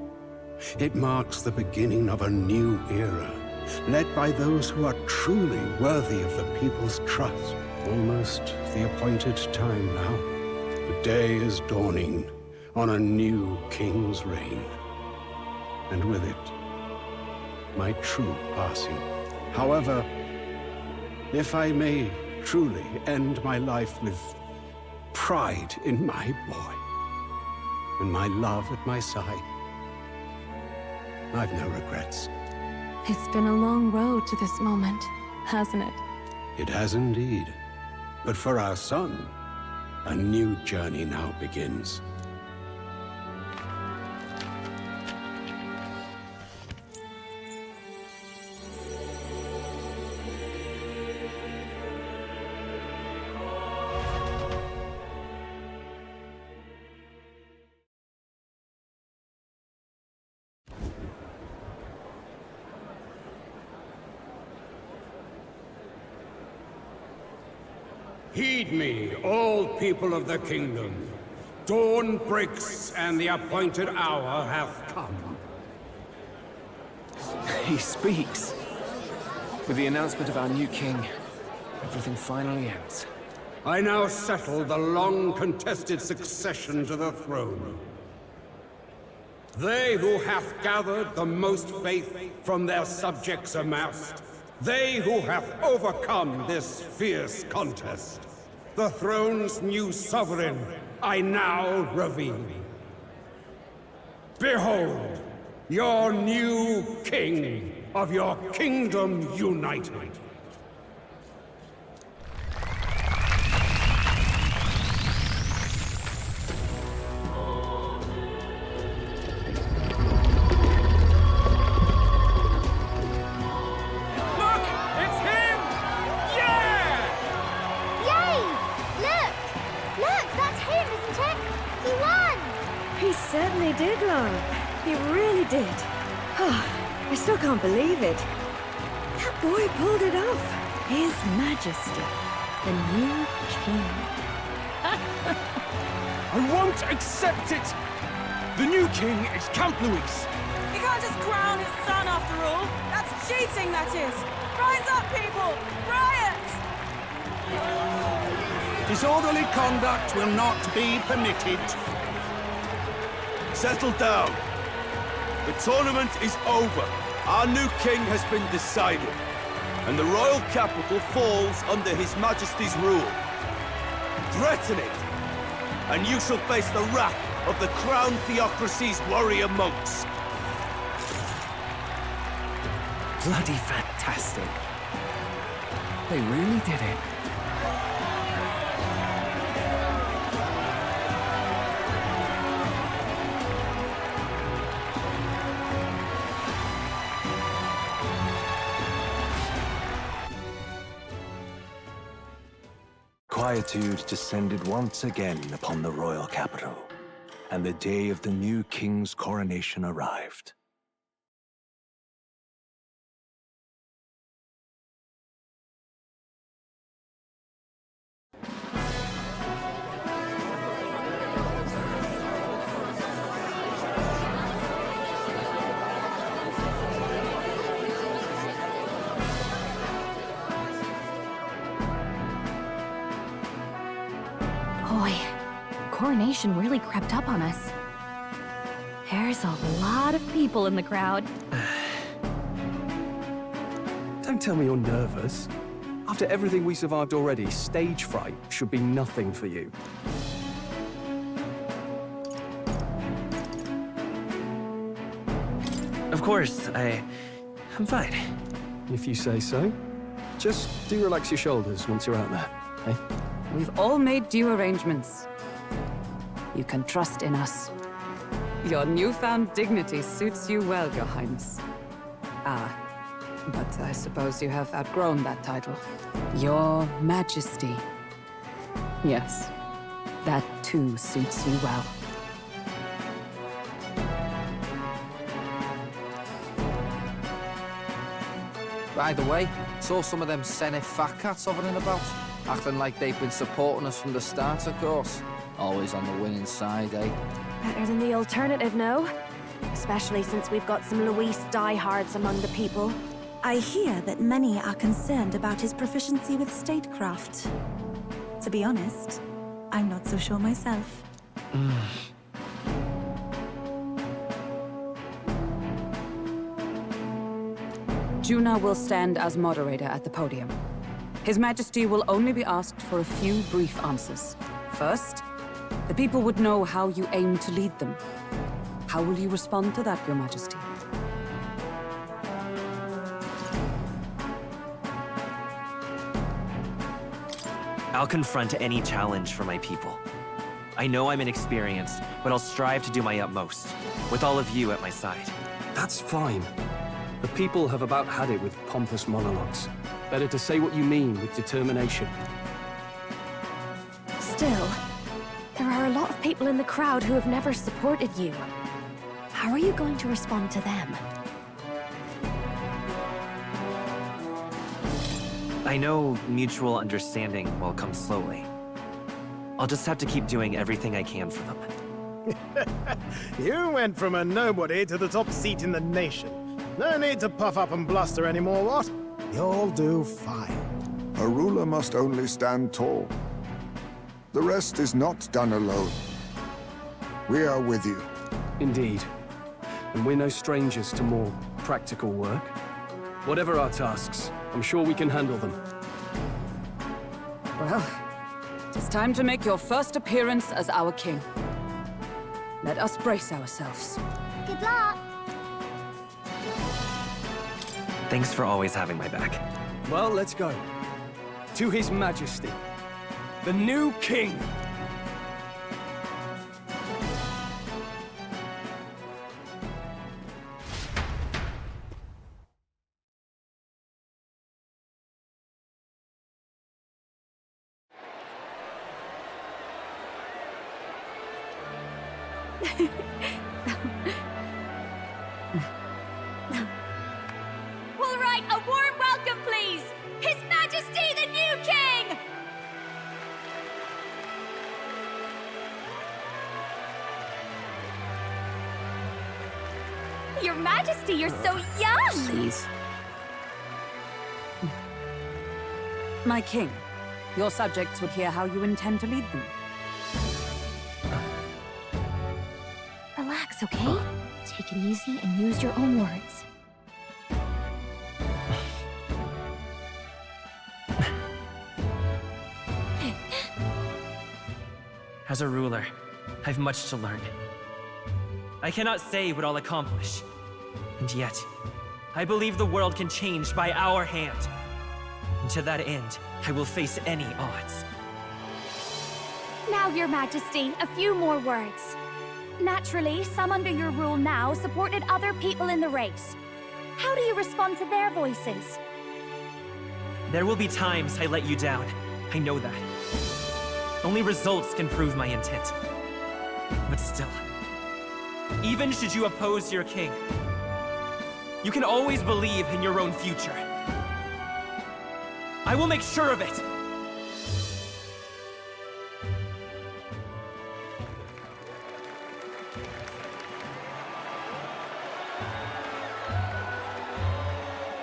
It marks the beginning of a new era, led by those who are truly worthy of the people's trust. Almost the appointed time now. The day is dawning on a new king's reign. And with it, my true passing. However, if I may truly end my life with pride in my boy, and my love at my side, I've no regrets. It's been a long road to this moment, hasn't it? It has indeed. But for our son, a new journey now begins. Heed me, all people of the kingdom. Dawn breaks, and the appointed hour hath come. He speaks. With the announcement of our new king, everything finally ends. I now settle the long-contested succession to the throne. They who hath gathered the most faith from their subjects amassed, they who have overcome this fierce contest, the throne's new sovereign, I now reveal. Behold, your new king of your kingdom united. Certainly did, love. He really did. I still can't believe it. That boy pulled it off. His Majesty, the new king. I won't accept it! The new king is Camp Louis. He can't just crown his son after all. That's cheating, that is. Rise up, people! Riot! Disorderly conduct will not be permitted. Settle down. The tournament is over. Our new king has been decided, and the royal capital falls under His Majesty's rule. Threaten it, and you shall face the wrath of the Crown Theocracy's warrior monks. Bloody fantastic. They really did it. Quietude descended once again upon the royal capital, and the day of the new king's coronation arrived. coronation really crept up on us. There's a lot of people in the crowd. Don't tell me you're nervous. After everything we survived already, stage fright should be nothing for you. Of course, I'm fine. If you say so. Just do relax your shoulders once you're out there, eh? We've all made due arrangements. You can trust in us. Your newfound dignity suits you well, Your Highness. But I suppose you have outgrown that title. Your Majesty. Yes, that too suits you well. By the way, saw some of them Senate fat cats hovering about, acting like they've been supporting us from the start, of course. Always on the winning side, eh? Better than the alternative, no? Especially since we've got some Luis diehards among the people. I hear that many are concerned about his proficiency with statecraft. To be honest, I'm not so sure myself. Juna will stand as moderator at the podium. His Majesty will only be asked for a few brief answers. First, the people would know how you aim to lead them. How will you respond to that, Your Majesty? I'll confront any challenge for my people. I know I'm inexperienced, but I'll strive to do my utmost, with all of you at my side. That's fine. The people have about had it with pompous monologues. Better to say what you mean with determination. Still, there are a lot of people in the crowd who have never supported you. How are you going to respond to them? I know mutual understanding will come slowly. I'll just have to keep doing everything I can for them. You went from a nobody to the top seat in the nation. No need to puff up and bluster anymore, what? You'll do fine. A ruler must only stand tall. The rest is not done alone. We are with you. Indeed. And we're no strangers to more practical work. Whatever our tasks, I'm sure we can handle them. Well, it's time to make your first appearance as our king. Let us brace ourselves. Good luck! Thanks for always having my back. Well, let's go. To His Majesty, the new king! All right, a warm welcome, please! His Majesty, the new king! Your Majesty, you're so young! Please. My king, your subjects would hear how you intend to lead them. Relax, okay? Take it easy and use your own words. As a ruler, I've much to learn. I cannot say what I'll accomplish. And yet, I believe the world can change by our hand. And to that end, I will face any odds. Now, Your Majesty, a few more words. Naturally, some under your rule now supported other people in the race. How do you respond to their voices? There will be times I let you down. I know that. Only results can prove my intent. But still, even should you oppose your king, you can always believe in your own future. I will make sure of it!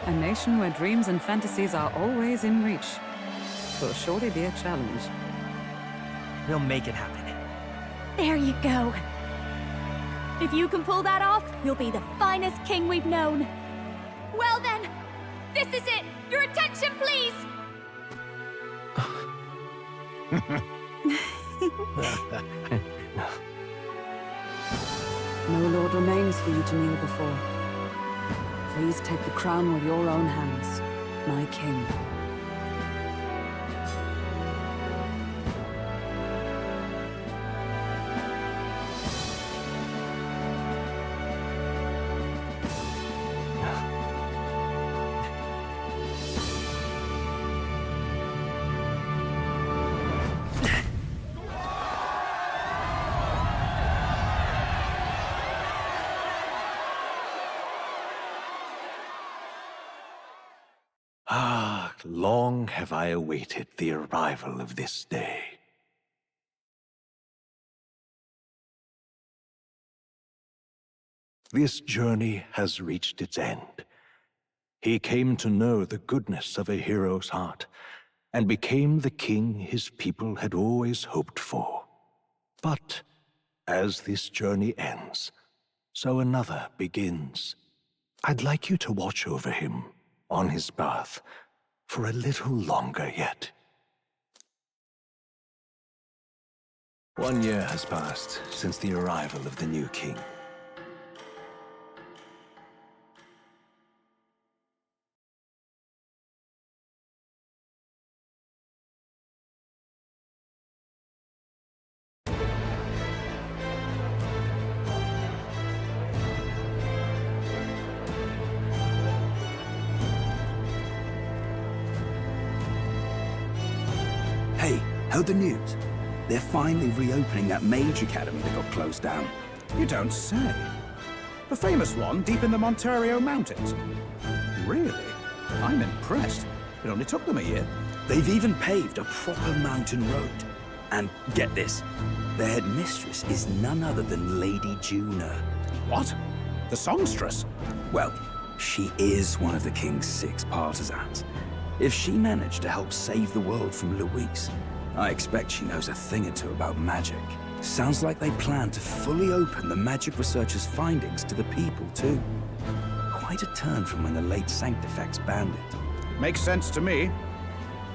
A nation where dreams and fantasies are always in reach. Will surely be a challenge. We'll make it happen. There you go. If you can pull that off, you'll be the finest king we've known. Well then, this is it! Your attention, please! No lord remains for you to kneel before. Please take the crown with your own hands, my king. Ah, long have I awaited the arrival of this day. This journey has reached its end. He came to know the goodness of a hero's heart, and became the king his people had always hoped for. But as this journey ends, so another begins. I'd like you to watch over him on his path for a little longer yet. 1 year has passed since the arrival of the new king. Hey, heard the news? They're finally reopening that mage academy that got closed down. You don't say. The famous one deep in the Montario Mountains. Really? I'm impressed. It only took them a year. They've even paved a proper mountain road. And get this, their headmistress is none other than Lady Juna. What? The songstress? Well, she is one of the king's 6 partisans. If she managed to help save the world from Luis, I expect she knows a thing or two about magic. Sounds like they plan to fully open the magic researchers' findings to the people, too. Quite a turn from when the late Sanctifex banned it. Makes sense to me.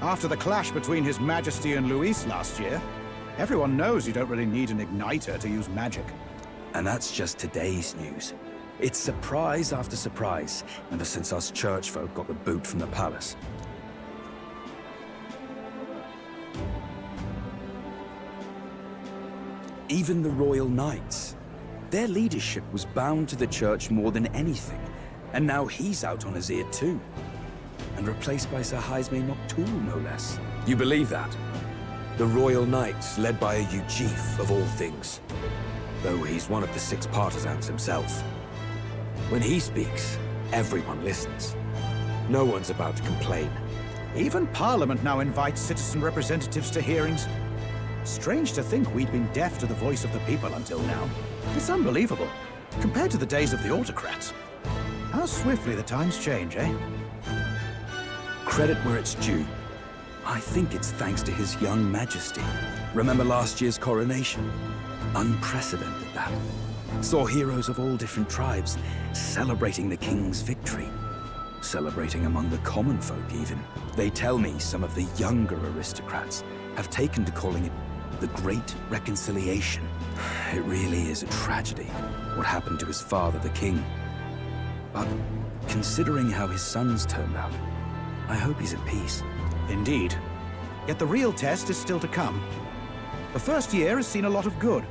After the clash between His Majesty and Luis last year, everyone knows you don't really need an igniter to use magic. And that's just today's news. It's surprise after surprise, ever since us church folk got the boot from the palace. Even the Royal Knights. Their leadership was bound to the church more than anything, and now he's out on his ear too. And replaced by Sir Jaime Noctul, no less. You believe that? The Royal Knights, led by a Ujif of all things. Though he's one of the 6 partisans himself. When he speaks, everyone listens. No one's about to complain. Even Parliament now invites citizen representatives to hearings. Strange to think we'd been deaf to the voice of the people until now. It's unbelievable, compared to the days of the autocrats. How swiftly the times change, eh? Credit where it's due. I think it's thanks to His young majesty. Remember last year's coronation? Unprecedented, that. Saw heroes of all different tribes celebrating the king's victory. Celebrating among the common folk, even. They tell me some of the younger aristocrats have taken to calling it the Great Reconciliation. It really is a tragedy, what happened to his father, the king. But considering how his sons turned out, I hope he's at peace. Indeed. Yet the real test is still to come. The first year has seen a lot of good,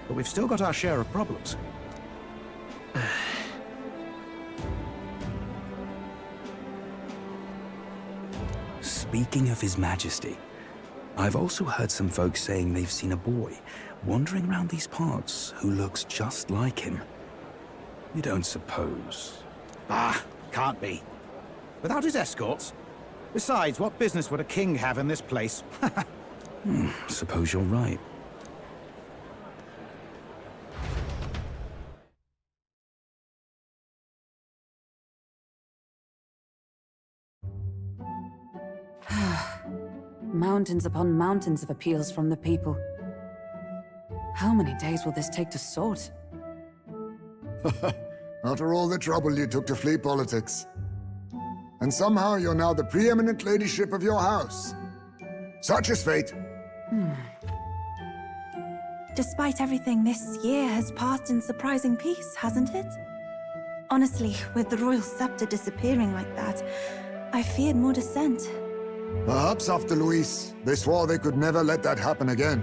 but we've still got our share of problems. Speaking of His Majesty, I've also heard some folks saying they've seen a boy wandering around these parts who looks just like him. You don't suppose? Ah, can't be. Without his escorts? Besides, what business would a king have in this place? Suppose you're right. Mountains upon mountains of appeals from the people. How many days will this take to sort? After all the trouble you took to flee politics. And somehow you're now the preeminent ladyship of your house. Such is fate. Despite everything, this year has passed in surprising peace, hasn't it? Honestly, with the royal scepter disappearing like that, I feared more dissent. Perhaps after Luis, they swore they could never let that happen again.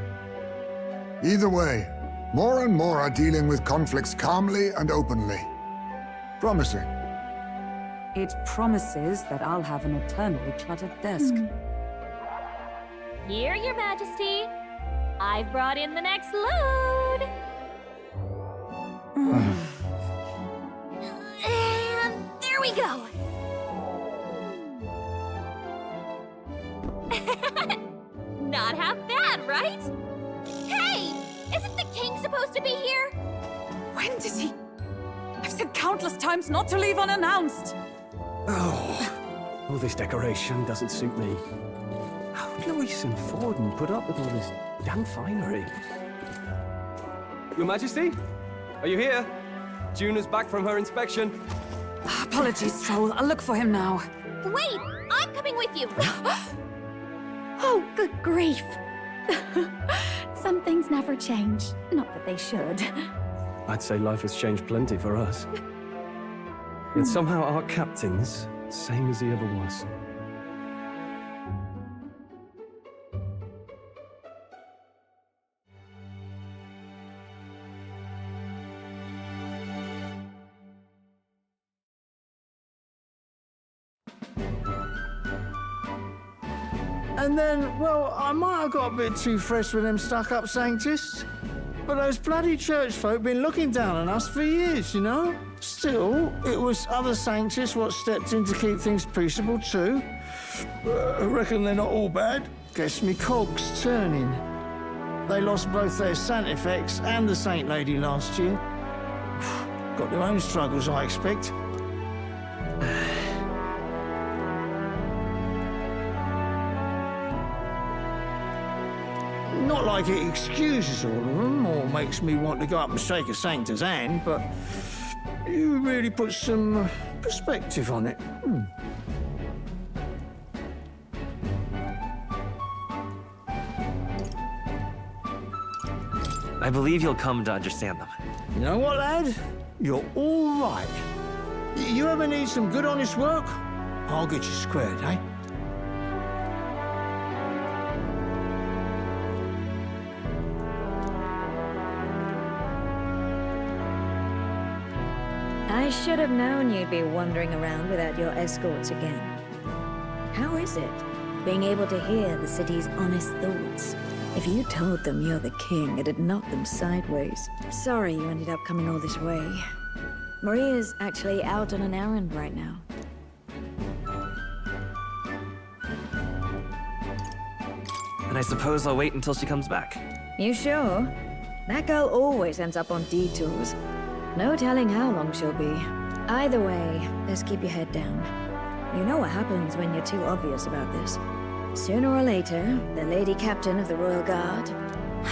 Either way, more and more are dealing with conflicts calmly and openly. Promising. It promises that I'll have an eternally cluttered desk. Here, Your Majesty. I've brought in the next load. And there we go. Not half bad, right? Hey! Isn't the king supposed to be here? When did he? I've said countless times not to leave unannounced. Oh, all this decoration doesn't suit me. How would Luis and Forden put up with all this damn finery? Your Majesty? Are you here? Juna's back from her inspection. Apologies, Troll. I'll look for him now. Wait! I'm coming with you! Oh, good grief. Some things never change. Not that they should. I'd say life has changed plenty for us. Yet somehow our captain's same as he ever was. And then, well, I might have got a bit too fresh with them stuck-up Sanctists. But those bloody church folk been looking down on us for years, you know? Still, it was other Sanctists what stepped in to keep things peaceable too. I reckon they're not all bad. Guess me cog's turning. They lost both their Santifex and the Saint Lady last year. Got their own struggles, I expect. Not like it excuses all of them or makes me want to go up and shake a Sanctor's hand, but you really put some perspective on it. I believe you'll come to understand them. You know what, lad? You're all right. You ever need some good, honest work? I'll get you squared, eh? I should have known you'd be wandering around without your escorts again. How is it, being able to hear the city's honest thoughts? If you told them you're the king, it'd knock them sideways. Sorry you ended up coming all this way. Maria's actually out on an errand right now. And I suppose I'll wait until she comes back. You sure? That girl always ends up on detours. No telling how long she'll be. Either way, just keep your head down. You know what happens when you're too obvious about this. Sooner or later, the Lady Captain of the Royal Guard...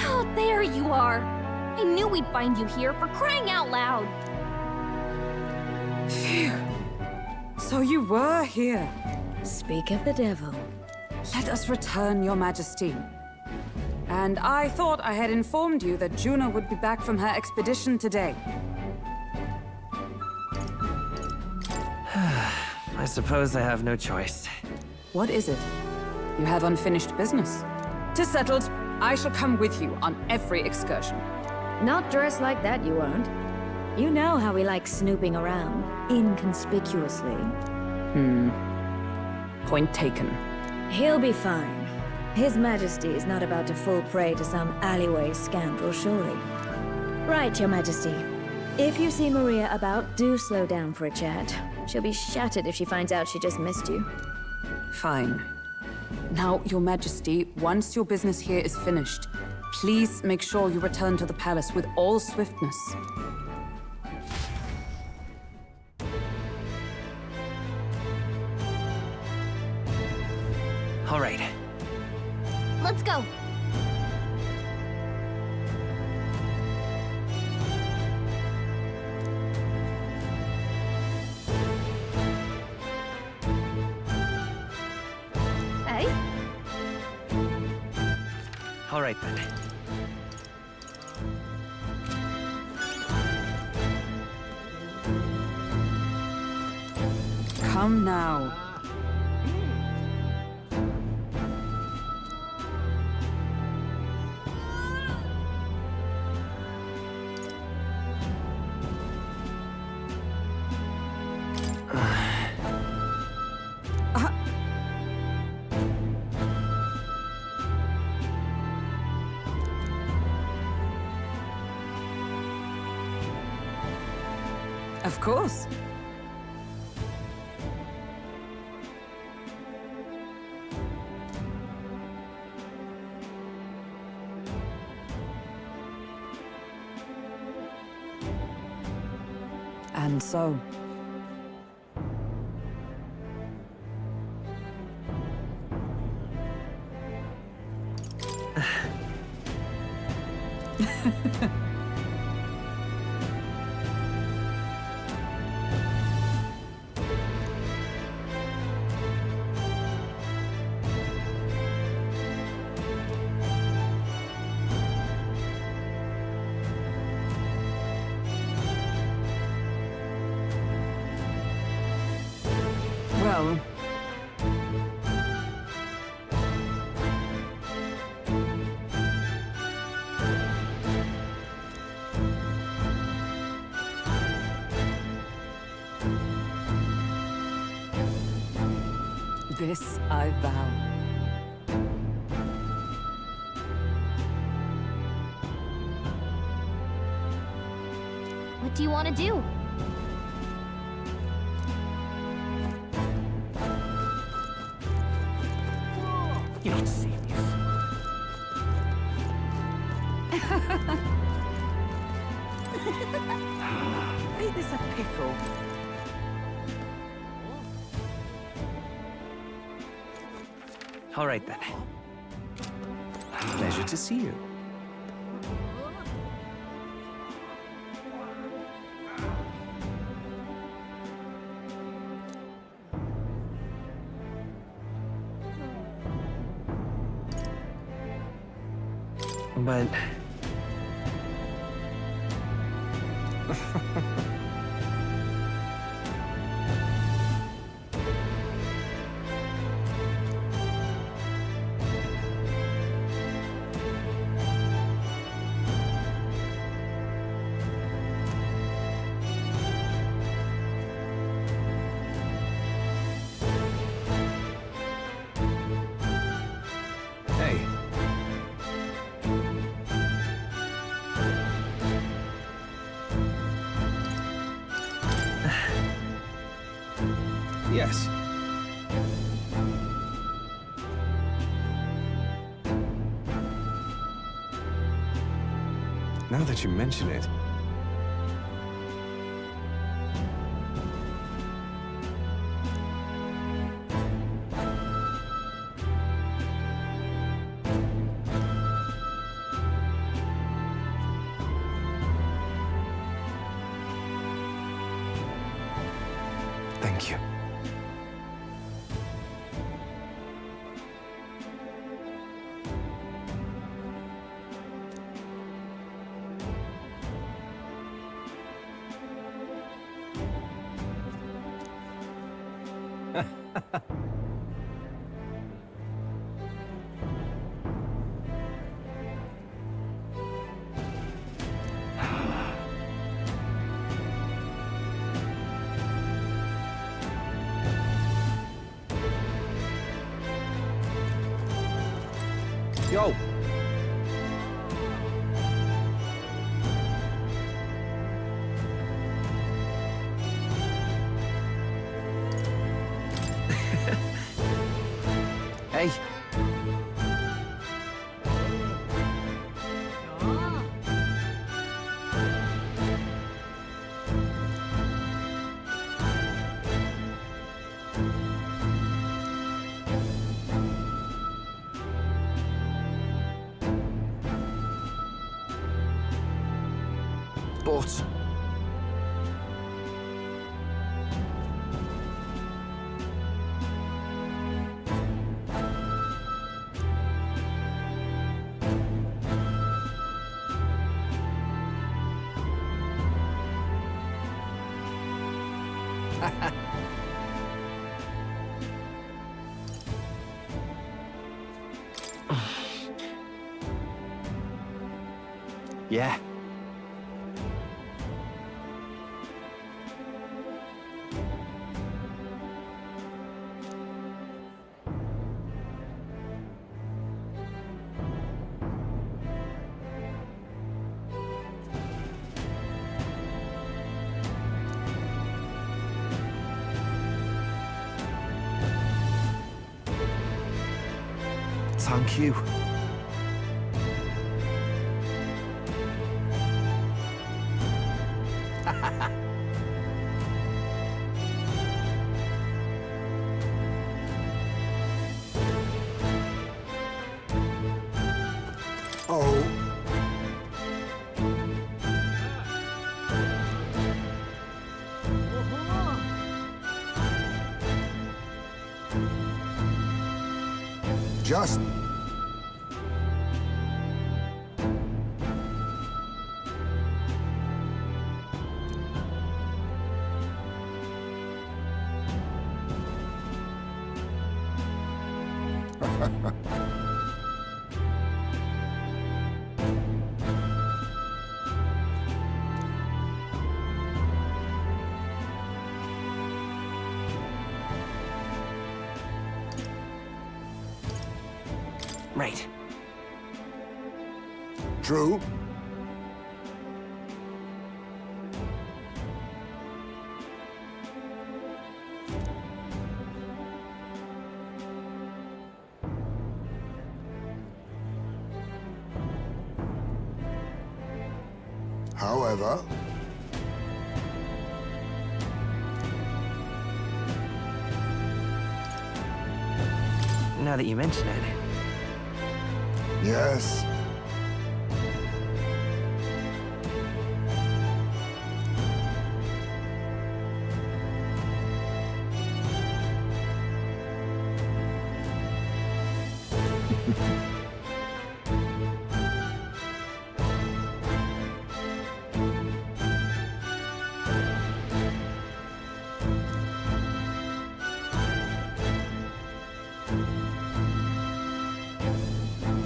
Oh, there you are! I knew we'd find you here, for crying out loud! Phew. So you were here. Speak of the devil. Let us return, Your Majesty. And I thought I had informed you that Juna would be back from her expedition today. I suppose I have no choice. What is it? You have unfinished business. 'Tis settled. I shall come with you on every excursion. Not dressed like that, you won't. You know how we like snooping around, inconspicuously. Point taken. He'll be fine. His Majesty is not about to fall prey to some alleyway scoundrel, surely. Right, Your Majesty. If you see Maria about, do slow down for a chat. She'll be shattered if she finds out she just missed you. Fine. Now, Your Majesty, once your business here is finished, please make sure you return to the palace with all swiftness. All right. Let's go! right then. Come now. Of course. And so. Well... This I vow. What do you want to do? You're not serious. Ain't this a pickle? All right then. Pleasure to see you. But... Hey. Yes. Now that you mention it. Thank you. Yo! Hey! But... Yeah. Thank you. Oh. Just... Right. True. However... Now that you mention it. Yes.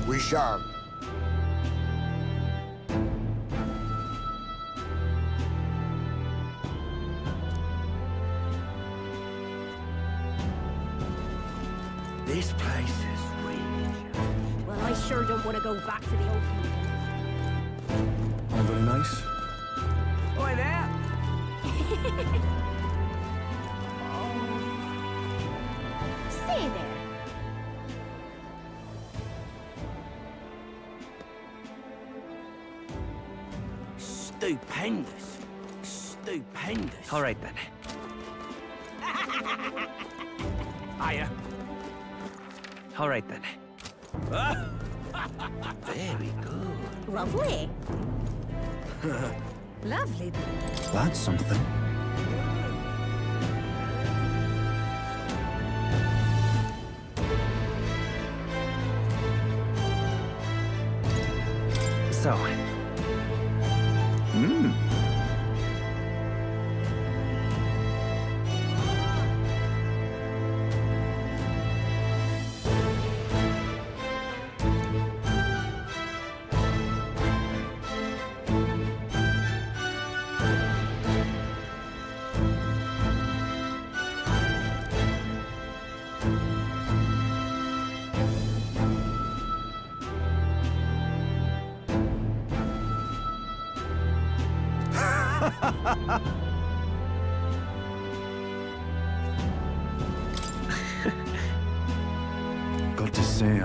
We shall. This place is really changed. Well, I sure don't want to go back to the old kingdom. Oh, very nice. Oi there! Say there. Stupendous. Stupendous. All right, then. Hiya. All right, then. Very good. Lovely. Lovely. That's something. So. Got to say,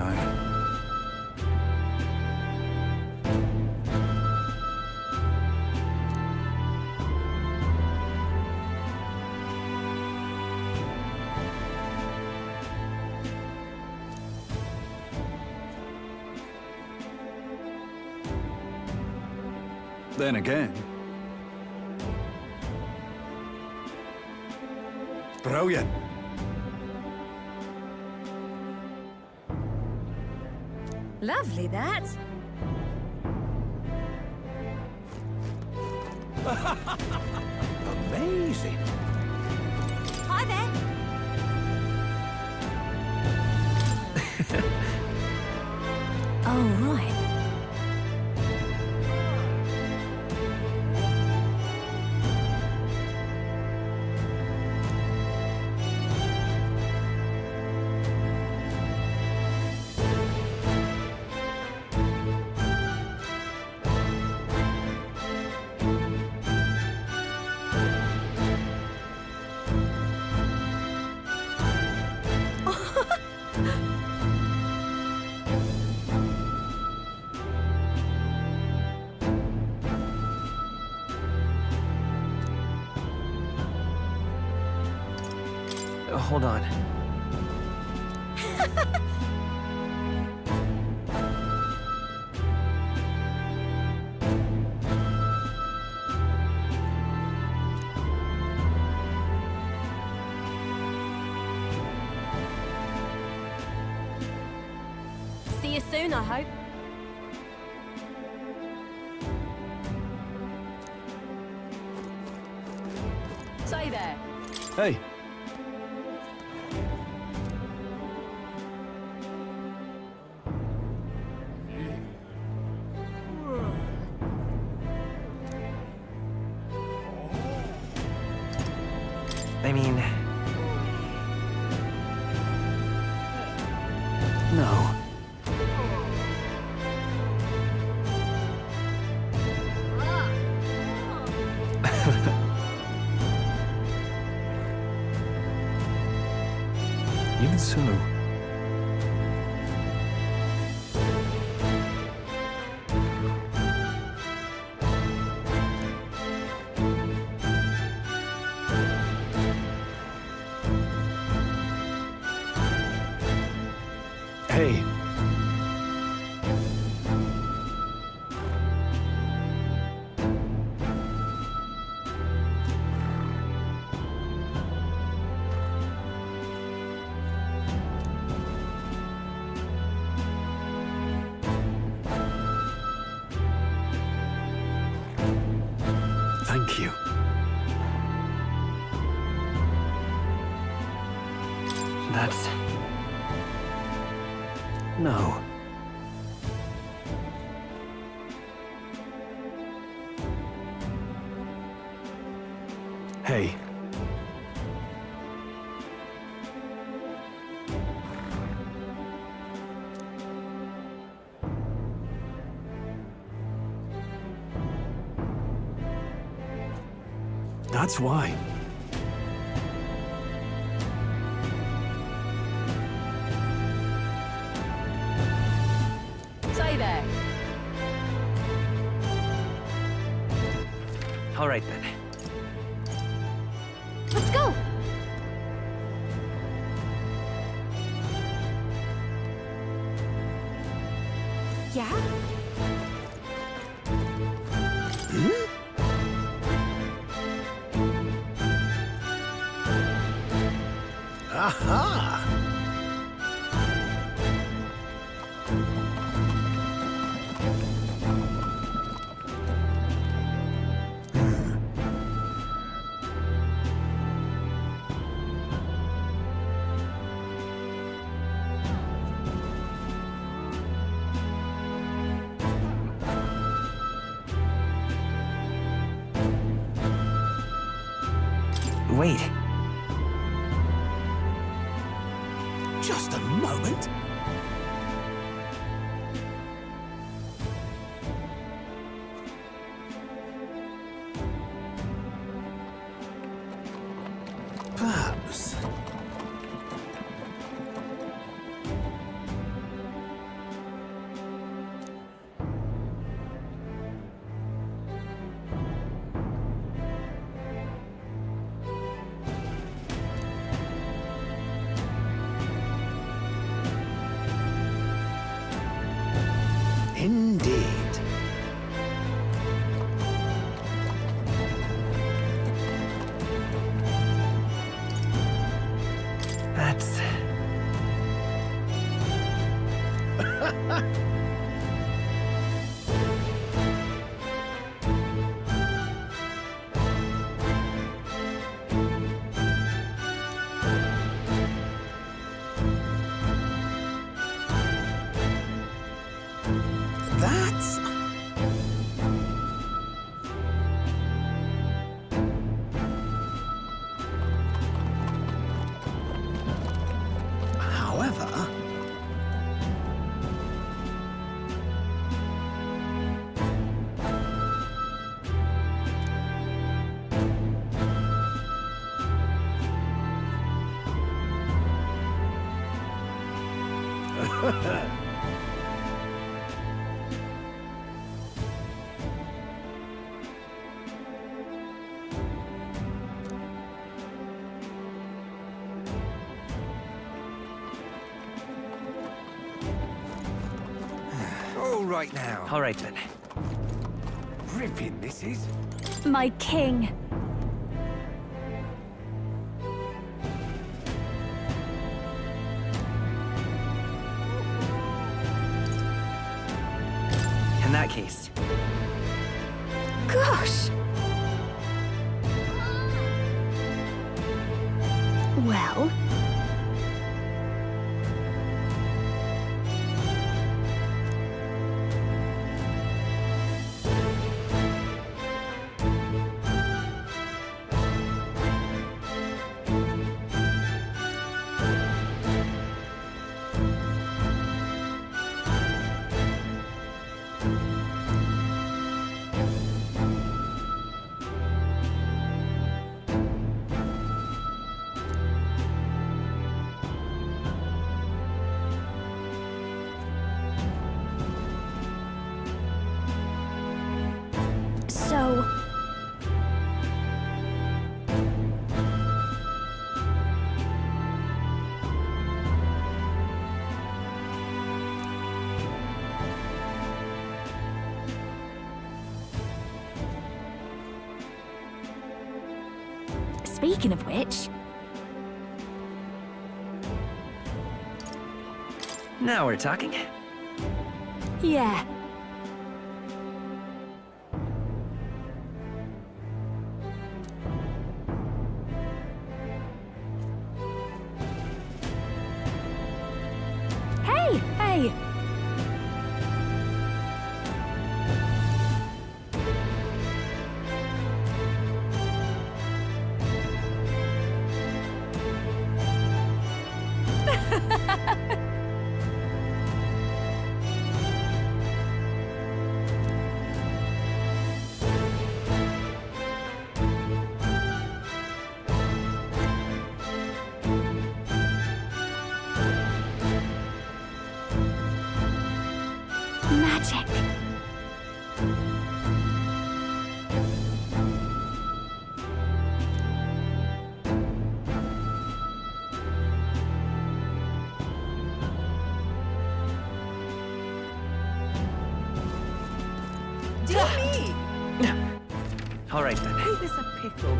Then again... Brilliant. Lovely, that. Amazing. Oh, right. Hold on. See you soon, I hope. Say there. Hey. I mean... No. Even so... Hey. Thank you. That's... No. Hey. That's why. Say there. All right, then. Let's go! Yeah? Aha! Wait. Just a moment. Perhaps. Indeed. That's... All right now. All right then. Ripping this is. My king. In that case. Gosh! Well... So... Speaking of which... Now we're talking. Yeah. Hey! Hey! Magic. Dear me! All right then. Ain't this a pickle?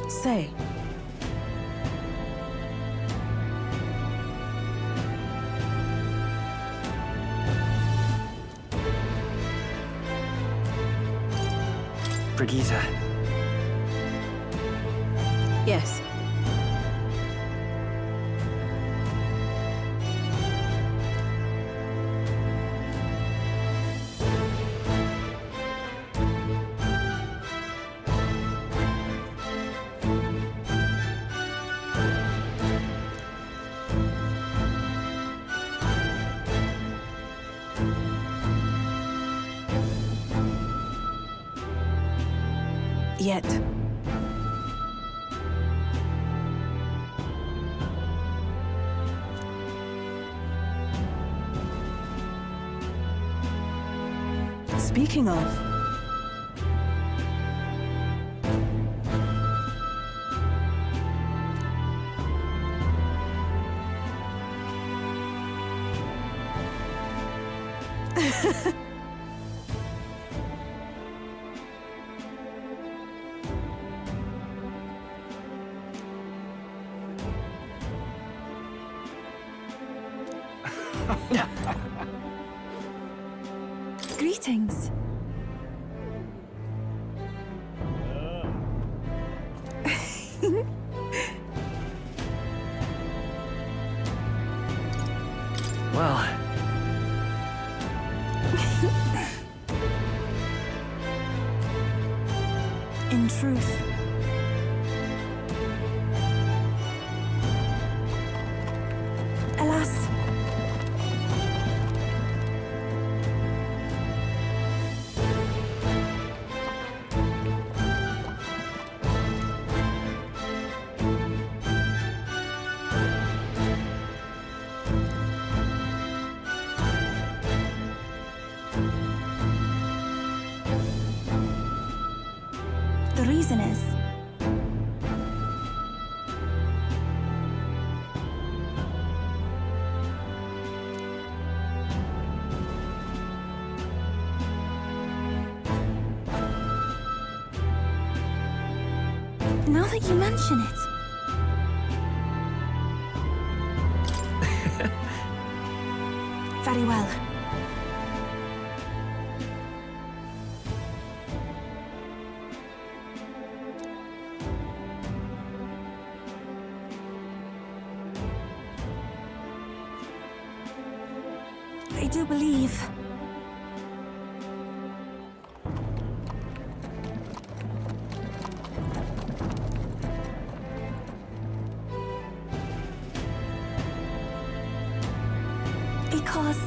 Say. Brigitte. Yes. Yet. Speaking of... Greetings. In truth, alas, the reason is now that you mention it. Very well. I do believe because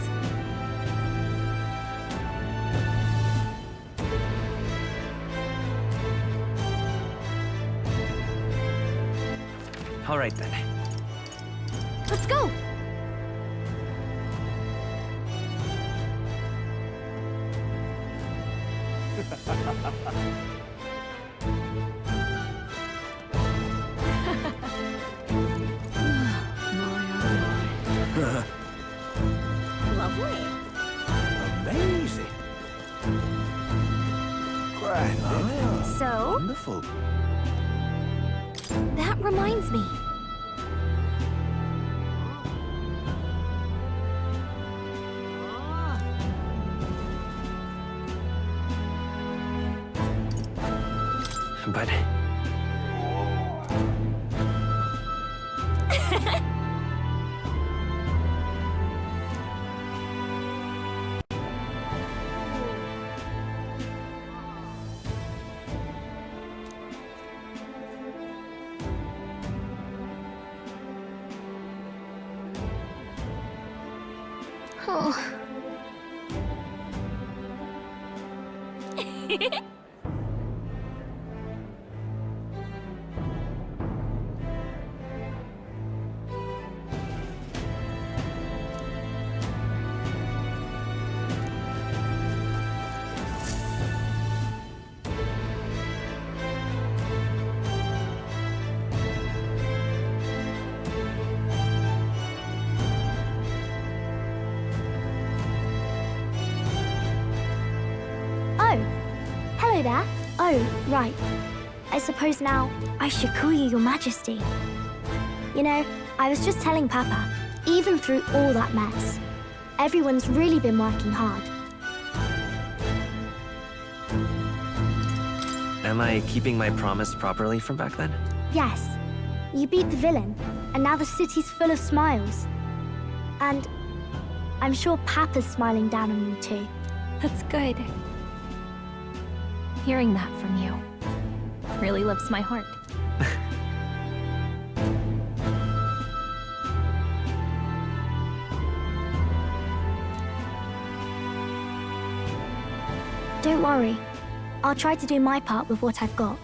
All right then. Let's go! Lovely. Amazing. Grand. So? Wonderful. That reminds me. But... Oh. Hello there. Oh, right. I suppose now I should call you Your Majesty. You know, I was just telling Papa, even through all that mess, everyone's really been working hard. Am I keeping my promise properly from back then? Yes, you beat the villain, and now the city's full of smiles. And I'm sure Papa's smiling down on you too. That's good. Hearing that from you really lifts my heart. Don't worry. I'll try to do my part with what I've got.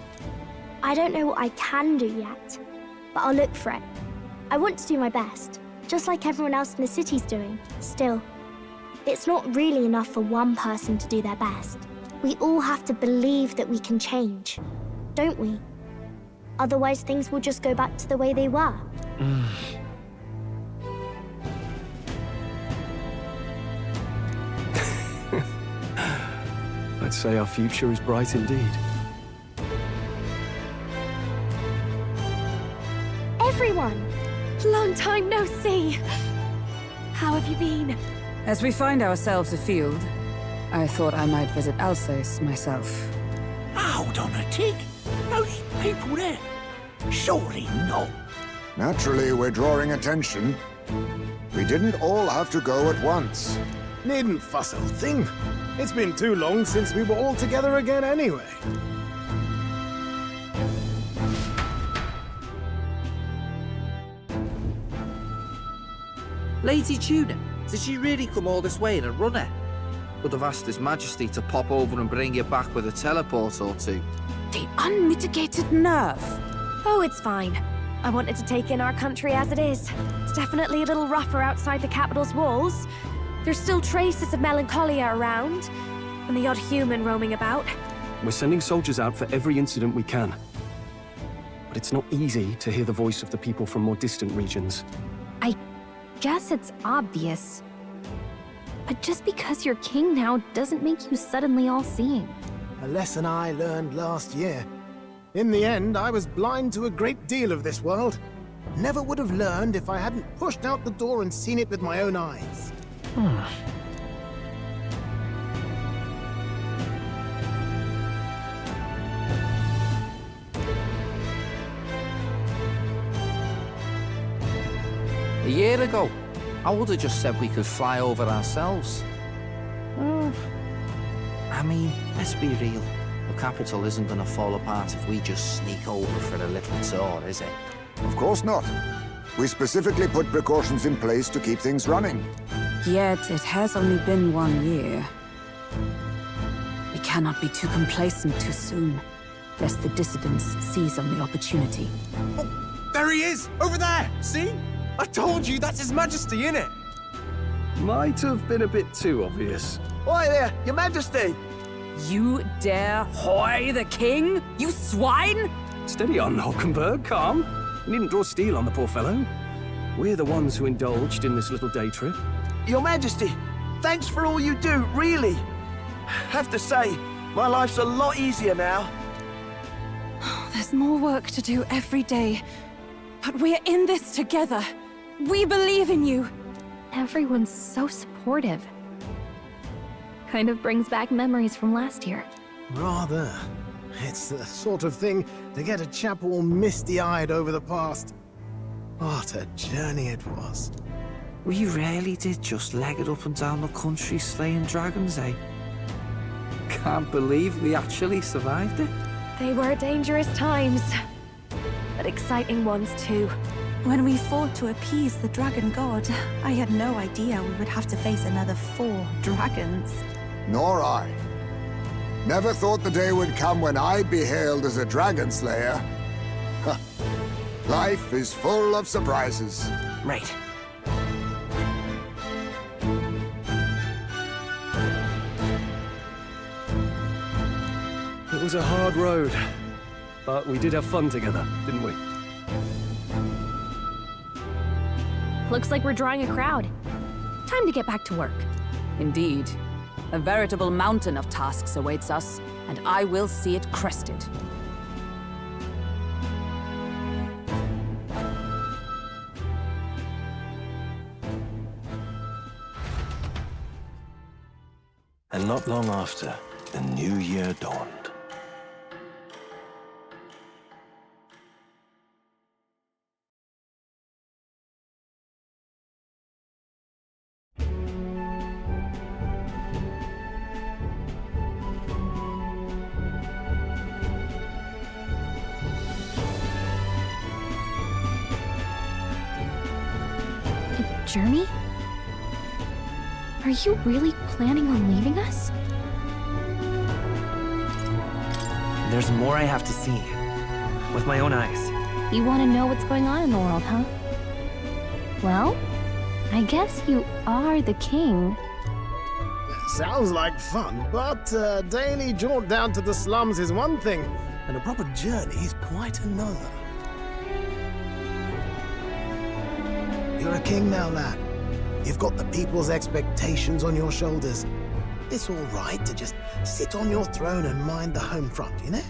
I don't know what I can do yet, but I'll look for it. I want to do my best, just like everyone else in the city's doing. Still, it's not really enough for one person to do their best. We all have to believe that we can change, don't we? Otherwise, things will just go back to the way they were. I'd say our future is bright indeed. Everyone! Long time no see! How have you been? As we find ourselves afield, I thought I might visit Alsace myself. Hold on a tick. Those people there? Surely not. Naturally, we're drawing attention. We didn't all have to go at once. Needn't fuss, old thing. It's been too long since we were all together again anyway. Lady Tuna, did she really come all this way in a runner? Would have asked His Majesty to pop over and bring you back with a teleport or two. The unmitigated nerve. Oh, it's fine. I wanted to take in our country as it is. It's definitely a little rougher outside the capital's walls. There's still traces of melancholia around, and the odd human roaming about. We're sending soldiers out for every incident we can. But it's not easy to hear the voice of the people from more distant regions. I guess it's obvious. But just because you're king now doesn't make you suddenly all-seeing. A lesson I learned last year. In the end, I was blind to a great deal of this world. Never would have learned if I hadn't pushed out the door and seen it with my own eyes. A year ago, I would have just said we could fly over ourselves. I mean, let's be real. The capital isn't going to fall apart if we just sneak over for a little tour, is it? Of course not. We specifically put precautions in place to keep things running. Yet it has only been 1 year. We cannot be too complacent too soon, lest the dissidents seize on the opportunity. Oh, there he is! Over there! See? I told you, that's His Majesty, innit? Might have been a bit too obvious. Oi there, Your Majesty! You dare hoy the king? You swine! Steady on, Hulkenberg, calm. You needn't draw steel on the poor fellow. We're the ones who indulged in this little day trip. Your Majesty, thanks for all you do, really. Have to say, my life's a lot easier now. There's more work to do every day. But we're in this together. We believe in you. Everyone's so supportive. Kind of brings back memories from last year. Rather. It's the sort of thing to get a chap all misty-eyed over the past. What a journey it was. We really did just leg it up and down the country slaying dragons, eh? Can't believe we actually survived it. They were dangerous times, but exciting ones too. When we fought to appease the dragon god, I had no idea we would have to face another 4 dragons. Nor I. Never thought the day would come when I'd be hailed as a dragon slayer. Huh. Life is full of surprises. Right. It was a hard road, but we did have fun together, didn't we? Looks like we're drawing a crowd. Time to get back to work. Indeed. A veritable mountain of tasks awaits us, and I will see it crested. And not long after, the new year dawned. Journey? Are you really planning on leaving us? There's more I have to see. With my own eyes. You want to know what's going on in the world, huh? Well, I guess you are the king. Sounds like fun, but a daily jaunt down to the slums is one thing, and a proper journey is quite another. You're a king now, lad. You've got the people's expectations on your shoulders. It's all right to just sit on your throne and mind the home front, you know?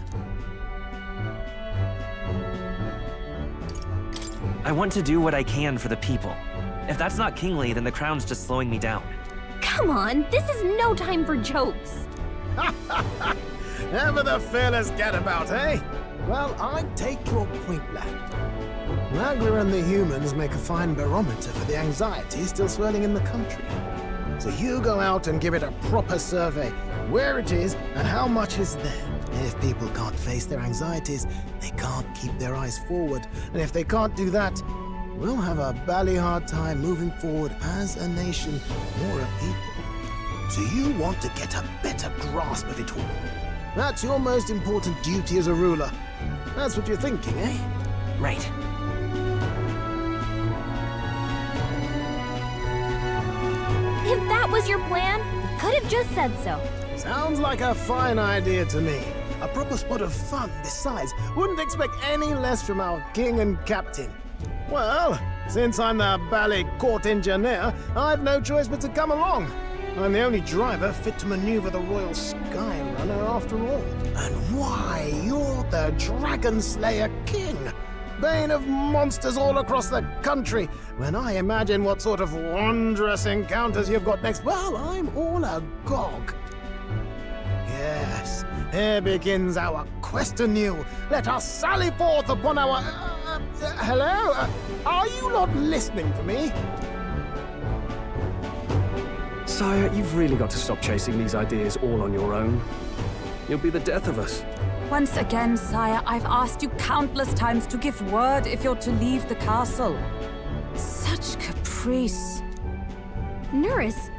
I want to do what I can for the people. If that's not kingly, then the crown's just slowing me down. Come on, this is no time for jokes. Ever the fearless gadabout, eh? Well, I take your point, lad. Magla and the humans make a fine barometer for the anxiety still swirling in the country. So you go out and give it a proper survey. Where it is and how much is there. If people can't face their anxieties, they can't keep their eyes forward. And if they can't do that, we'll have a bally hard time moving forward as a nation or a people. So you want to get a better grasp of it all. That's your most important duty as a ruler. That's what you're thinking, eh? Right. If that was your plan, you could have just said so. Sounds like a fine idea to me. A proper spot of fun, besides. Wouldn't expect any less from our king and captain. Well, since I'm the bally court engineer, I've no choice but to come along. I'm the only driver fit to maneuver the Royal Skyrunner after all. And why, you're the Dragon Slayer King, bane of monsters all across the country. When I imagine what sort of wondrous encounters you've got next, well, I'm all agog. Yes, here begins our quest anew. Let us sally forth upon our... hello? Are you not listening to me? Sire, you've really got to stop chasing these ideas all on your own. You'll be the death of us. Once again, sire, I've asked you countless times to give word if you're to leave the castle. Such caprice. Nurse,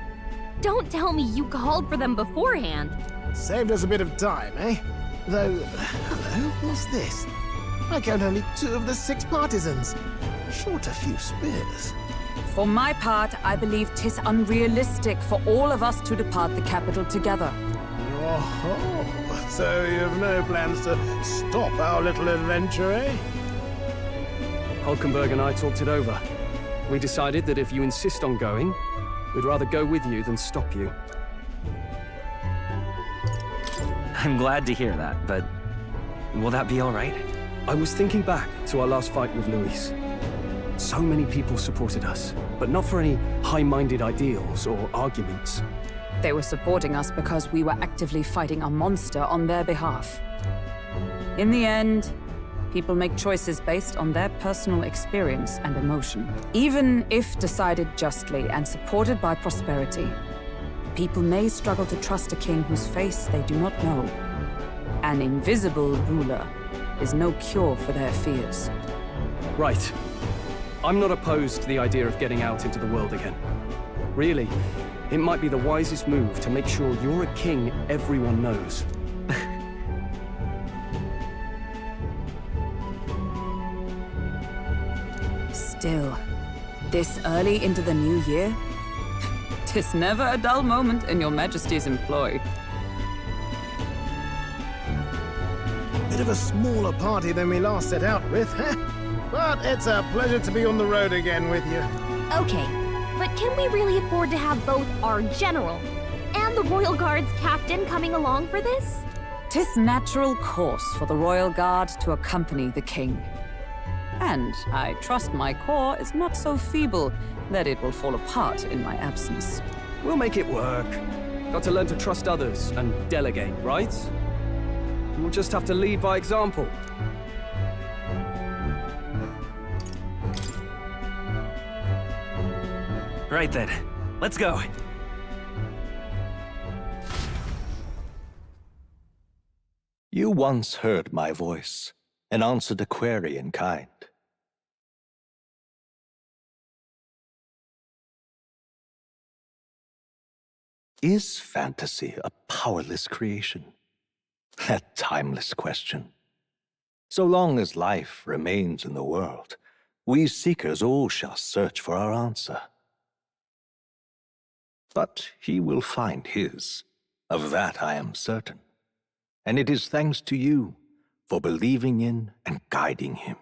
don't tell me you called for them beforehand. Saved us a bit of time, eh? Though, hello, what's this? I count only 2 of the 6 partisans. Short a few spears. For my part, I believe 'tis unrealistic for all of us to depart the capital together. Oh, so you've no plans to stop our little adventure, eh? Hulkenberg and I talked it over. We decided that if you insist on going, we'd rather go with you than stop you. I'm glad to hear that, but will that be all right? I was thinking back to our last fight with Luis. So many people supported us, but not for any high-minded ideals or arguments. They were supporting us because we were actively fighting a monster on their behalf. In the end, people make choices based on their personal experience and emotion. Even if decided justly and supported by prosperity, people may struggle to trust a king whose face they do not know. An invisible ruler is no cure for their fears. Right. I'm not opposed to the idea of getting out into the world again. Really, it might be the wisest move to make sure you're a king everyone knows. Still, this early into the new year? 'Tis never a dull moment in your Majesty's employ. Bit of a smaller party than we last set out with, huh? But it's a pleasure to be on the road again with you. Okay, but can we really afford to have both our general and the Royal Guard's captain coming along for this? 'Tis natural course for the Royal Guard to accompany the king. And I trust my corps is not so feeble that it will fall apart in my absence. We'll make it work. Got to learn to trust others and delegate, right? We'll just have to lead by example. Right then, let's go. You once heard my voice and answered a query in kind. Is fantasy a powerless creation? That timeless question. So long as life remains in the world, we seekers all shall search for our answer. But he will find his, of that I am certain. And it is thanks to you for believing in and guiding him.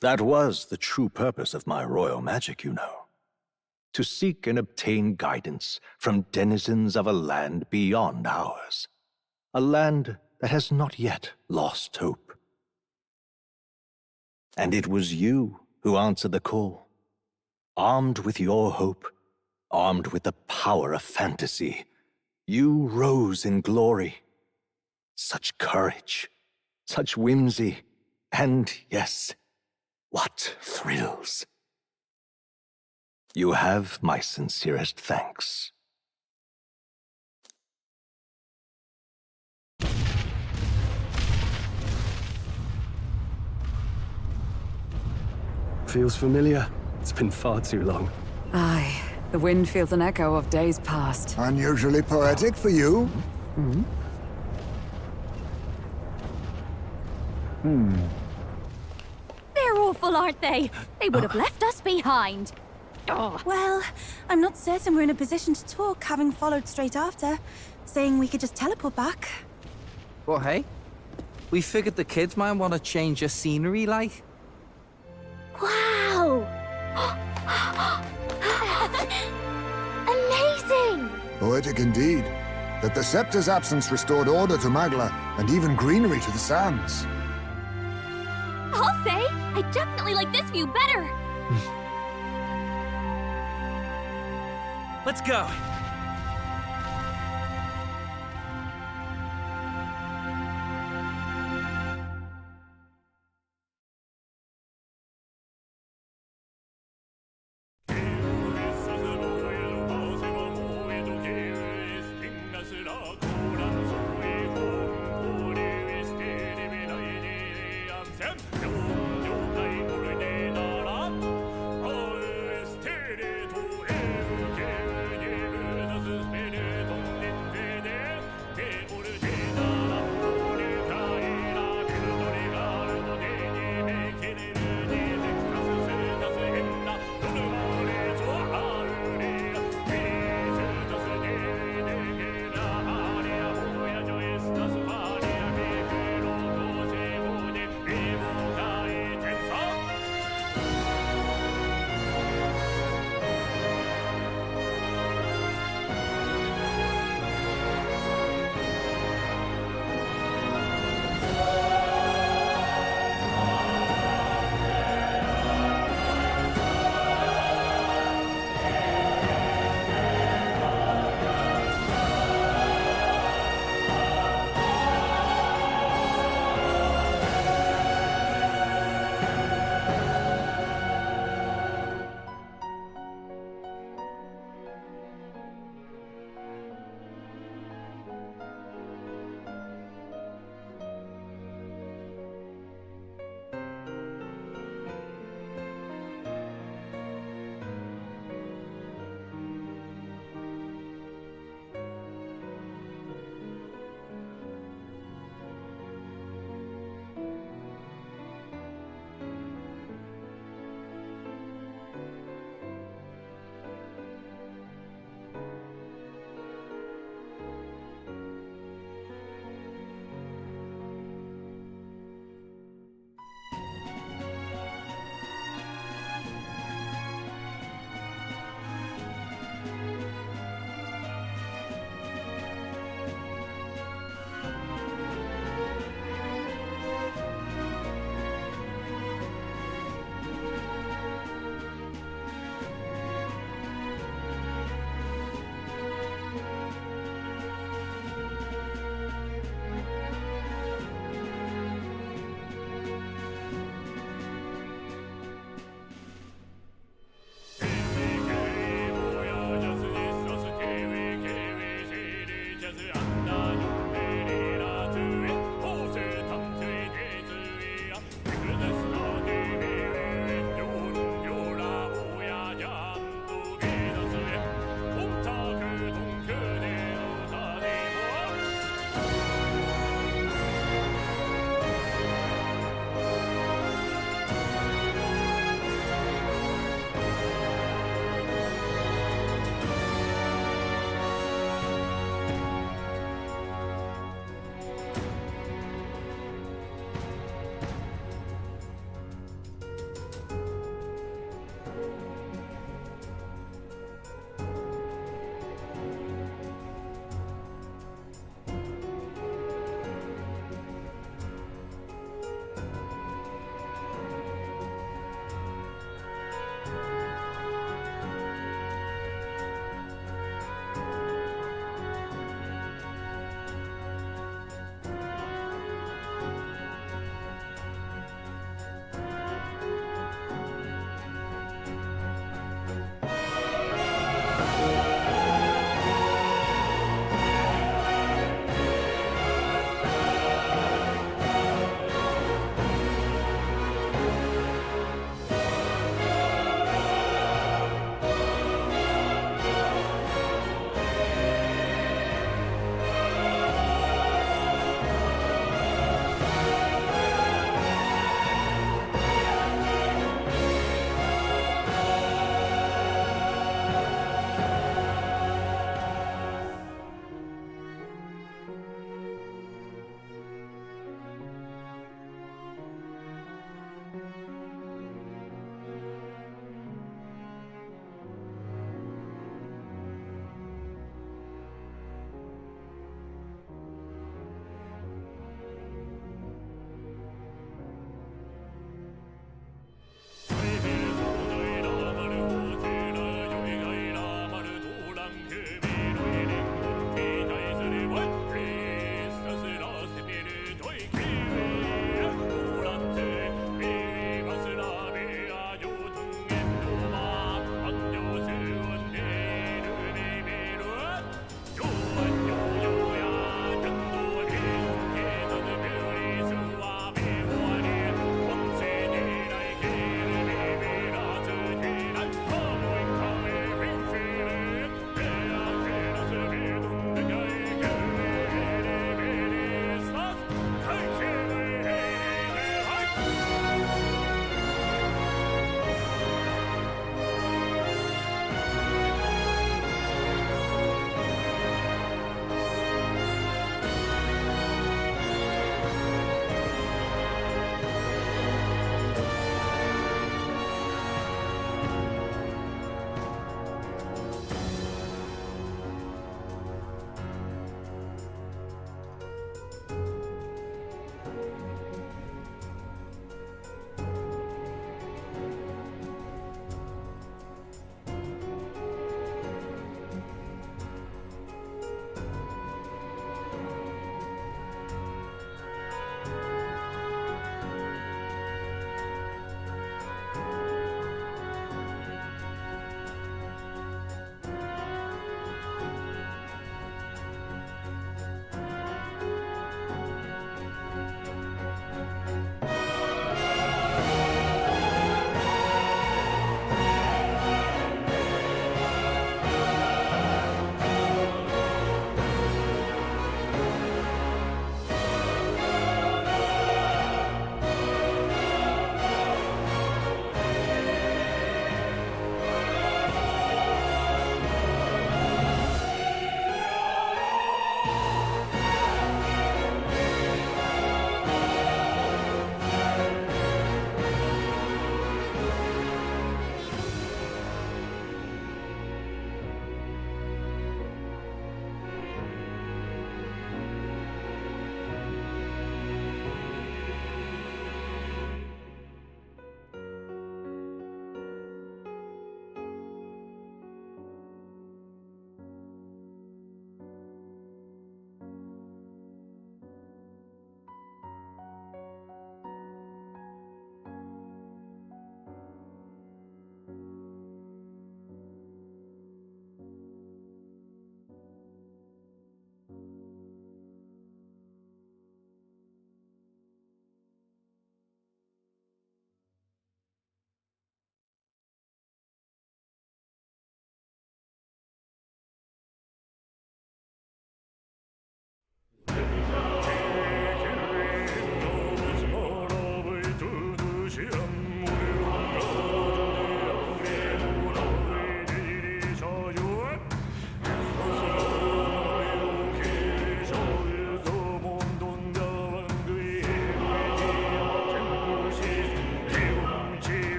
That was the true purpose of my royal magic, you know. To seek and obtain guidance from denizens of a land beyond ours. A land that has not yet lost hope. And it was you who answered the call. Armed with your hope, armed with the power of fantasy, you rose in glory. Such courage, such whimsy, and yes, what thrills. You have my sincerest thanks. Feels familiar. It's been far too long. Aye, the wind feels an echo of days past. Unusually poetic for you. They're awful, aren't they? They would have left us behind. Oh. Well, I'm not certain we're in a position to talk, having followed straight after, saying we could just teleport back. Well, hey, we figured the kids might want to change your scenery, like. Wow! Amazing! Poetic indeed. That the scepter's absence restored order to Magla, and even greenery to the sands. I'll say, I definitely like this view better. Let's go.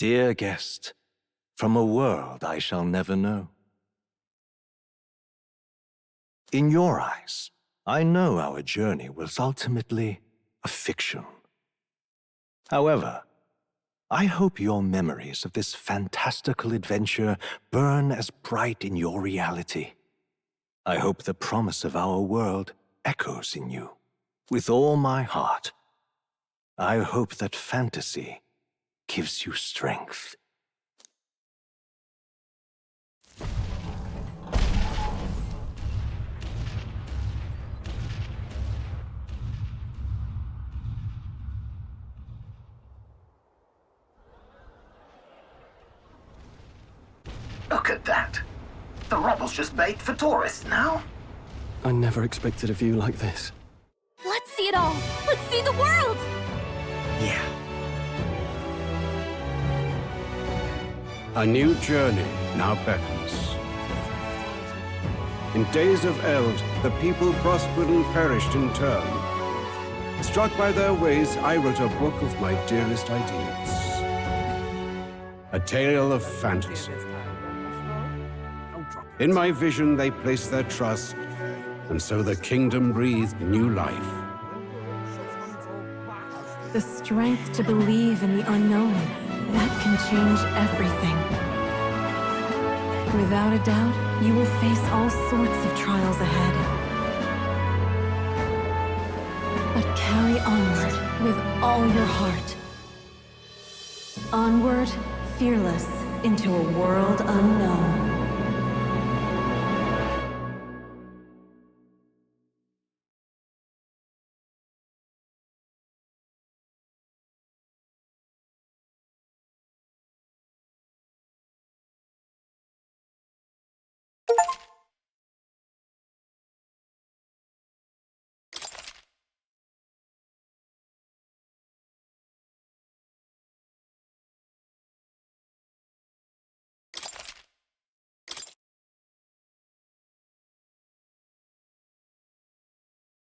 Dear guest, from a world I shall never know. In your eyes, I know our journey was ultimately a fiction. However, I hope your memories of this fantastical adventure burn as bright in your reality. I hope the promise of our world echoes in you. With all my heart, I hope that fantasy gives you strength. Look at that. The rubble's just bait for tourists now. I never expected a view like this. Let's see it all! Let's see the world! Yeah. A new journey now beckons. In days of eld, the people prospered and perished in turn. Struck by their ways, I wrote a book of my dearest ideas. A tale of fantasy. In my vision, they placed their trust, and so the kingdom breathed new life. The strength to believe in the unknown, that can change everything. Without a doubt, you will face all sorts of trials ahead. But carry onward with all your heart. Onward, fearless, into a world unknown.